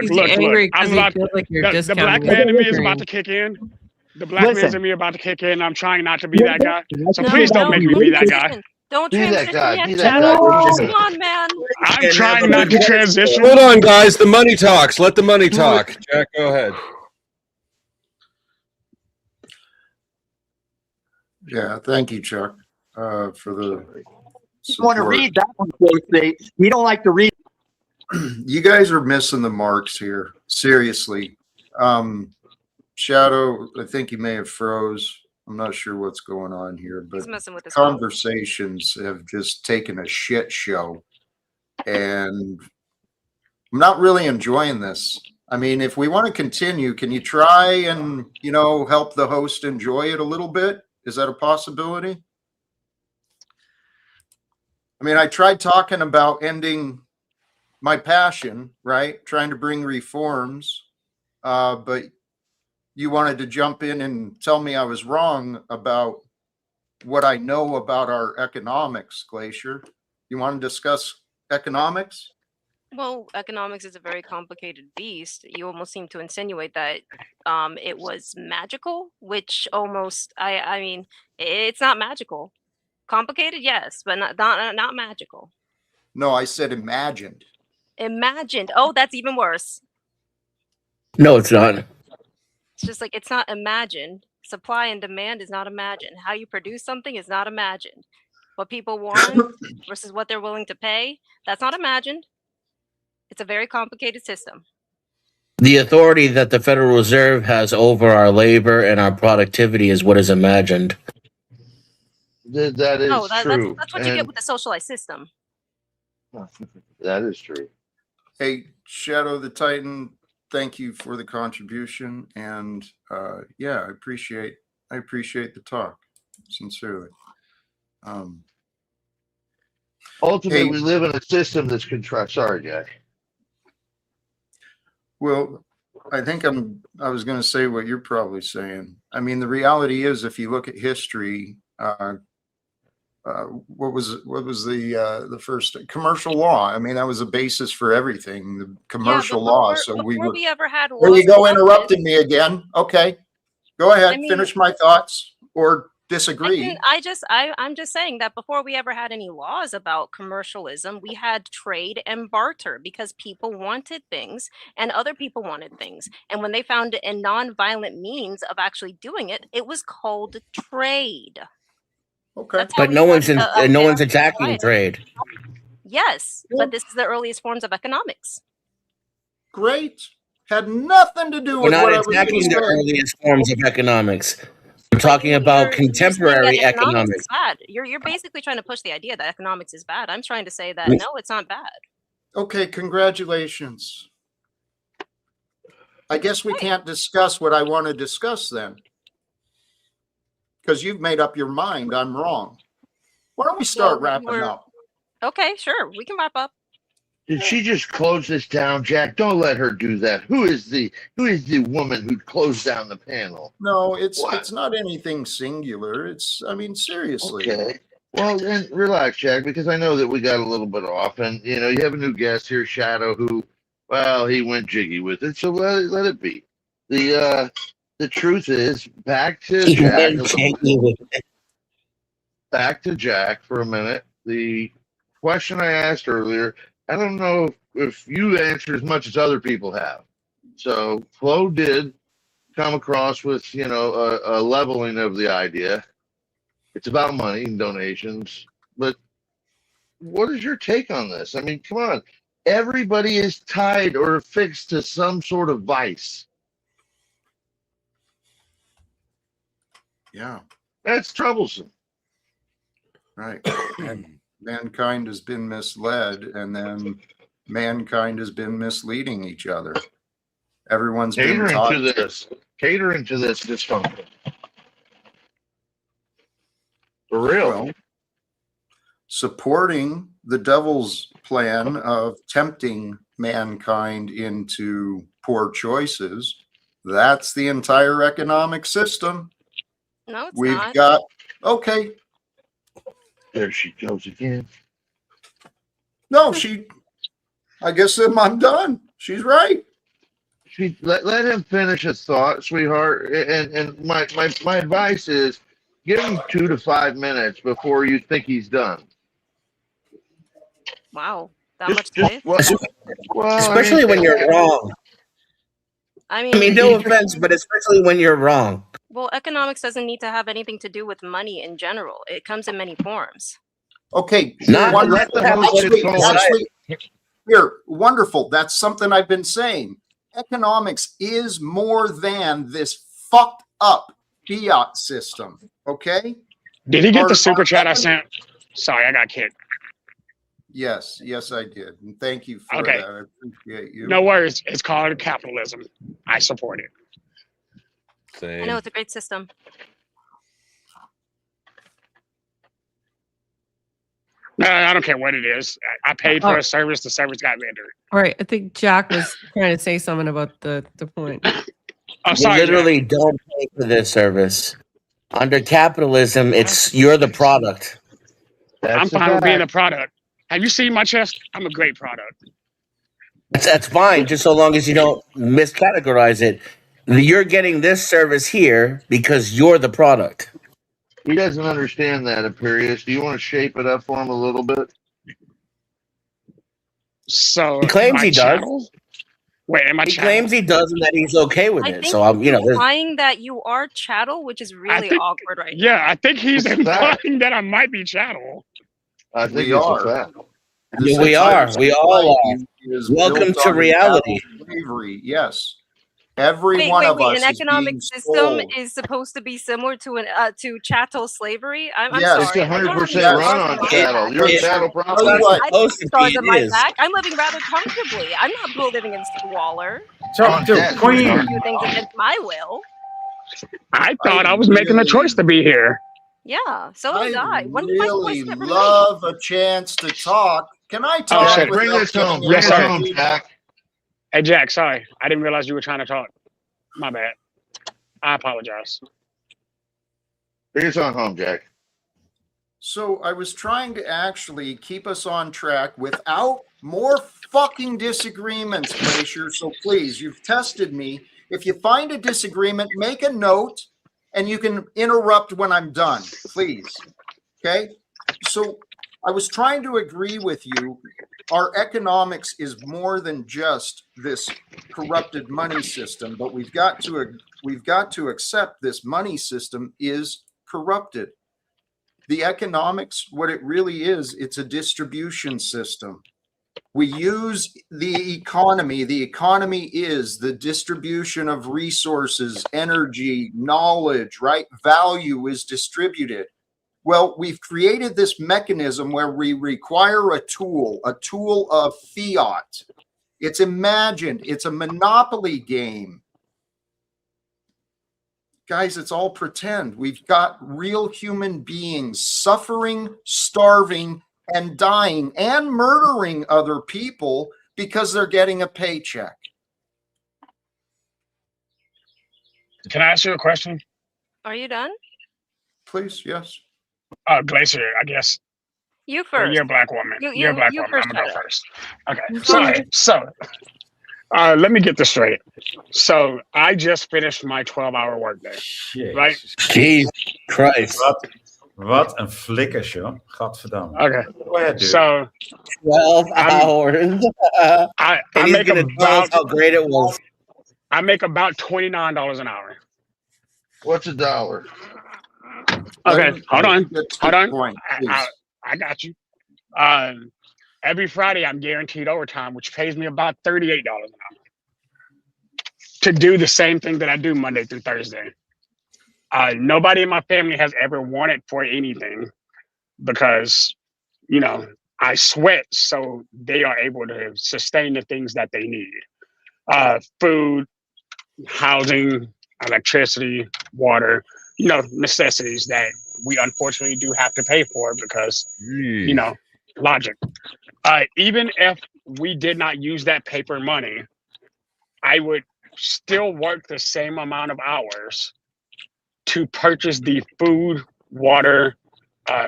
He's angry I'm because he about feels like you're the black discounting man in me his is about dream. to kick in. The black man's Listen. in me about to kick in. I'm trying not to be that guy. So No, please don't make me be that guy. Don't Be that transition guy. yet, Be that Jack. guy. Come on, man. I'm trying not to transition. Hold on, guys. The money talks. Let the money talk. Jack, go ahead. Yeah, thank you, Chuck, for the You want to support. read that one, Flow State. You don't like to read. You guys are missing the marks here. Seriously. Shadow, I think he may have froze. I'm not sure what's going on here, but He's messing with his phone. conversations have just taken a shit show. And I'm not really enjoying this. I mean, if we want to continue, can you try and, help the host enjoy it a little bit? Is that a possibility? I mean, I tried talking about ending my passion, right? Trying to bring reforms, but you wanted to jump in and tell me I was wrong about what I know about our economics, Glacier. You want to discuss economics? Well, economics is a very complicated beast. You almost seem to insinuate that it was magical, which almost I mean, it's not magical. Complicated, yes, but not magical. No, I said imagined. Imagined. Oh, that's even worse. No, it's not. It's just like it's not imagined. Supply and demand is not imagined. How you produce something is not imagined. What people want versus what they're willing to pay, that's not imagined. It's a very complicated system. The authority that the Federal Reserve has over our labor and our productivity is what is imagined. That is true. That's what you get with the socialized system. That is true. Hey, Shadow the Titan, thank you for the contribution, and yeah, I appreciate the talk, sincerely. Ultimately, Hey, we live in a system that's contrived. Sorry, Jack. well, I think I was going to say what you're probably saying. I mean, the reality is, if you look at history, what was the first commercial law? I mean, that was a basis for everything. The commercial law. So before we ever had laws. There you go, interrupting me again. Okay, go ahead. I mean, finish my thoughts or disagree. I'm just saying that before we ever had any laws about commercialism, we had trade and barter because people wanted things and other people wanted things. And when they found a non-violent means of actually doing it, it was called trade. Okay. But no one's attacking trade. Yes, but this is the earliest forms of economics. Great. Had nothing to do We're with not what I was attacking the earliest forms of economics. We're talking about contemporary economics. Is bad. You're basically trying to push the idea that economics is bad. I'm trying to say that no, it's not bad. Okay, congratulations. I guess we can't discuss what I want to discuss then. Because you've made up your mind I'm wrong. Why don't we start wrapping up? Okay, sure. We can wrap up. Did she just close this down, Jack? Don't let her do that. Who is the woman who closed down the panel? No, it's not anything singular. I mean, seriously. Okay. Well, then relax, Jack, because I know that we got a little bit off, and you have a new guest here, Shadow, who, well, he went jiggy with it, so let it be. The truth is, back to Jack. Back to Jack for a minute. The question I asked earlier, I don't know if you answered as much as other people have. So Flo did come across with, a leveling of the idea. It's about money and donations. But what is your take on this? I mean, come on. Everybody is tied or affixed to some sort of vice. Yeah. That's troublesome. Right. And mankind has been misled, and then mankind has been misleading each other. Everyone's been taught catering to this dysfunction. For real. Well, supporting the devil's plan of tempting mankind into poor choices. That's the entire economic system. No, it's We've not. got, okay. There she goes again. No, I guess I'm done. She's right. Let him finish his thought, sweetheart. And my advice is give him 2 to 5 minutes before you think he's done. Wow, that much space? Well, especially when you're wrong. I mean, no offense, but especially when you're wrong. Well, economics doesn't need to have anything to do with money in general. It comes in many forms. Okay, Here, wonderful. That's something I've been saying. Economics is more than this fucked up fiat system. Okay? Did he get the super chat I sent? Sorry, I got kicked. Yes, I did. And thank you for Okay. that. I appreciate you. No worries. It's called capitalism. I support it. I know it's a great system. No, I don't care what it is. I paid for a service. The service got rendered. All right. I think Jack was trying to say something about the point. Oh, You sorry, literally don't pay for this service. Under capitalism, you're the product. I'm fine with being a product. Have you seen my chest? I'm a great product. That's fine, just so long as you don't miscategorize it. You're getting this service here because you're the product. He doesn't understand that, Imperius. Do you want to shape it up for him a little bit? So He claims my he does. channel? Wait, am I He chattel? claims he does and that he's okay with I it. think So I'm, he's there's implying that you are chattel, which is really awkward right now. Yeah, I think he's What's that? implying that I might be chattel. I think We it's are. a fact. This we entire are. We all are. society is Welcome built to on reality. chattel slavery. Yes. Every Wait, one wait, of wait! us An is economic being system sold. is supposed to be similar to to chattel slavery. I'm Yes. It's sorry. I don't have any 100% run scars on on my chattel. back. You're a It- chattel it's property. Tell you not what, I don't supposed have to be. scars on It my is. back. I'm living rather comfortably. I'm not living in squalor. Talk to Jack, Doing a Queen. few things against my will. I thought I was making a choice to be here. Yeah, so did I. When did my really choice get made? love a chance to talk. Can I talk shit. Bring without this home. getting Bring Yes, this sir. home, Jack. Hey, Jack, sorry. I didn't realize you were trying to talk. My bad. I apologize. Bring us on home, Jack. So I was trying to actually keep us on track without more fucking disagreements, Glacier. So please, you've tested me. If you find a disagreement, make a note and you can interrupt when I'm done, please. Okay? So I was trying to agree with you. Our economics is more than just this corrupted money system, but we've got to accept this money system is corrupted. The economics, what it really is, it's a distribution system. We use the economy. The economy is the distribution of resources, energy, knowledge, right? Value is distributed. Well, we've created this mechanism where we require a tool of fiat. It's imagined. It's a monopoly game. Guys, it's all pretend. We've got real human beings suffering, starving, and dying and murdering other people because they're getting a paycheck. Can I ask you a question? Are you done? Please, yes. Glacier, I guess. You Well, first. you're a black woman. You You're a black you woman. first, I'm gonna go Shadow. first. Okay. Sorry. So, let me get this straight. So, I just finished my 12-hour workday. Right? Jesus Christ. Wat een flikkers, joh. Gadverdamme. Okay. Go ahead, dude. So, 12 hours. I And he's make gonna tell us about how great it was. I make about $29 an hour. What's a dollar? Okay, hold on. Hold on. Point, I got you. Every Friday, I'm guaranteed overtime, which pays me about $38 an hour to do the same thing that I do Monday through Thursday. Nobody in my family has ever wanted for anything because, I sweat so they are able to sustain the things that they need. Food, housing, electricity, water, necessities that we unfortunately do have to pay for because, logic. Even if we did not use that paper money, I would still work the same amount of hours to purchase the food, water,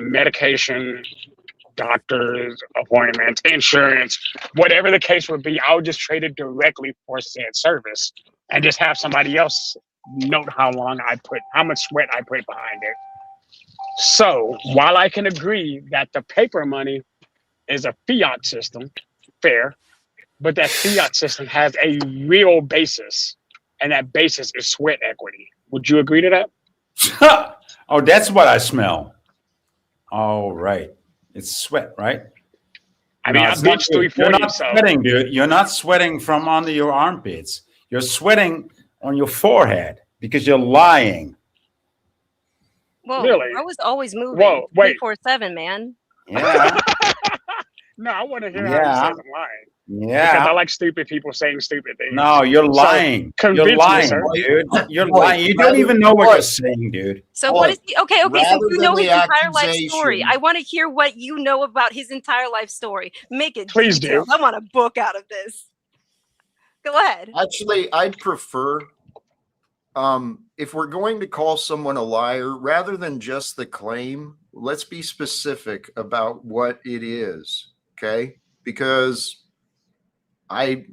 medication, doctor's appointments, insurance, whatever the case would be. I would just trade it directly for said service and just have somebody else note how much sweat I put behind it. So while I can agree that the paper money is a fiat system, fair, but that fiat system has a real basis, and that basis is sweat equity. Would you agree to that? Oh, that's what I smell. All right. It's sweat, right? I mean, I it's not bench good. You're 340. not So sweating, dude. You're not sweating from under your armpits. You're sweating on your forehead because you're lying. Whoa, really, I was always moving whoa, wait. 24/7, man. Yeah, No, I want to hear how he yeah, says I'm lying because I yeah. like stupid people saying stupid things. No, you're So lying. You're convince me, lying, sir. dude. You're Boy, lying. You don't rather, even know what boy, you're saying, dude. So boy, what is he? Okay, so rather you than know his the entire life story. accusation, I want to hear what you know about his entire life story. Make it Please do. detailed. I want a book out of this. Go ahead. actually, I'd prefer, if we're going to call someone a liar, rather than just the claim, let's be specific about what it is, okay? Because I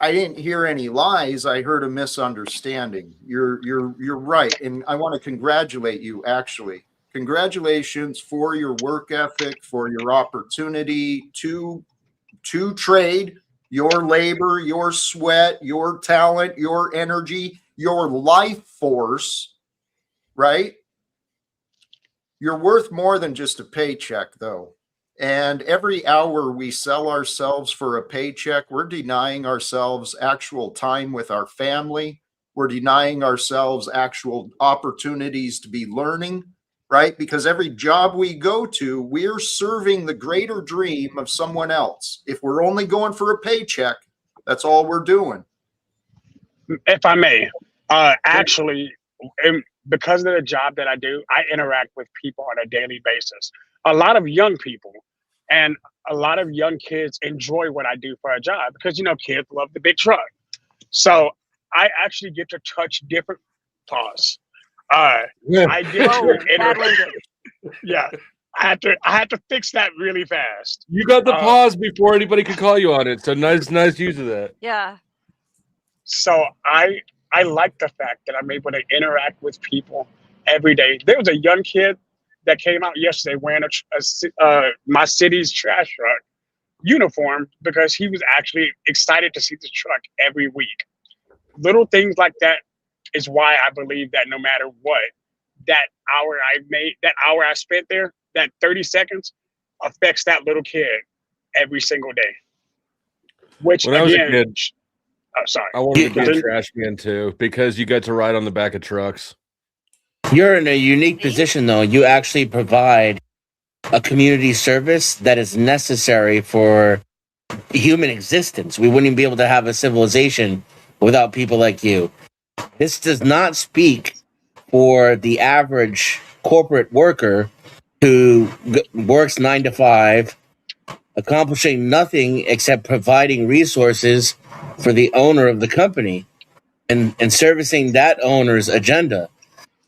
didn't hear any lies. I heard a misunderstanding. You're right, and I want to congratulate you. Actually, congratulations for your work ethic, for your opportunity to trade your labor, your sweat, your talent, your energy, your life force. Right? You're worth more than just a paycheck, though. And every hour we sell ourselves for a paycheck, we're denying ourselves actual time with our family. We're denying ourselves actual opportunities to be learning, right? Because every job we go to, we're serving the greater dream of someone else. If we're only going for a paycheck, that's all we're doing. If I may, actually, because of the job that I do, I interact with people on a daily basis. A lot of young people and a lot of young kids enjoy what I do for a job because, you know, kids love the big truck. So I actually get to touch different pause. I get Whoa, to bad language. yeah. I had to fix that really fast. You got the pause before anybody could call you on it. So nice use of that. Yeah. So I like the fact that I'm able to interact with people every day. There was a young kid that came out yesterday wearing my city's trash truck uniform because he was actually excited to see the truck every week. Little things like that is why I believe that no matter what, that hour I spent there, that 30 seconds affects that little kid every single day. Which When I was a again, kid, sorry. I wanted to be a trash man too because you get to ride on the back of trucks. You're in a unique position, though. You actually provide a community service that is necessary for human existence. We wouldn't be able to have a civilization without people like you. This does not speak for the average corporate worker who works 9 to 5, accomplishing nothing except providing resources for the owner of the company and servicing that owner's agenda.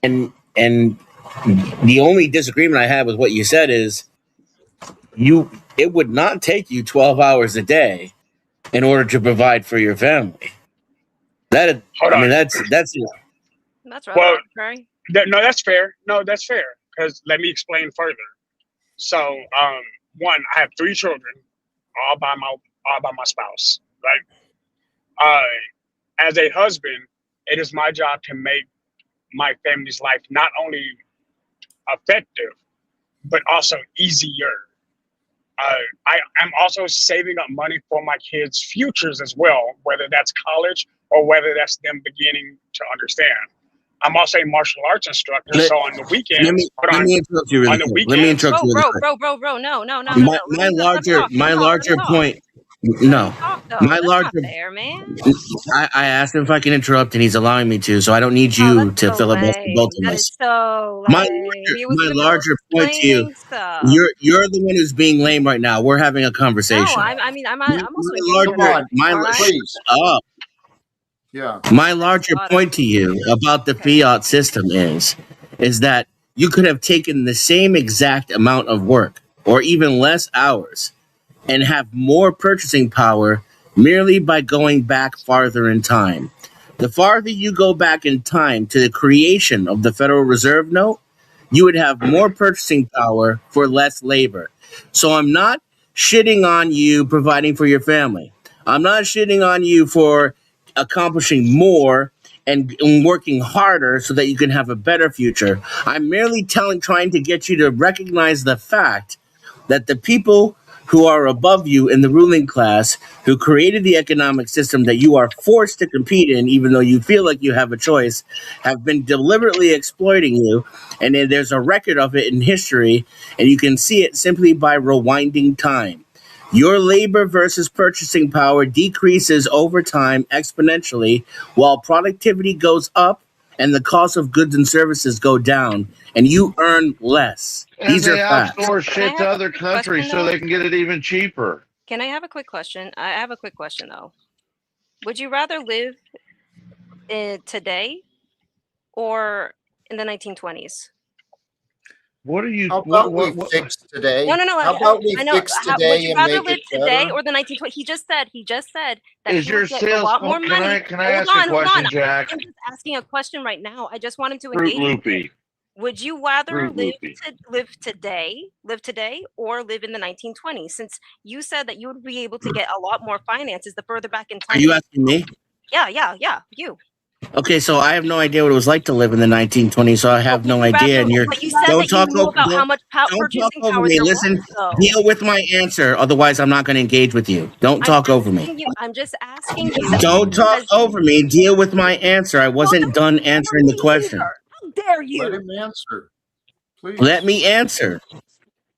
And the only disagreement I have with what you said is it would not take you 12 hours a day in order to provide for your family. That's rather arbitrary. No, that's fair. No, that's fair. Because let me explain further. So, one, I have 3 children, all by my spouse, right? As a husband, it is my job to make my family's life not only effective, but also easier. I'm also saving up money for my kids' futures as well, whether that's college or whether that's them beginning to understand. I'm also a martial arts instructor, so on the weekends, let me interrupt you really quick. Let me interrupt you really quick. Bro, no. My larger point. No, my larger. Fair, man. I asked him if I can interrupt, and he's allowing me to. So I don't need you to filibuster both of us. My larger point to you. You're the one who's being lame right now. We're having a conversation. No, I'm also please. Yeah. My larger point to you about the fiat system is that you could have taken the same exact amount of work or even less hours and have more purchasing power merely by going back farther in time. The farther you go back in time to the creation of the Federal Reserve note, you would have more purchasing power for less labor. So I'm not shitting on you providing for your family. I'm not shitting on you for accomplishing more and working harder so that you can have a better future. I'm merely trying to get you to recognize the fact that the people who are above you in the ruling class, who created the economic system that you are forced to compete in, even though you feel like you have a choice, have been deliberately exploiting you. And then there's a record of it in history, and you can see it simply by rewinding time. Your labor versus purchasing power decreases over time exponentially, while productivity goes up and the cost of goods and services go down, and you earn less. And These they are facts. outsource shit to other countries so they can get it even cheaper. Can I have a quick question? I have a quick question though. Would you rather live today or in the 1920s? What are you? How about we fix today? No. How about we I know. fix Would today you and rather make live it today better? or the 1920s? He just said that Is he your would get sales? a lot more Can money. I ask a question, Jack? I'm just asking a question right now. I just want him to Fruit engage. Loopy. Would you rather Fruit Loopy. live today, or live in the 1920s? Since you said that you would be able to get a lot more finances the further back in time. Are you asking me? Yeah. You. Okay, so I have no idea what it was like to live in the 1920s, so I have no idea. And you're But you said don't that you talk knew over about how much don't talk purchasing over power me. there Listen, was, though. deal with my answer, otherwise I'm not going to engage with you. Don't talk over me. I'm just asking you. Don't talk because- over me. Deal with my answer. I wasn't done answering the question. How dare you? Let him answer, please. Let me answer.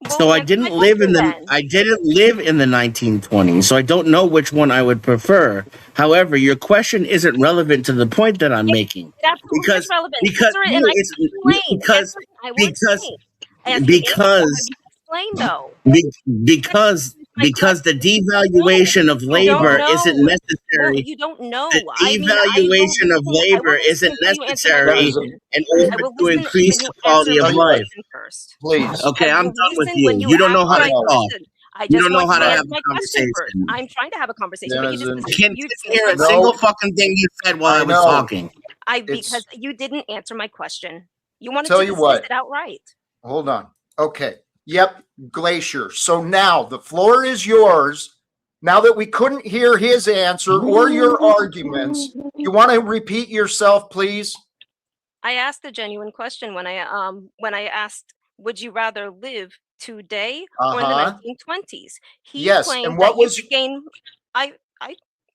Well, So I answer my didn't live in question the then. I didn't live in the 1920s, so I don't know which one I would prefer. However, your question isn't relevant to the point that I'm making. It absolutely is relevant. because Answer it, no, and I it's will explain. because Answer it, and I will because explain. And if you answer, I because will explain though. because the devaluation of You don't labor know. isn't Well, necessary. you don't know. The I mean, I will devaluation of listen. I will labor isn't listen until you answer my necessary question. in I order will to listen increase when the you answer quality of my life. question first. Please. Okay, I I'm will done with listen when you. you You don't know answer how to my talk. question. I You just don't know want how you to to have answer a my question first. conversation. I'm trying to have a conversation, but you Denizen. Can't dismissed hear my a No. single question. fucking thing you said while I I was know. talking. Because you didn't answer my question. You wanted Tell to you dismiss what. it outright. Hold on. Okay. Yep. Glacier. So now the floor is yours. Now that we couldn't hear his answer or your arguments, you want to repeat yourself, please? I asked a genuine question when I asked, would you rather live today or in the Uh-huh. 1920s? He Yes, claimed and what that you was- could gain.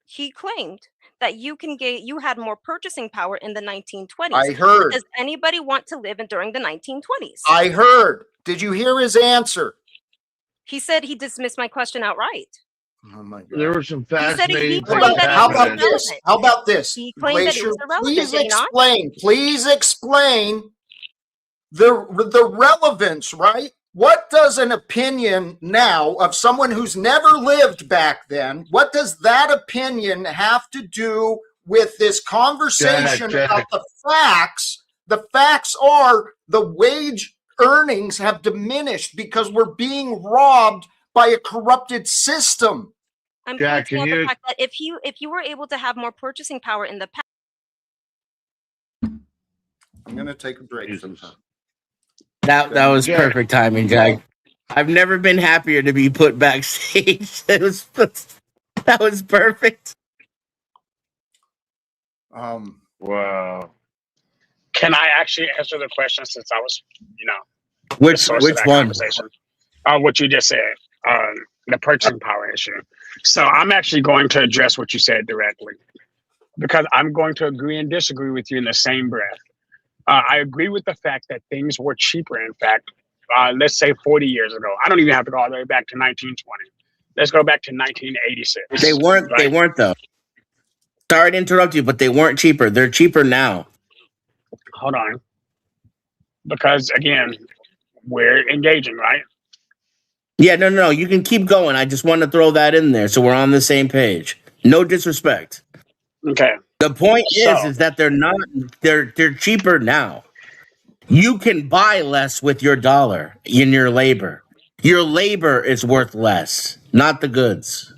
He claimed that you had more purchasing power in the 1920s. I heard. Does anybody want to live during the 1920s? I heard. Did you hear his answer? He said he dismissed my question outright. Oh my God. There were some He said fascinating he things claimed that How it was about happening. this? irrelevant. How about this? He claimed that it was irrelevant, please did he not? explain. Please explain the relevance, right? What does an opinion now of someone who's never lived back then, what does that opinion have to do with this conversation Jack. about the facts? The facts are the wage earnings have diminished because we're being robbed by a corrupted system. I'm Jack, pointing out can the you- fact that if you were able to have more purchasing power in the past. I'm going to take a break sometime. That was Jack. perfect timing, Jack. I've never been happier to be put backstage. That was perfect. Wow. Can I actually answer the question since I was, the Which source of that one? conversation? What you just said, the purchasing power issue. So I'm actually going to address what you said directly because I'm going to agree and disagree with you in the same breath. I agree with the fact that things were cheaper. In fact, let's say 40 years ago. I don't even have to go all the way back to 1920. Let's go back to 1986. They weren't. Right? They weren't though. Sorry to interrupt you, but they weren't cheaper. They're cheaper now. Hold on. Because again, we're engaging, right? Yeah, no. You can keep going. I just want to throw that in there so we're on the same page. No disrespect. Okay. The point So- is that they're not. They're cheaper now. You can buy less with your dollar in your labor. Your labor is worth less, not the goods.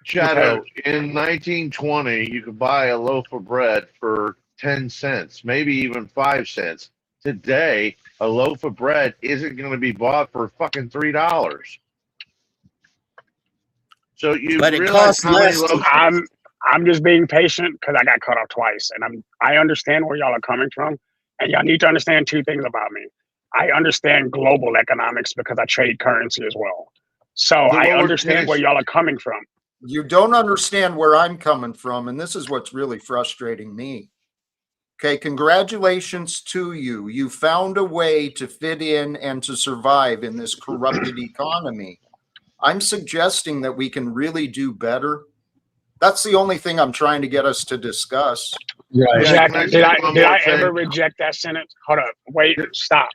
Shadow, in 1920, you could buy a loaf of bread for 10 cents, maybe even 5 cents. Today, a loaf of bread isn't going to be bought for fucking $3. So you But it realize costs how many less. loaves. I'm just being patient because I got cut off twice, and I understand where y'all are coming from, and y'all need to understand two things about me. I understand global economics because I trade currency as well. So So I what we're understand where here's y'all are coming from. You don't understand where I'm coming from, and this is what's really frustrating me. Okay, congratulations to you. You found a way to fit in and to survive in this corrupted economy. I'm suggesting that we can really do better. That's the only thing I'm trying to get us to discuss. Right. Jack, can I did say I one did more I ever thing? reject that sentence? Hold up, wait, stop.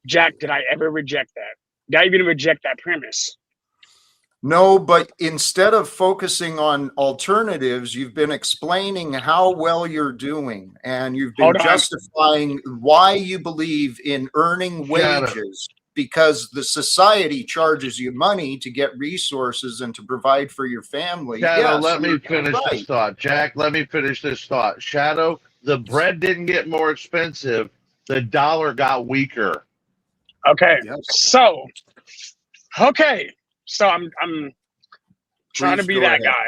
Jack, did I ever reject that? Did I even reject that premise? No, but instead of focusing on alternatives, you've been explaining how well you're doing, and you've been Hold on. justifying why you believe in earning Shadow. wages because the society charges you money to get resources and to provide for your family. Shadow, Yes, let me you're finish right. this thought. Jack, let me finish this thought. Shadow, the bread didn't get more expensive. The dollar got weaker. Okay. Yes. So I'm trying to Please be go that ahead. guy.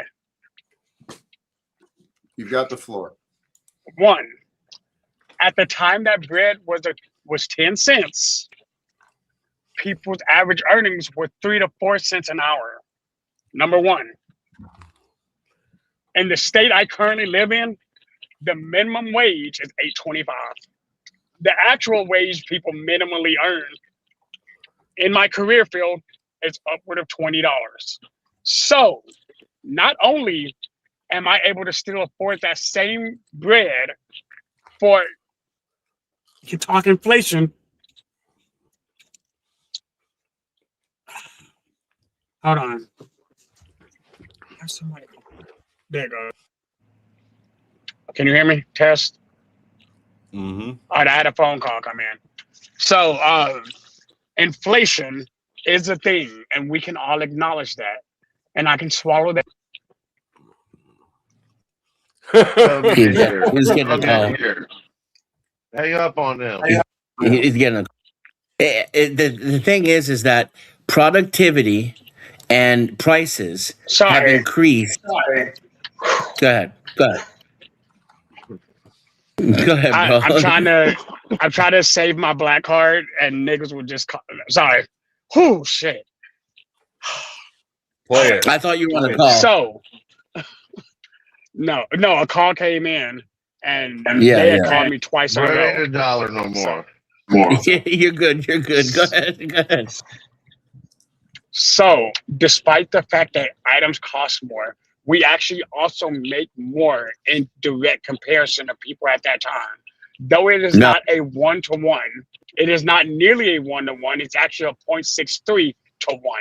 You've got the floor. One, at the time that bread was 10 cents, people's average earnings were 3 to 4 cents an hour. Number one. In the state I currently live in, the minimum wage is $8.25. The actual wage people minimally earn in my career field is upward of $20. So not only am I able to still afford that same bread for, you talk inflation. Hold on. There's somebody. There you go. Can you hear me? Test. Mm-hmm. All right, I had a phone call come in. So inflation is a thing, and we can all acknowledge that. And I can swallow that. Okay, here. He's getting a call. Okay, here. Hang up on them. He's getting a the thing is that productivity and prices have Sorry. increased. Go ahead. Go ahead, bro. I'm trying to save my black card, and niggas would just call. Sorry. Whew, shit. Play it. I thought you were on a call. So, no, a call came in, and Yeah, they had yeah. called me twice in a Bread row. ain't $1 no more. You're good. Go ahead. So, despite the fact that items cost more, we actually also make more in direct comparison to people at that time. Though it is No. not a 1-to-1, it is not nearly a 1-to-1. It's actually a 0.63 to 1,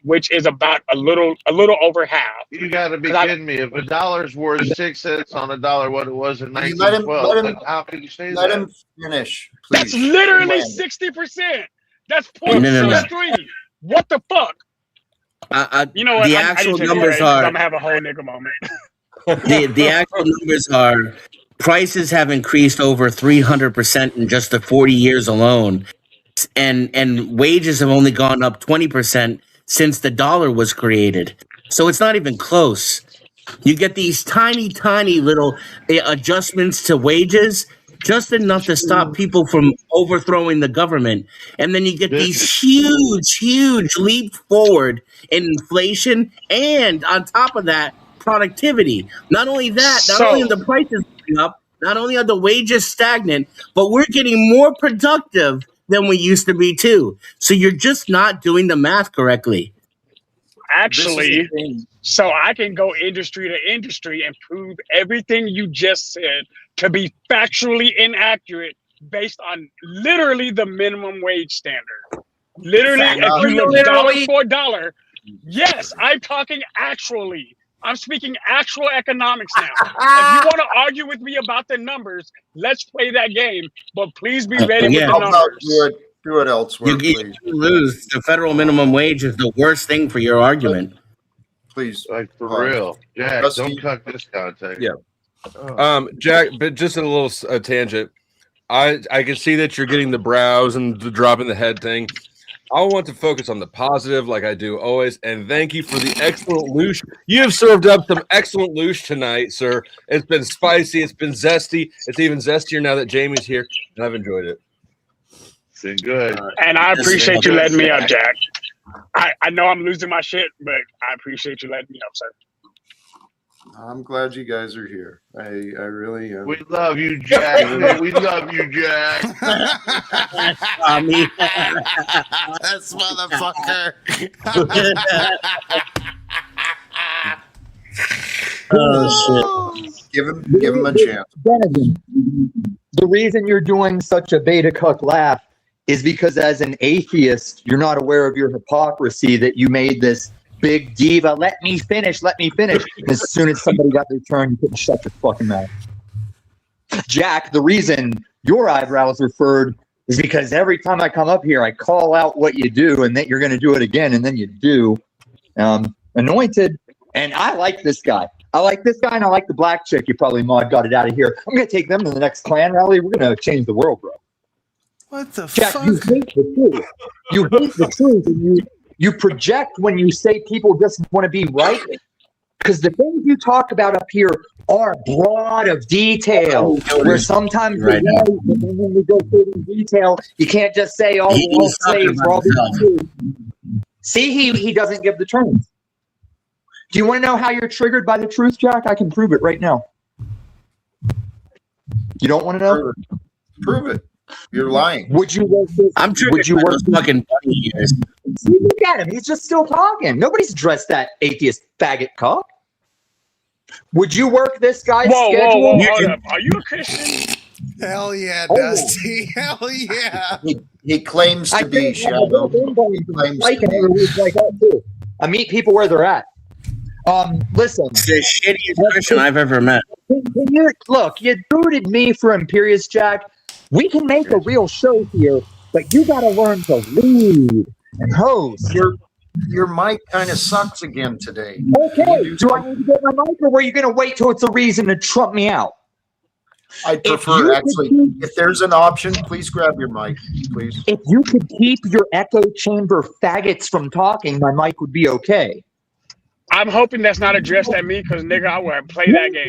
which is about a little over half. You got to be kidding me. If $1's worth 6 cents on $1, what it was in You let him 1912, then how can you say let that? him finish, please. That's literally 60%. That's No. 0.63. What the fuck? You know what? The I actual need to take a numbers break 'cause are I'm gonna have a whole nigga moment. the actual numbers are prices have increased over 300% in just the 40 years alone, and wages have only gone up 20% since the dollar was created. So it's not even close. You get these tiny little adjustments to wages, just enough to stop people from overthrowing the government. And then you get these huge leap forward in inflation. And on top of that, productivity. Not only that, not only are the prices going up, not only are the wages stagnant, but we're getting more productive than we used to be too. So you're just not doing the math correctly. Actually, so I can go industry to industry and prove everything you just said to be factually inaccurate based on literally the minimum wage standard. Literally, if you look dollar for dollar, yes, I'm talking actually. I'm speaking actual economics now. If you want to argue with me about the numbers, let's play that game. But please be ready with the numbers. Do it elsewhere, You please. lose. The federal minimum wage is the worst thing for your argument. Please. Like, for real. Jack, don't cut this content. Yeah. Jack, but just a little tangent. I can see that you're getting the brows and the dropping the head thing. I want to focus on the positive, like I do always. And thank you for the excellent loosh. You have served up some excellent loosh tonight, sir. It's been spicy. It's been zesty. It's even zestier now that Jamie's here, and I've enjoyed it. Sing good. And I appreciate you letting me up, Jack. Jack. I know I'm losing my shit, but I appreciate you letting me up, sir. I'm glad you guys are here. I really am. We love you, Jack. Man, we love you, Jack. Tommy. This motherfucker. Oh shit! Give him a chance. The reason you're doing such a beta cuck laugh is because as an atheist, you're not aware of your hypocrisy that you made this big diva. Let me finish. As soon as somebody got their turn, you couldn't shut your fucking mouth. Jack, the reason your eyebrows are furred is because every time I come up here, I call out what you do and that you're going to do it again, and then you do. Anointed. And I like this guy. I like this guy, and I like the black chick. You probably got it out of here. I'm going to take them to the next clan rally. We're going to change the world, bro. What the Jack, fuck? you hate the truth. You hate the truth, and you project when you say people just want to be right. Because the things you talk about up here are broad of detail, where sometimes you're right, but then when we go through the detail, you can't just say all the world slaves are all being true. See, he doesn't give the terms. Do you want to know how you're triggered by the truth, Jack? I can prove it right now. You don't want to know? Prove it. You're lying. Would you work this? I'm triggered would you by work those fucking bunny ears. See, look at him. He's just still talking. Nobody's addressed that atheist faggot cock. Would you work this guy's schedule? Whoa, hold up. Are you a Christian? Hell yeah, Dusty. Hell yeah. He claims to be, Shadow. I meet people where they're at. Listen. It's the shittiest Christian I've ever met. Look, you booted me for Imperious, Jack. We can make a real show here, but you got to learn to lead and host. Your mic kind of sucks again today. Okay. Do I need to get my mic, or were you going to wait till it's a reason to trump me out? I prefer, actually, if there's an option, please grab your mic, please. If you could keep your echo chamber faggots from talking, my mic would be okay. I'm hoping that's not addressed at me, because, nigga, I wouldn't play that game.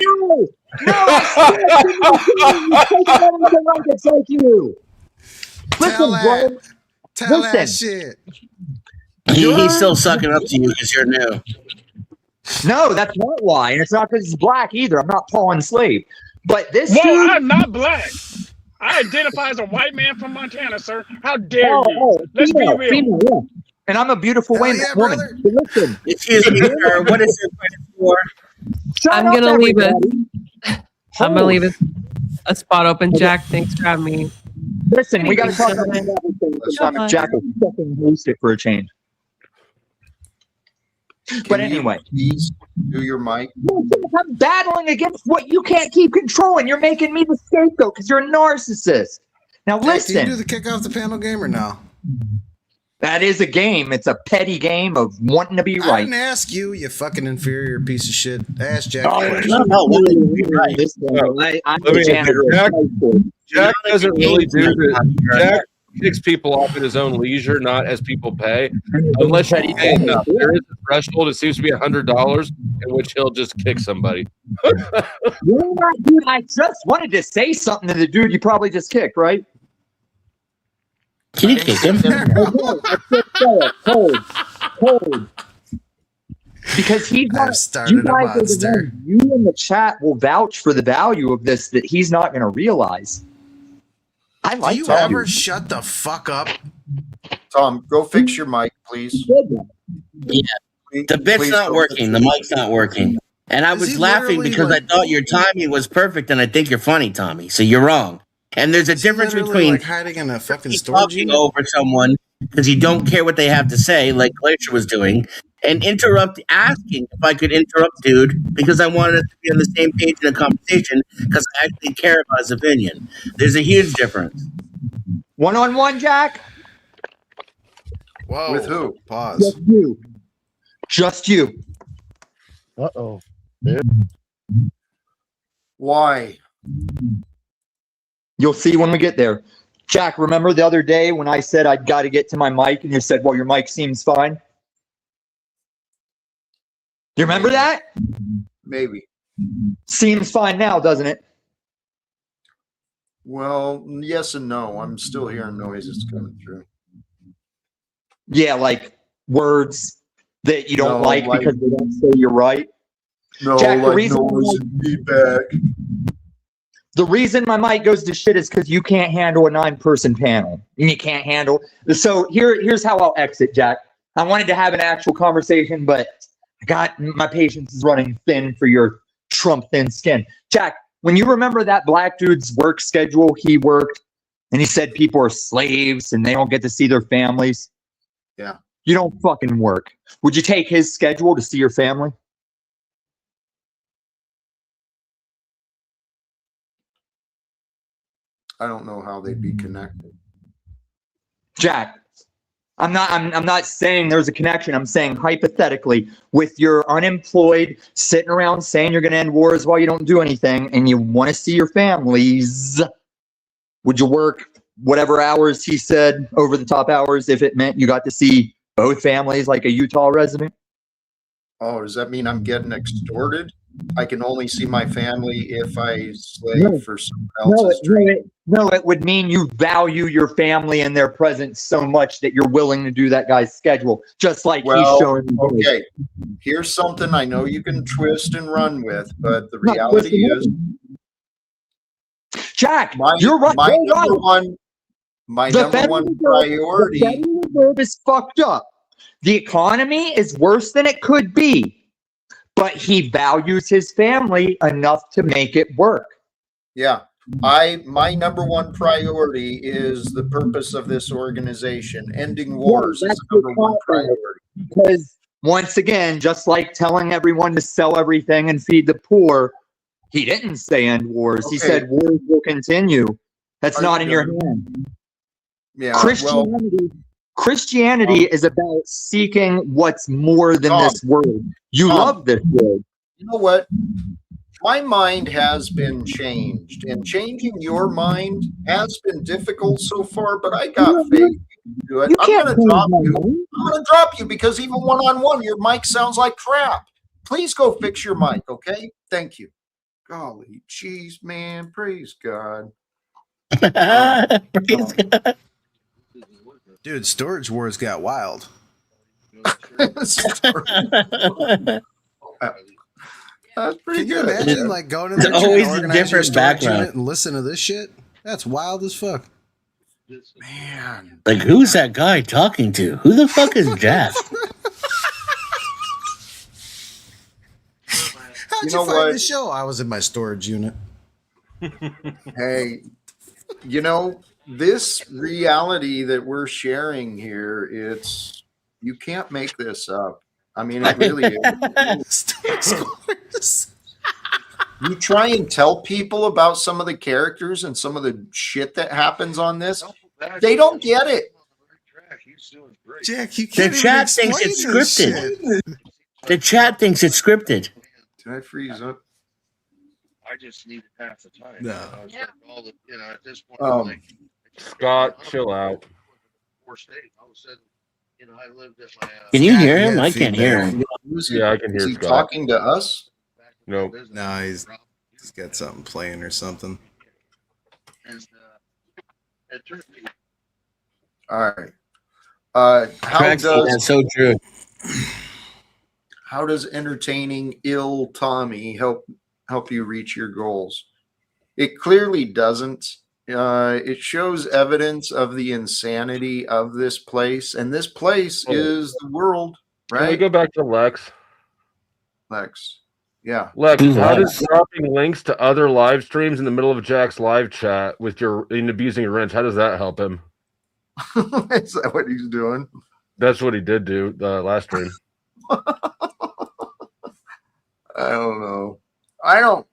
It's like you. Listen, bro. Tell that shit. He's still sucking up to you because you're new. No, that's not why. And it's not because he's black either. I'm not Paul enslaved. But this dude... I'm not black. I identify as a white man from Montana, sir. How dare you? Let's be real. Female. And I'm a beautiful woman. But listen. Excuse me, sir. What is your credit for? I'm gonna leave a spot open. Jack, thanks for having me. Listen, we got to talk about everything. Jack will fucking host it for a change. But anyway, please do your mic. I'm battling against what you can't keep controlling. You're making me the scapegoat because you're a narcissist. Now listen. Jack, do you do the kick off the panel game or no? That is a game. It's a petty game of wanting to be right. I didn't ask you, you fucking inferior piece of shit. Ask Jack. Jack doesn't really do this. Jack kicks people off at his own leisure, not as people pay, unless you pay enough. There is a threshold. It seems to be $100, in which he'll just kick somebody. Dude, I just wanted to say something to the dude you probably just kicked, right? Can you kick him? Hold. Because he's not. You guys are the ones, you in the chat will vouch for the value of this that he's not going to realize. I like. Do you ever shut the fuck up? Tom, go fix your mic, please. Yeah, the bit's not working. The mic's not working. And I was laughing because I thought your timing was perfect, and I think you're funny, Tommy. So you're wrong. And there's a difference between like hiding in a fucking storage talking over someone because you don't care what they have to say, like Glacier was doing, and asking if I could interrupt dude because I wanted us to be on the same page in a conversation because I actually care about his opinion. There's a huge difference. One-on-one, Jack? Whoa. With who? Pause. Just you. Just you. Uh-oh. Why? You'll see when we get there. Jack, remember the other day when I said I'd got to get to my mic and you said, well, your mic seems fine? You remember that? Maybe. Seems fine now, doesn't it? Well, yes and no. I'm still hearing noises coming through. Yeah, like words that you don't No, like like because they don't say you're right. no, Jack, the like reason noise and feedback. the reason my mic goes to shit is because you can't handle a 9-person panel. And you can't handle. So here's how I'll exit, Jack. I wanted to have an actual conversation, but I got my patience is running thin for your Trump thin skin. Jack, when you remember that black dude's work schedule he worked, and he said people are slaves and they don't get to see their families. Yeah. You don't fucking work. Would you take his schedule to see your family? I don't know how they'd be connected. Jack, I'm not saying there's a connection. I'm saying hypothetically, with your unemployed, sitting around saying you're going to end wars while you don't do anything, and you want to see your families, would you work whatever hours he said, over the top hours, if it meant you got to see both families like a Utah resident? Oh, does that mean I'm getting extorted? I can only see my family if I slave No. for someone else's dream. No, it would mean you value your family and their presence so much that you're willing to do that guy's schedule, just like he's Well, showing me. okay. Here's something I know you can twist and run with, but the Not reality twisting is, Jack, my you're right. my You're number right. one, my The number Federal one Reserve- priority. The Federal Reserve is fucked up. The economy is worse than it could be, but he values his family enough to make it work. Yeah. My number one priority is the purpose of this organization. Ending wars is that's the number one the priority. Because once again, just like telling everyone to sell everything and feed the poor, he didn't say end wars. He Okay. said wars will continue. That's Are not you in your done? hand. Yeah. Well, Christianity is about seeking what's more than Tom, this world. You Tom. love this world. you know what? My mind has been changed, and changing your mind has been difficult so far, but I got faith you can do it. You I'm can't gonna change drop my you. mind. I'm gonna drop you because even one-on-one, your mic sounds like crap. Please go fix your mic, okay? Thank you. Golly, jeez, man, praise God. Praise God. Dude, Storage Wars got wild. That's pretty Can you good. imagine like going in It's there trying always to a organize your different storage background. unit and listen to this shit? That's wild as fuck. Man. Like, who's that guy talking to? Who the fuck is Jack? How'd You you, know find what? the show? I was in my storage unit. Hey, you know, this reality that we're sharing here, you can't make this up. I mean, it really is. You try and tell people about some of the characters and some of the shit that happens on this, they don't get it. Jack, you The can't even chat explain thinks it's this scripted. shit. The chat thinks it's scripted. Did I freeze up? I just needed half the time. No. All the, at this point, Scott, chill out. All of a sudden, I lived at my. Can you Yeah, hear you him? had I can't hear him. Yeah, I can Is hear he Scott. talking to us? Nope. No, he's got something playing or something. All right. How Correct, that's so true. does entertaining ill Tommy help you reach your goals? It clearly doesn't. It shows evidence of the insanity of this place, and this place is the world, Can we right? go back to Lex? Lex. Yeah. Lex, Who's how Lex? does dropping links to other live streams in the middle of Jack's live chat in abusing your wrench, how does that help him? Is that what he's doing? That's what he did do the last stream. I don't know. I don't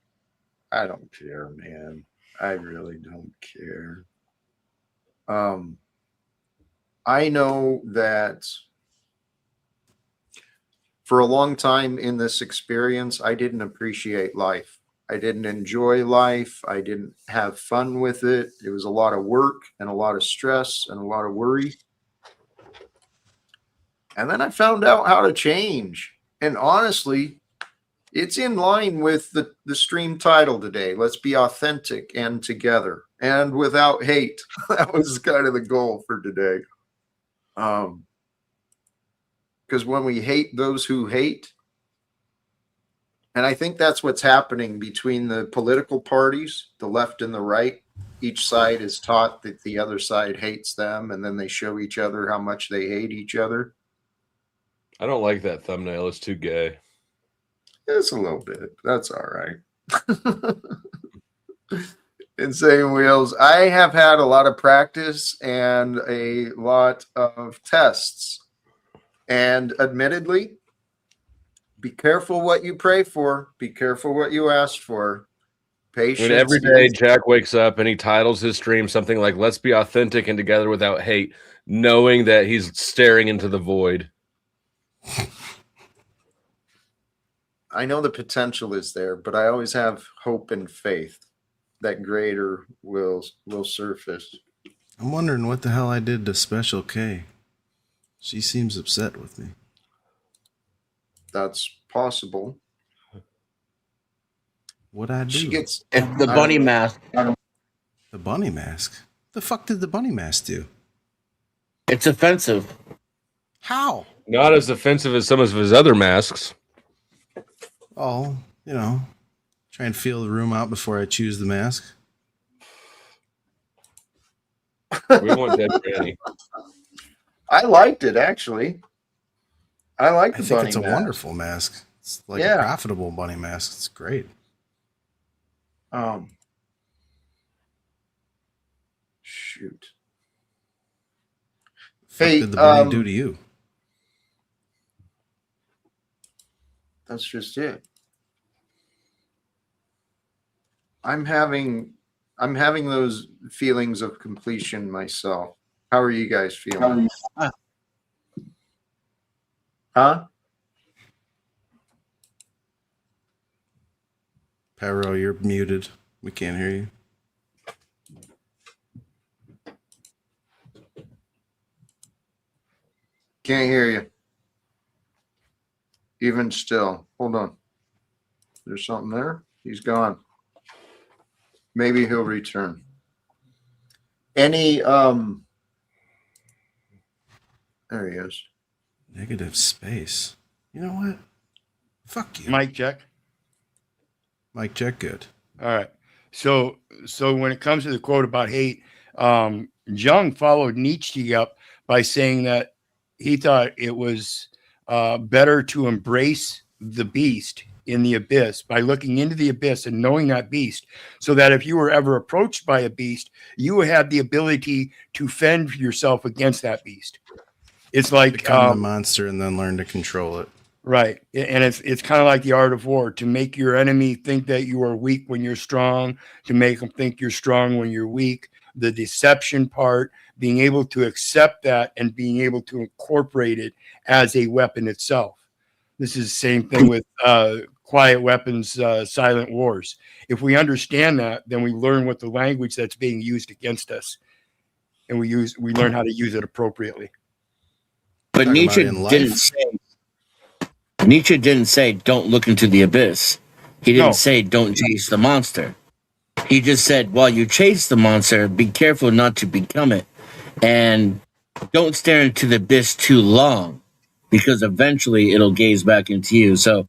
care, man. I really don't care. I know that for a long time in this experience, I didn't appreciate life. I didn't enjoy life. I didn't have fun with it. It was a lot of work and a lot of stress and a lot of worry. And then I found out how to change. And honestly, It's in line with the stream title today. Let's be authentic and together and without hate. That was kind of the goal for today. Because when we hate those who hate, and I think that's what's happening between the political parties, the left and the right. Each side is taught that the other side hates them, and then they show each other how much they hate each other. I don't like that thumbnail. It's too gay. It's a little bit. That's all right. Insane Wheels. I have had a lot of practice and a lot of tests. And admittedly, be careful what you pray for. Be careful what you ask for. Patience. And every day Jack wakes up and he titles his stream something like, "Let's be authentic and together without hate," knowing that he's staring into the void. I know the potential is there, but I always have hope and faith that greater will surface. I'm wondering what the hell I did to Special K. She seems upset with me. That's possible. What'd I do? She gets the bunny mask. The bunny mask? The fuck did the bunny mask do? It's offensive. How? Not as offensive as some of his other masks. Oh, you know, try and feel the room out before I choose the mask. We want Dead Granny. I liked it, actually. I like the I think bunny it's a mask. wonderful mask. It's like a profitable bunny mask. It's great. Shoot. What Hey, did the bunny do to you? That's just it. I'm having those feelings of completion myself. How are you guys feeling? Huh? Pyro, you're muted. We can't hear you. Can't hear you. Even still. Hold on. There's something there. He's gone. Maybe he'll return. Any there he is. Negative space. You know what? Fuck you. Mic check. Mic check, good. All right. So when it comes to the quote about hate, Jung followed Nietzsche up by saying that he thought it was better to embrace the beast in the abyss by looking into the abyss and knowing that beast, so that if you were ever approached by a beast, you would have the ability to fend yourself against that beast. It's like become the monster and then learn to control it. Right. And it's kind of like the art of war, to make your enemy think that you are weak when you're strong, to make them think you're strong when you're weak. The deception part, being able to accept that and being able to incorporate it as a weapon itself. This is the same thing with quiet weapons, silent wars. If we understand that, then we learn what the language that's being used against us, and we learn how to use it appropriately. But Nietzsche didn't say don't look into the abyss. He didn't say don't chase the monster. He just said while you chase the monster, be careful not to become it, and don't stare into the abyss too long, because eventually it'll gaze back into you. So,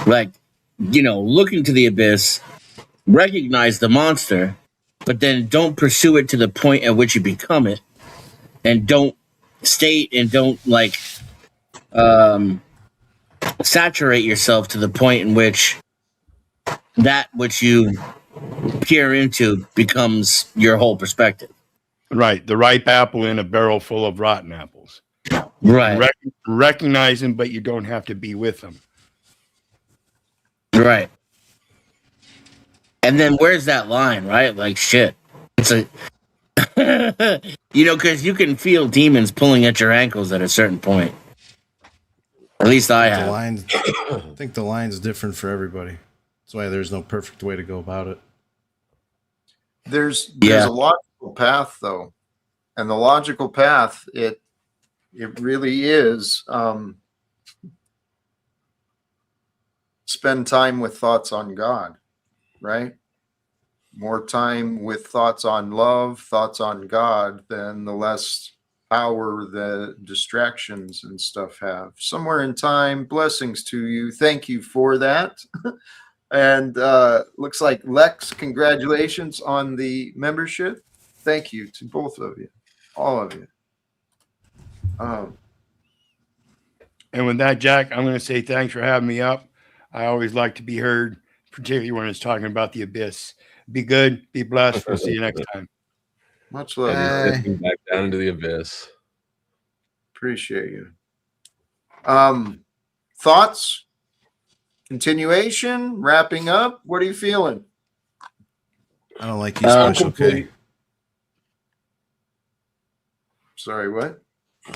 like, look into the abyss, recognize the monster, but then don't pursue it to the point at which you become it, and don't saturate yourself to the point in which that which you peer into becomes your whole perspective. Right. The ripe apple in a barrel full of rotten apples. Right. Recognize them, but you don't have to be with them. Right. And then where's that line, right? Like, shit. It's a... because you can feel demons pulling at your ankles at a certain point. At least I have. I think the line's different for everybody. That's why there's no perfect way to go about it. There's a logical path, though, and the logical path it really is spend time with thoughts on God, right? More time with thoughts on love, thoughts on God, then the less power the distractions and stuff have. Somewhere in time, blessings to you. Thank you for that. And looks like Lex, congratulations on the membership. Thank you to both of you, all of you. And with that, Jack, I'm going to say thanks for having me up. I always like to be heard, particularly when it's talking about the abyss. Be good, be blessed. We'll see you next time. Much love. Dipping back down into the abyss. Appreciate you. Thoughts? Continuation? Wrapping up? What are you feeling? I don't like you, Special K. Sorry, what? I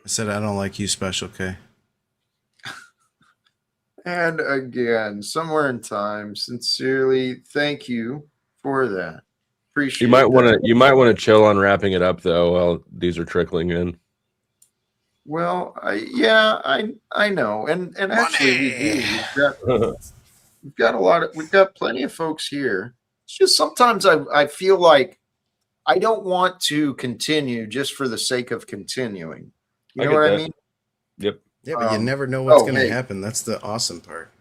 said I don't like you, Special K. And again, somewhere in time, sincerely, thank you for that. Appreciate You might want that. to chill on wrapping it up though while these are trickling in. Well, I know, and actually we do. We've got plenty of folks here. It's just sometimes I feel like I don't want to continue just for the sake of continuing. You know what I mean? Yep. Yeah, but you never know what's going to happen. That's the awesome part.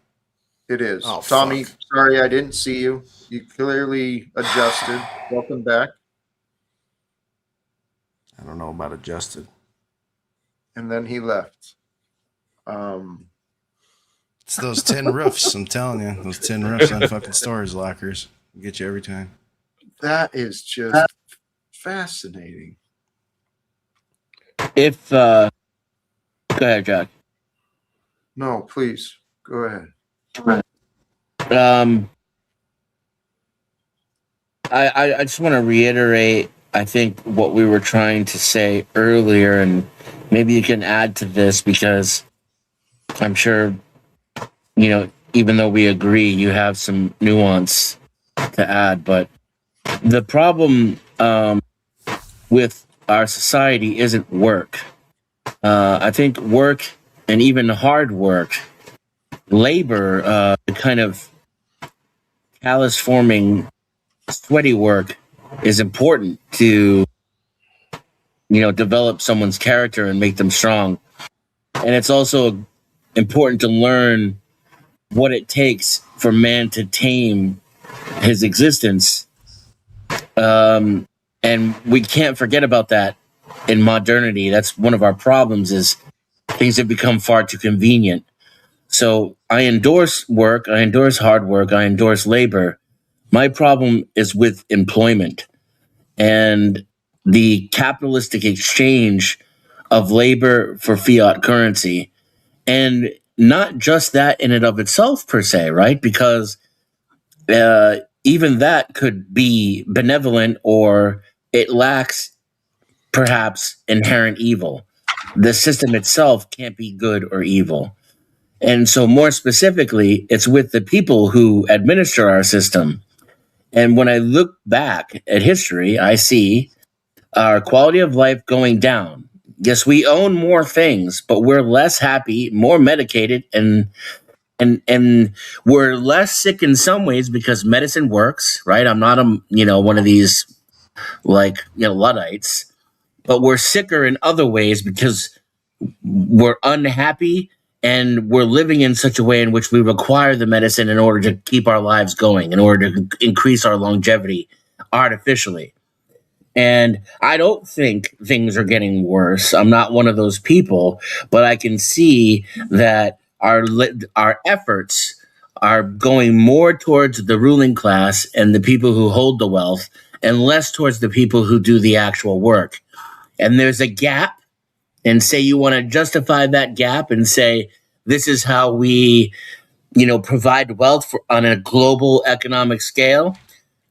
It is. Oh, Tommy, fuck. sorry I didn't see you. You clearly adjusted. Welcome back. I don't know about adjusted. And then he left. It's those tin roofs. I'm telling you, those tin roofs on fucking storage lockers get you every time. That is just fascinating. If go ahead, Jack. No, please go ahead. I just want to reiterate, I think, what we were trying to say earlier, and maybe you can add to this because I'm sure, even though we agree, you have some nuance to add. But the problem with our society isn't work. I think work, and even hard work, labor, kind of callus forming, sweaty work is important to, develop someone's character and make them strong. And it's also important to learn what it takes for man to tame his existence. And we can't forget about that in modernity. That's one of our problems, is things have become far too convenient. So I endorse work, I endorse hard work, I endorse labor. My problem is with employment and the capitalistic exchange of labor for fiat currency. And not just that in and of itself, per se, right? Because even that could be benevolent, or it lacks perhaps inherent evil. The system itself can't be good or evil. And so, more specifically, it's with the people who administer our system. And when I look back at history, I see our quality of life going down. Yes, we own more things, but we're less happy, more medicated, and we're less sick in some ways because medicine works, right? I'm not one of these Luddites, but we're sicker in other ways because we're unhappy and we're living in such a way in which we require the medicine in order to keep our lives going, in order to increase our longevity artificially. And I don't think things are getting worse. I'm not one of those people, but I can see that our efforts are going more towards the ruling class and the people who hold the wealth, and less towards the people who do the actual work. And there's a gap, and say you want to justify that gap and say, this is how we, provide wealth on a global economic scale.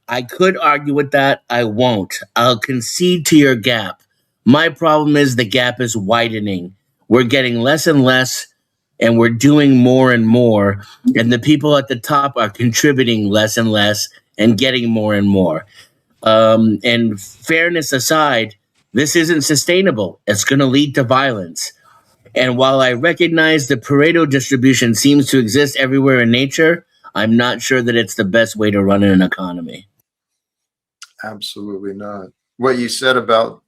I could argue with that. I won't. I'll concede to your gap. My problem is the gap is widening. We're getting less and less, and we're doing more and more. And the people at the top are contributing less and less and getting more and more. And fairness aside, this isn't sustainable. It's going to lead to violence. And while I recognize the Pareto distribution seems to exist everywhere in nature, I'm not sure that it's the best way to run an economy. Absolutely not. What you said about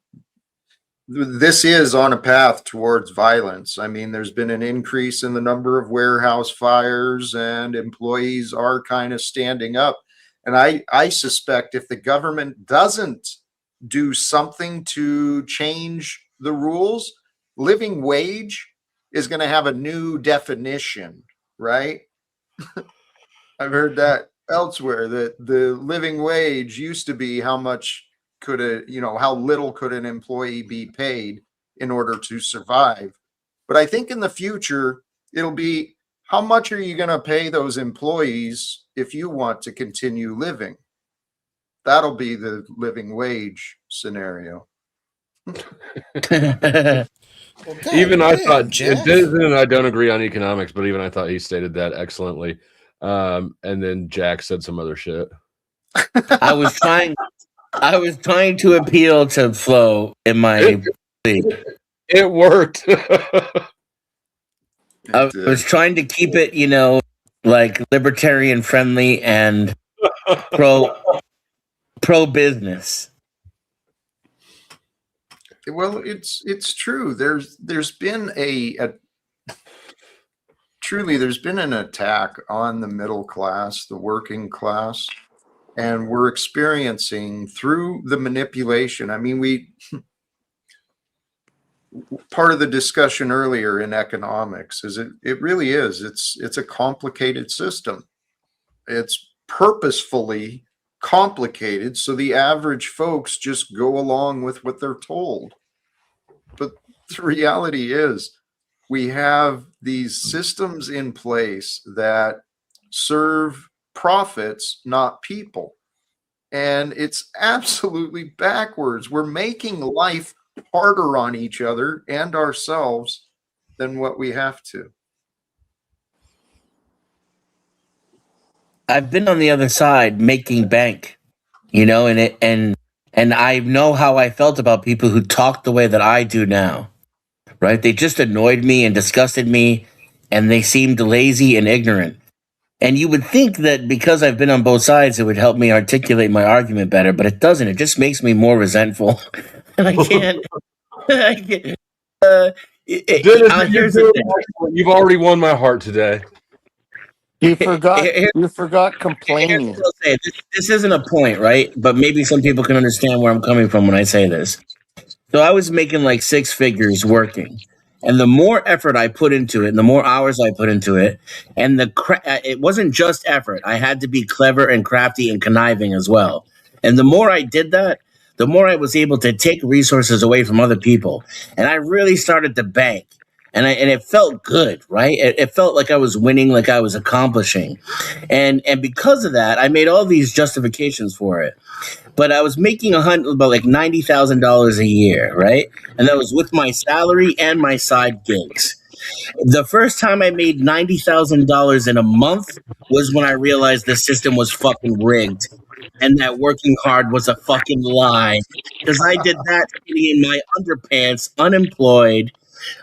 this is on a path towards violence. I mean, there's been an increase in the number of warehouse fires, and employees are kind of standing up. And I suspect if the government doesn't do something to change the rules, living wage is going to have a new definition, right? I've heard that elsewhere, that the living wage used to be how much could how little could an employee be paid in order to survive. But I think in the future, it'll be how much are you going to pay those employees if you want to continue living? That'll be the living wage scenario. Even I thought Jack. Denison and I don't agree on economics, but even I thought he stated that excellently. And then Jack said some other shit. I was trying to appeal to Flo in my It worked. I was trying to keep it, like libertarian friendly and pro business. Well, it's true. There's been there's been an attack on the middle class, the working class, and we're experiencing through the manipulation. I mean, part of the discussion earlier in economics is it really is. It's a complicated system. It's purposefully complicated so the average folks just go along with what they're told. But the reality is we have these systems in place that serve profits, not people. And it's absolutely backwards. We're making life harder on each other and ourselves than what we have to. I've been on the other side making bank, and I know how I felt about people who talked the way that I do now. Right? They just annoyed me and disgusted me, and they seemed lazy and ignorant. And you would think that because I've been on both sides, it would help me articulate my argument better, but it doesn't. It just makes me more resentful. And I can't. Here's the thing. You've already won my heart today. You forgot complaining. This isn't a point, right? But maybe some people can understand where I'm coming from when I say this. So I was making like 6 figures working. And the more effort I put into it, and the more hours I put into it, and it wasn't just effort. I had to be clever and crafty and conniving as well. And the more I did that, the more I was able to take resources away from other people. And I really started to bank. And it felt good, right? It felt like I was winning, like I was accomplishing. And because of that, I made all these justifications for it. But I was making about like $90,000 a year, right? And that was with my salary and my side gigs. The first time I made $90,000 in a month was when I realized the system was fucking rigged and that working hard was a fucking lie. Because I did that sitting in my underpants, unemployed,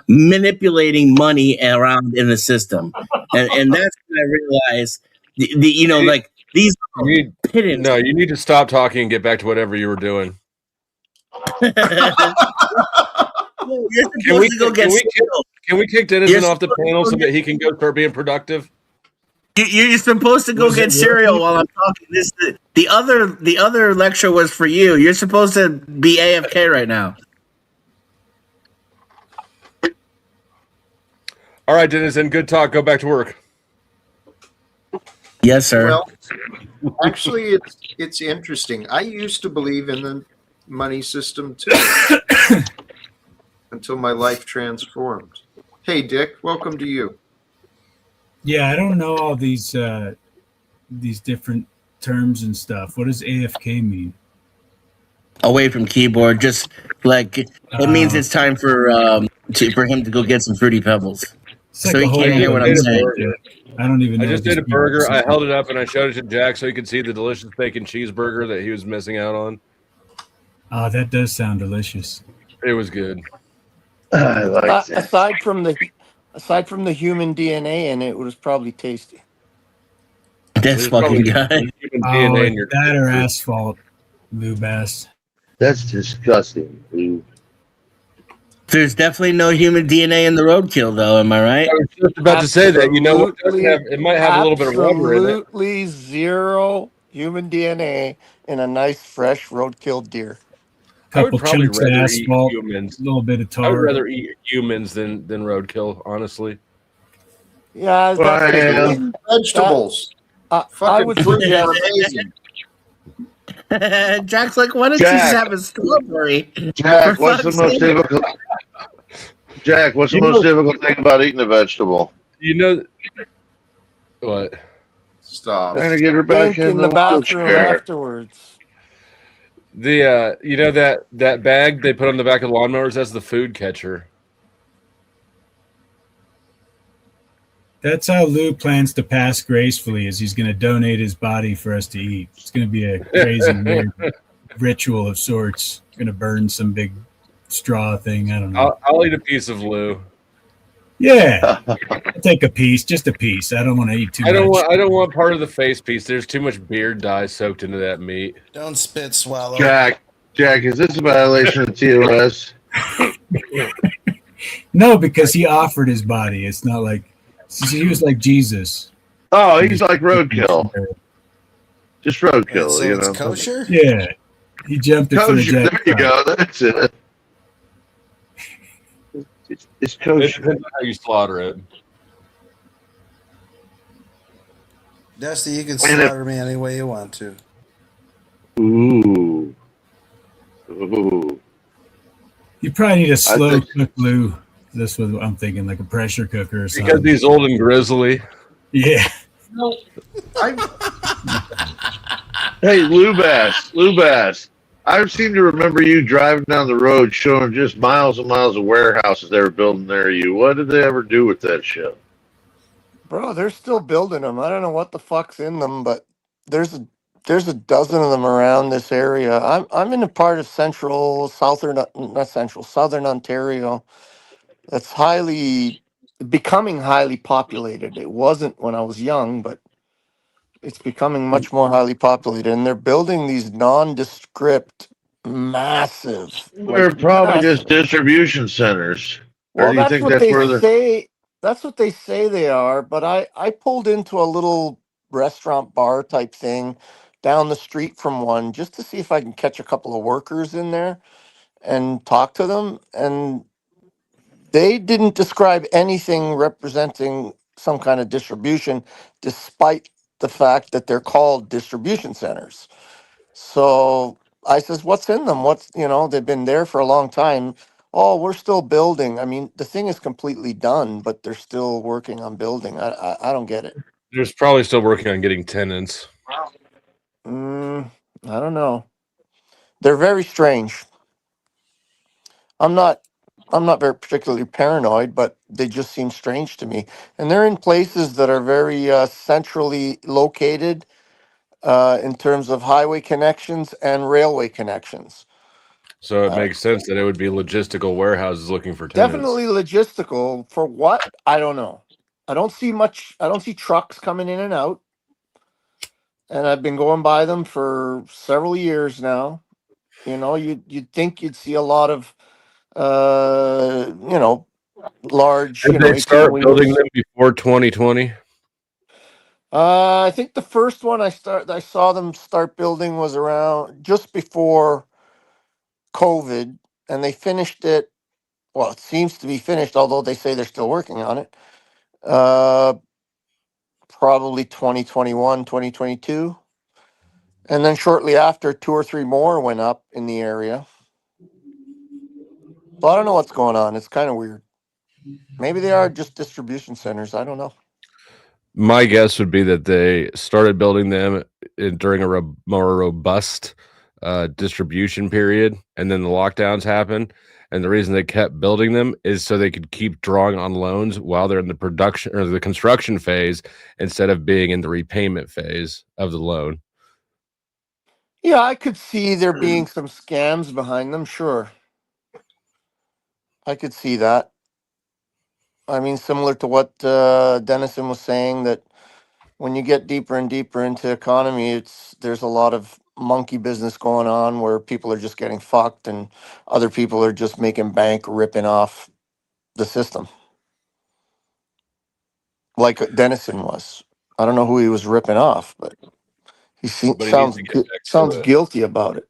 manipulating money around in the system. And that's when I realized, like these you need to stop talking and get back to whatever you were doing. Can we kick Denison off the panel so that he can go start being productive? You're supposed to go get cereal while I'm talking. The other lecture was for you. You're supposed to be AFK right now. All right, Denison, good talk. Go back to work. Yes, sir. Well, actually, it's interesting. I used to believe in the money system too, until my life transformed. Hey, Dick, welcome to you. Yeah, I don't know all these different terms and stuff. What does AFK mean? Away from keyboard, just like it means it's time for him to go get some Fruity Pebbles. Like so he can't hear what I'm saying. I don't even know. I just did a burger. I held it up and I showed it to Jack so he could see the delicious bacon cheeseburger that he was missing out on. That does sound delicious. It was good. I like that. Aside from the human DNA in it, it was probably tasty. This There's fucking probably guy. human Oh, DNA in it's your that or asphalt, Lou Bass. That's disgusting, dude. There's definitely no human DNA in the roadkill, though. Am I right? I was just about to say that. You know what? It might have a little bit of rubber in it. Absolutely zero human DNA in a nice fresh roadkill deer. I would Couple probably chunks of rather eat asphalt, humans. a little bit of I would tar. rather eat humans than roadkill, honestly. Yeah, Well, that's Vegetables. I Fucking would fruits suggest. are amazing. Jack's like, why don't you just have a strawberry? Jack, For what's the fuck's most sake. difficult? Jack, what's the most difficult thing about eating a vegetable? You know what? Stop. Trying to get her Think back in in the the bathroom wheelchair. afterwards. The you know that bag they put on the back of lawnmowers, that's the food catcher. That's how Lou plans to pass gracefully, is he's going to donate his body for us to eat. It's going to be a crazy weird ritual of sorts. Going to burn some big straw thing. I don't know. I'll eat a piece of Lou. Yeah, I'll take a piece, just a piece. I don't want to eat too I don't much. want part of the face piece. There's too much beard dye soaked into that meat. Don't spit, swallow. Jack, is this a violation of TOS? No, because he offered his body. It's not like he was like Jesus. Oh, he's like roadkill. Just roadkill, So you it's know. kosher? Yeah, he jumped in front of Kosher. Jack. There you go. That's it. It's It kosher. depends on how you slaughter it. Dusty, you can And slaughter me any way you want to. Ooh. Ooh. You probably need a slow think- cook, Lou. That's what I'm thinking, like a pressure cooker or something. Because he's old and grizzly. Yeah. Hey, Lou Bass. I seem to remember you driving down the road showing just miles and miles of warehouses they were building near you. What did they ever do with that shit? Bro, they're still building them. I don't know what the fuck's in them, but there's a dozen of them around this area. I'm in a part of southern Ontario that's becoming highly populated. It wasn't when I was young, but it's becoming much more highly populated. And they're building these nondescript, massive. They're Like probably massive. just distribution centers. Or Well, do you that's think what that's they where they're... say. That's what they say they are. But I pulled into a little restaurant bar type thing down the street from one just to see if I can catch a couple of workers in there and talk to them. And they didn't describe anything representing some kind of distribution, despite the fact that they're called distribution centers. So I says, what's in them? They've been there for a long time. Oh, we're still building. I mean, the thing is completely done, but they're still working on building. I don't get it. There's probably still working on getting tenants. I don't know. They're very strange. I'm not very particularly paranoid, but they just seem strange to me. And they're in places that are very centrally located in terms of highway connections and railway connections. So it makes sense that it would be logistical warehouses looking for tenants. Definitely logistical. For what? I don't know. I don't see trucks coming in and out. And I've been going by them for several years now. You'd think you'd see a lot of large, Did they start building them before 2020? I think the first one I saw them start building was around just before COVID, and they finished it. Well, it seems to be finished, although they say they're still working on it. Probably 2021, 2022. And then shortly after, 2 or 3 more went up in the area. So I don't know what's going on. It's kind of weird. Maybe they are just distribution centers. I don't know. My guess would be that they started building them during a more robust distribution period, and then the lockdowns happened. And the reason they kept building them is so they could keep drawing on loans while they're in the production or the construction phase instead of being in the repayment phase of the loan. Yeah, I could see there being some scams behind them, sure. I could see that. I mean, similar to what Dennison was saying, that when you get deeper and deeper into economy, there's a lot of monkey business going on where people are just getting fucked and other people are just making bank ripping off the system, like Dennison was. I don't know who he was ripping off, but But he needs to get back to sounds it. guilty about it.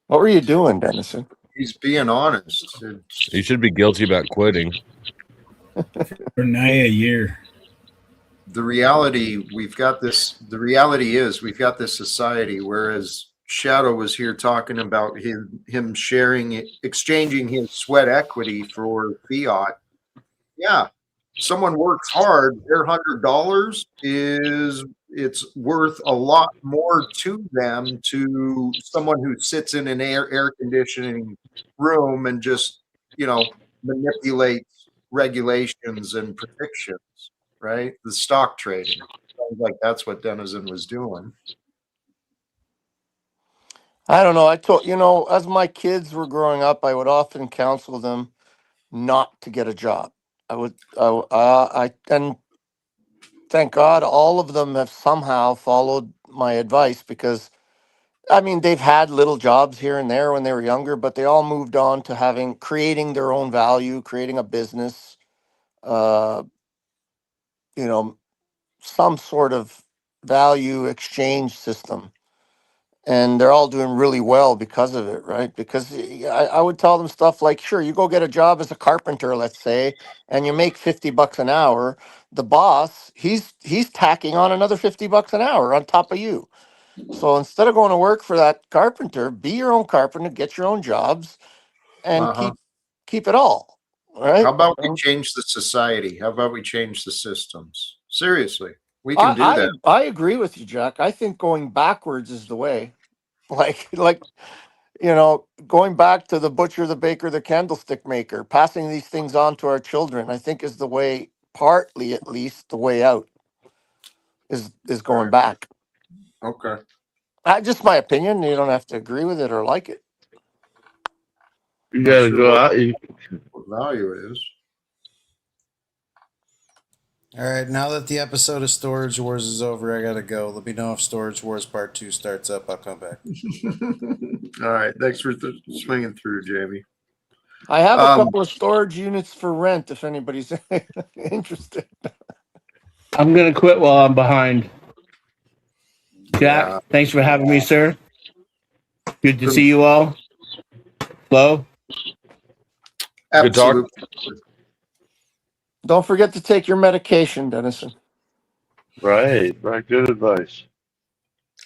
What were you doing, Dennison? He's being honest. You should be guilty about quitting. For nigh a year. The reality is we've got this society, whereas Shadow was here talking about him exchanging his sweat equity for fiat. Yeah, someone works hard, their $100 it's worth a lot more to them to someone who sits in an air conditioning room and just manipulates regulations and predictions, right? The stock trading. Sounds like that's what Denizen was doing. I don't know. As my kids were growing up, I would often counsel them not to get a job. And thank God all of them have somehow followed my advice, because I mean, they've had little jobs here and there when they were younger, but they all moved on to creating their own value, creating a business, uh, some sort of value exchange system. And they're all doing really well because of it, right? Because I would tell them stuff like, sure, you go get a job as a carpenter, let's say, and you make $50 an hour. The boss, he's tacking on another $50 an hour on top of you. So instead of going to work for that carpenter, be your own carpenter, get your own jobs, and keep it all. Right? How about we change the society? How about we change the systems? Seriously, we can do that. I agree with you, Jack. I think going backwards is the way. Like going back to the butcher, the baker, the candlestick maker, passing these things on to our children, I think is the way, partly at least, the way out is going back. Okay. Just my opinion. You don't have to agree with it or like it. You gotta go out. What value it is. All right, now that the episode of Storage Wars is over, I gotta go. Let me know if Storage Wars Part 2 starts up. I'll come back. All right, thanks for swinging through, Jamie. I have a couple of storage units for rent if anybody's interested. I'm gonna quit while I'm behind. Jack, thanks for having me, sir. Good to see you all. Flo? Good talk. Don't forget to take your medication, Dennison. Right. Good advice.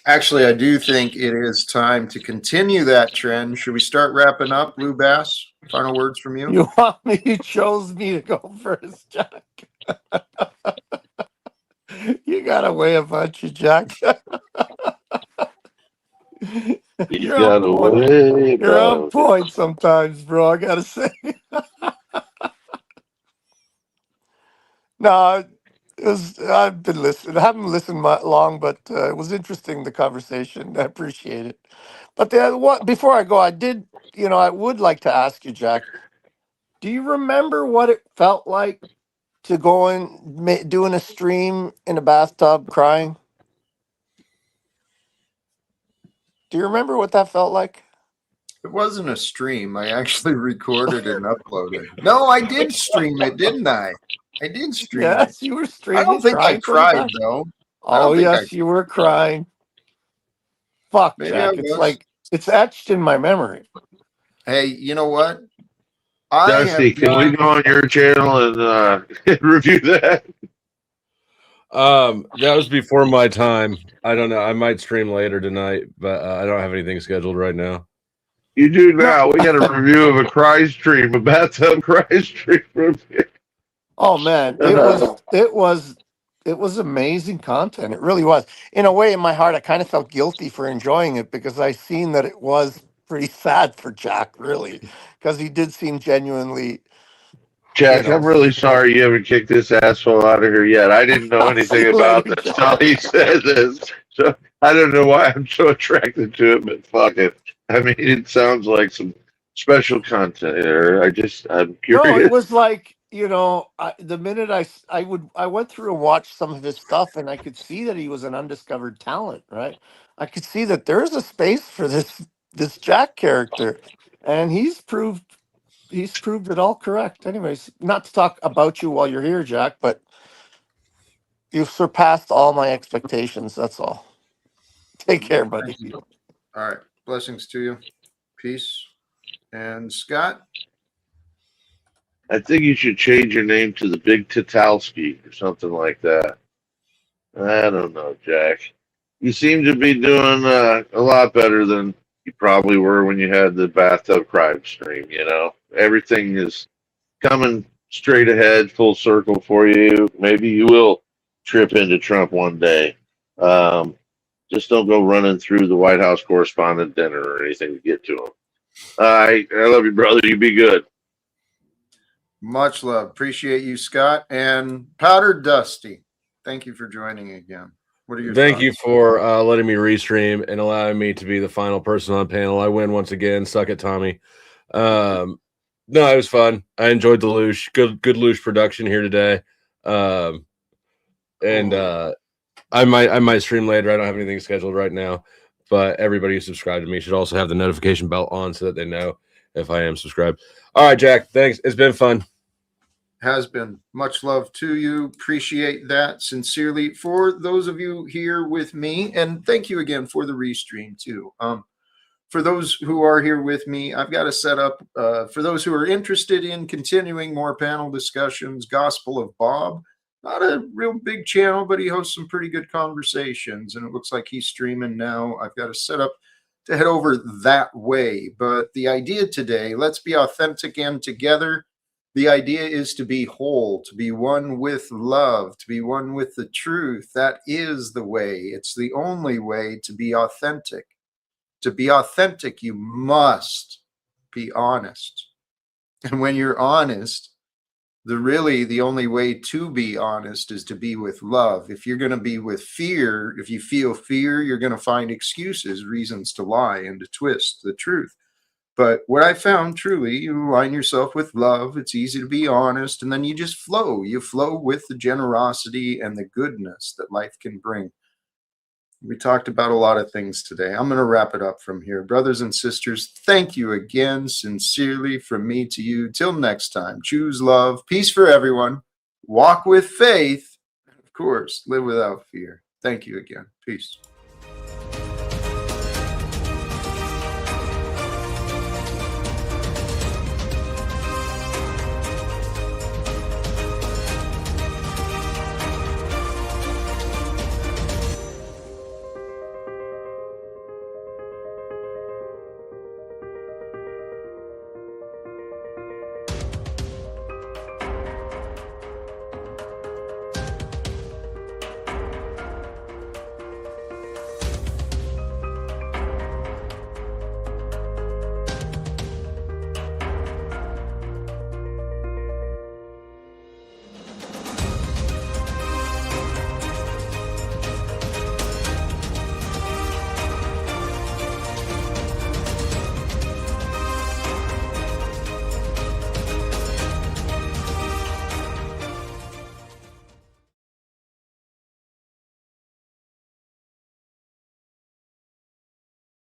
Actually, I do think it is time to continue that trend. Should we start wrapping up, Blue Bass? Final words from you? You want me? You chose me to go first, Jack. You gotta weigh a bunch, you Jack. You're on point sometimes, bro. I gotta say. No, I've been listening. I haven't listened long, but it was interesting, the conversation. I appreciate it. But before I go, I would like to ask you, Jack. Do you remember what it felt like to go and doing a stream in a bathtub crying? Do you remember what that felt like? It wasn't a stream. I actually recorded and uploaded. No, I did stream it, didn't I? I did stream it. Yes, you were streaming. I don't think I cried, though. Oh, yes, you were crying. Fuck, Maybe Jack. I It's was. like, it's etched in my memory. Hey, you know what? Dusty, can we go on your channel and review that? That was before my time. I don't know. I might stream later tonight, but I don't have anything scheduled right now. You do now. We got a review of a cry stream, a bathtub cry stream review. Oh man, it was amazing content. It really was. In a way, in my heart, I kind of felt guilty for enjoying it because I seen that it was pretty sad for Jack, really, because he did seem genuinely. Jack, I'm really sorry you haven't kicked this asshole out of here yet. I didn't know anything about this until he said this. So I don't know why I'm so attracted to it, but fuck it. I mean, it sounds like some special content there. I'm No, it curious. was like, the minute I went through and watched some of his stuff, and I could see that he was an undiscovered talent, right? I could see that there's a space for this Jack character, and he's proved it all correct. Anyways, not to talk about you while you're here, Jack, but you've surpassed all my expectations. That's all. Take care, buddy. All right. Blessings to you. Peace. And Scott? I think you should change your name to the Big Tatalski or something like that. I don't know, Jack. You seem to be doing a lot better than you probably were when you had the bathtub crime stream. Everything is coming straight ahead, full circle for you. Maybe you will trip into Trump one day. Just don't go running through the White House correspondent dinner or anything to get to him. I love you, brother. You be good. Much love. Appreciate you, Scott. And Powder Dusty, thank you for joining again. What are your Thank thoughts? you for letting me restream and allowing me to be the final person on panel. I win once again. Suck it, Tommy. No, it was fun. I enjoyed the Loosh. Good Loosh production here today. And I might stream later. I don't have anything scheduled right now, but everybody who subscribed to me should also have the notification bell on so that they know if I am subscribed. All right, Jack. Thanks. It's been fun. Has been. Much love to you. Appreciate that sincerely. For those of you here with me, and thank you again for the restream too. For those who are here with me, I've got a setup. For those who are interested in continuing more panel discussions, Gospel of Bob, not a real big channel, but he hosts some pretty good conversations, and it looks like he's streaming now. I've got a setup to head over that way. But the idea today, let's be authentic and together. The idea is to be whole, to be one with love, to be one with the truth. That is the way. It's the only way to be authentic. To be authentic, you must be honest. And when you're honest, the only way to be honest is to be with love. If you're going to be with fear, if you feel fear, you're going to find excuses, reasons to lie and to twist the truth. But what I found, truly, you align yourself with love. It's easy to be honest, and then you just flow. You flow with the generosity and the goodness that life can bring. We talked about a lot of things today. I'm going to wrap it up from here. Brothers and sisters, thank you again, sincerely, from me to you. Till next time, choose love, peace for everyone, walk with faith, and of course, live without fear. Thank you again. Peace.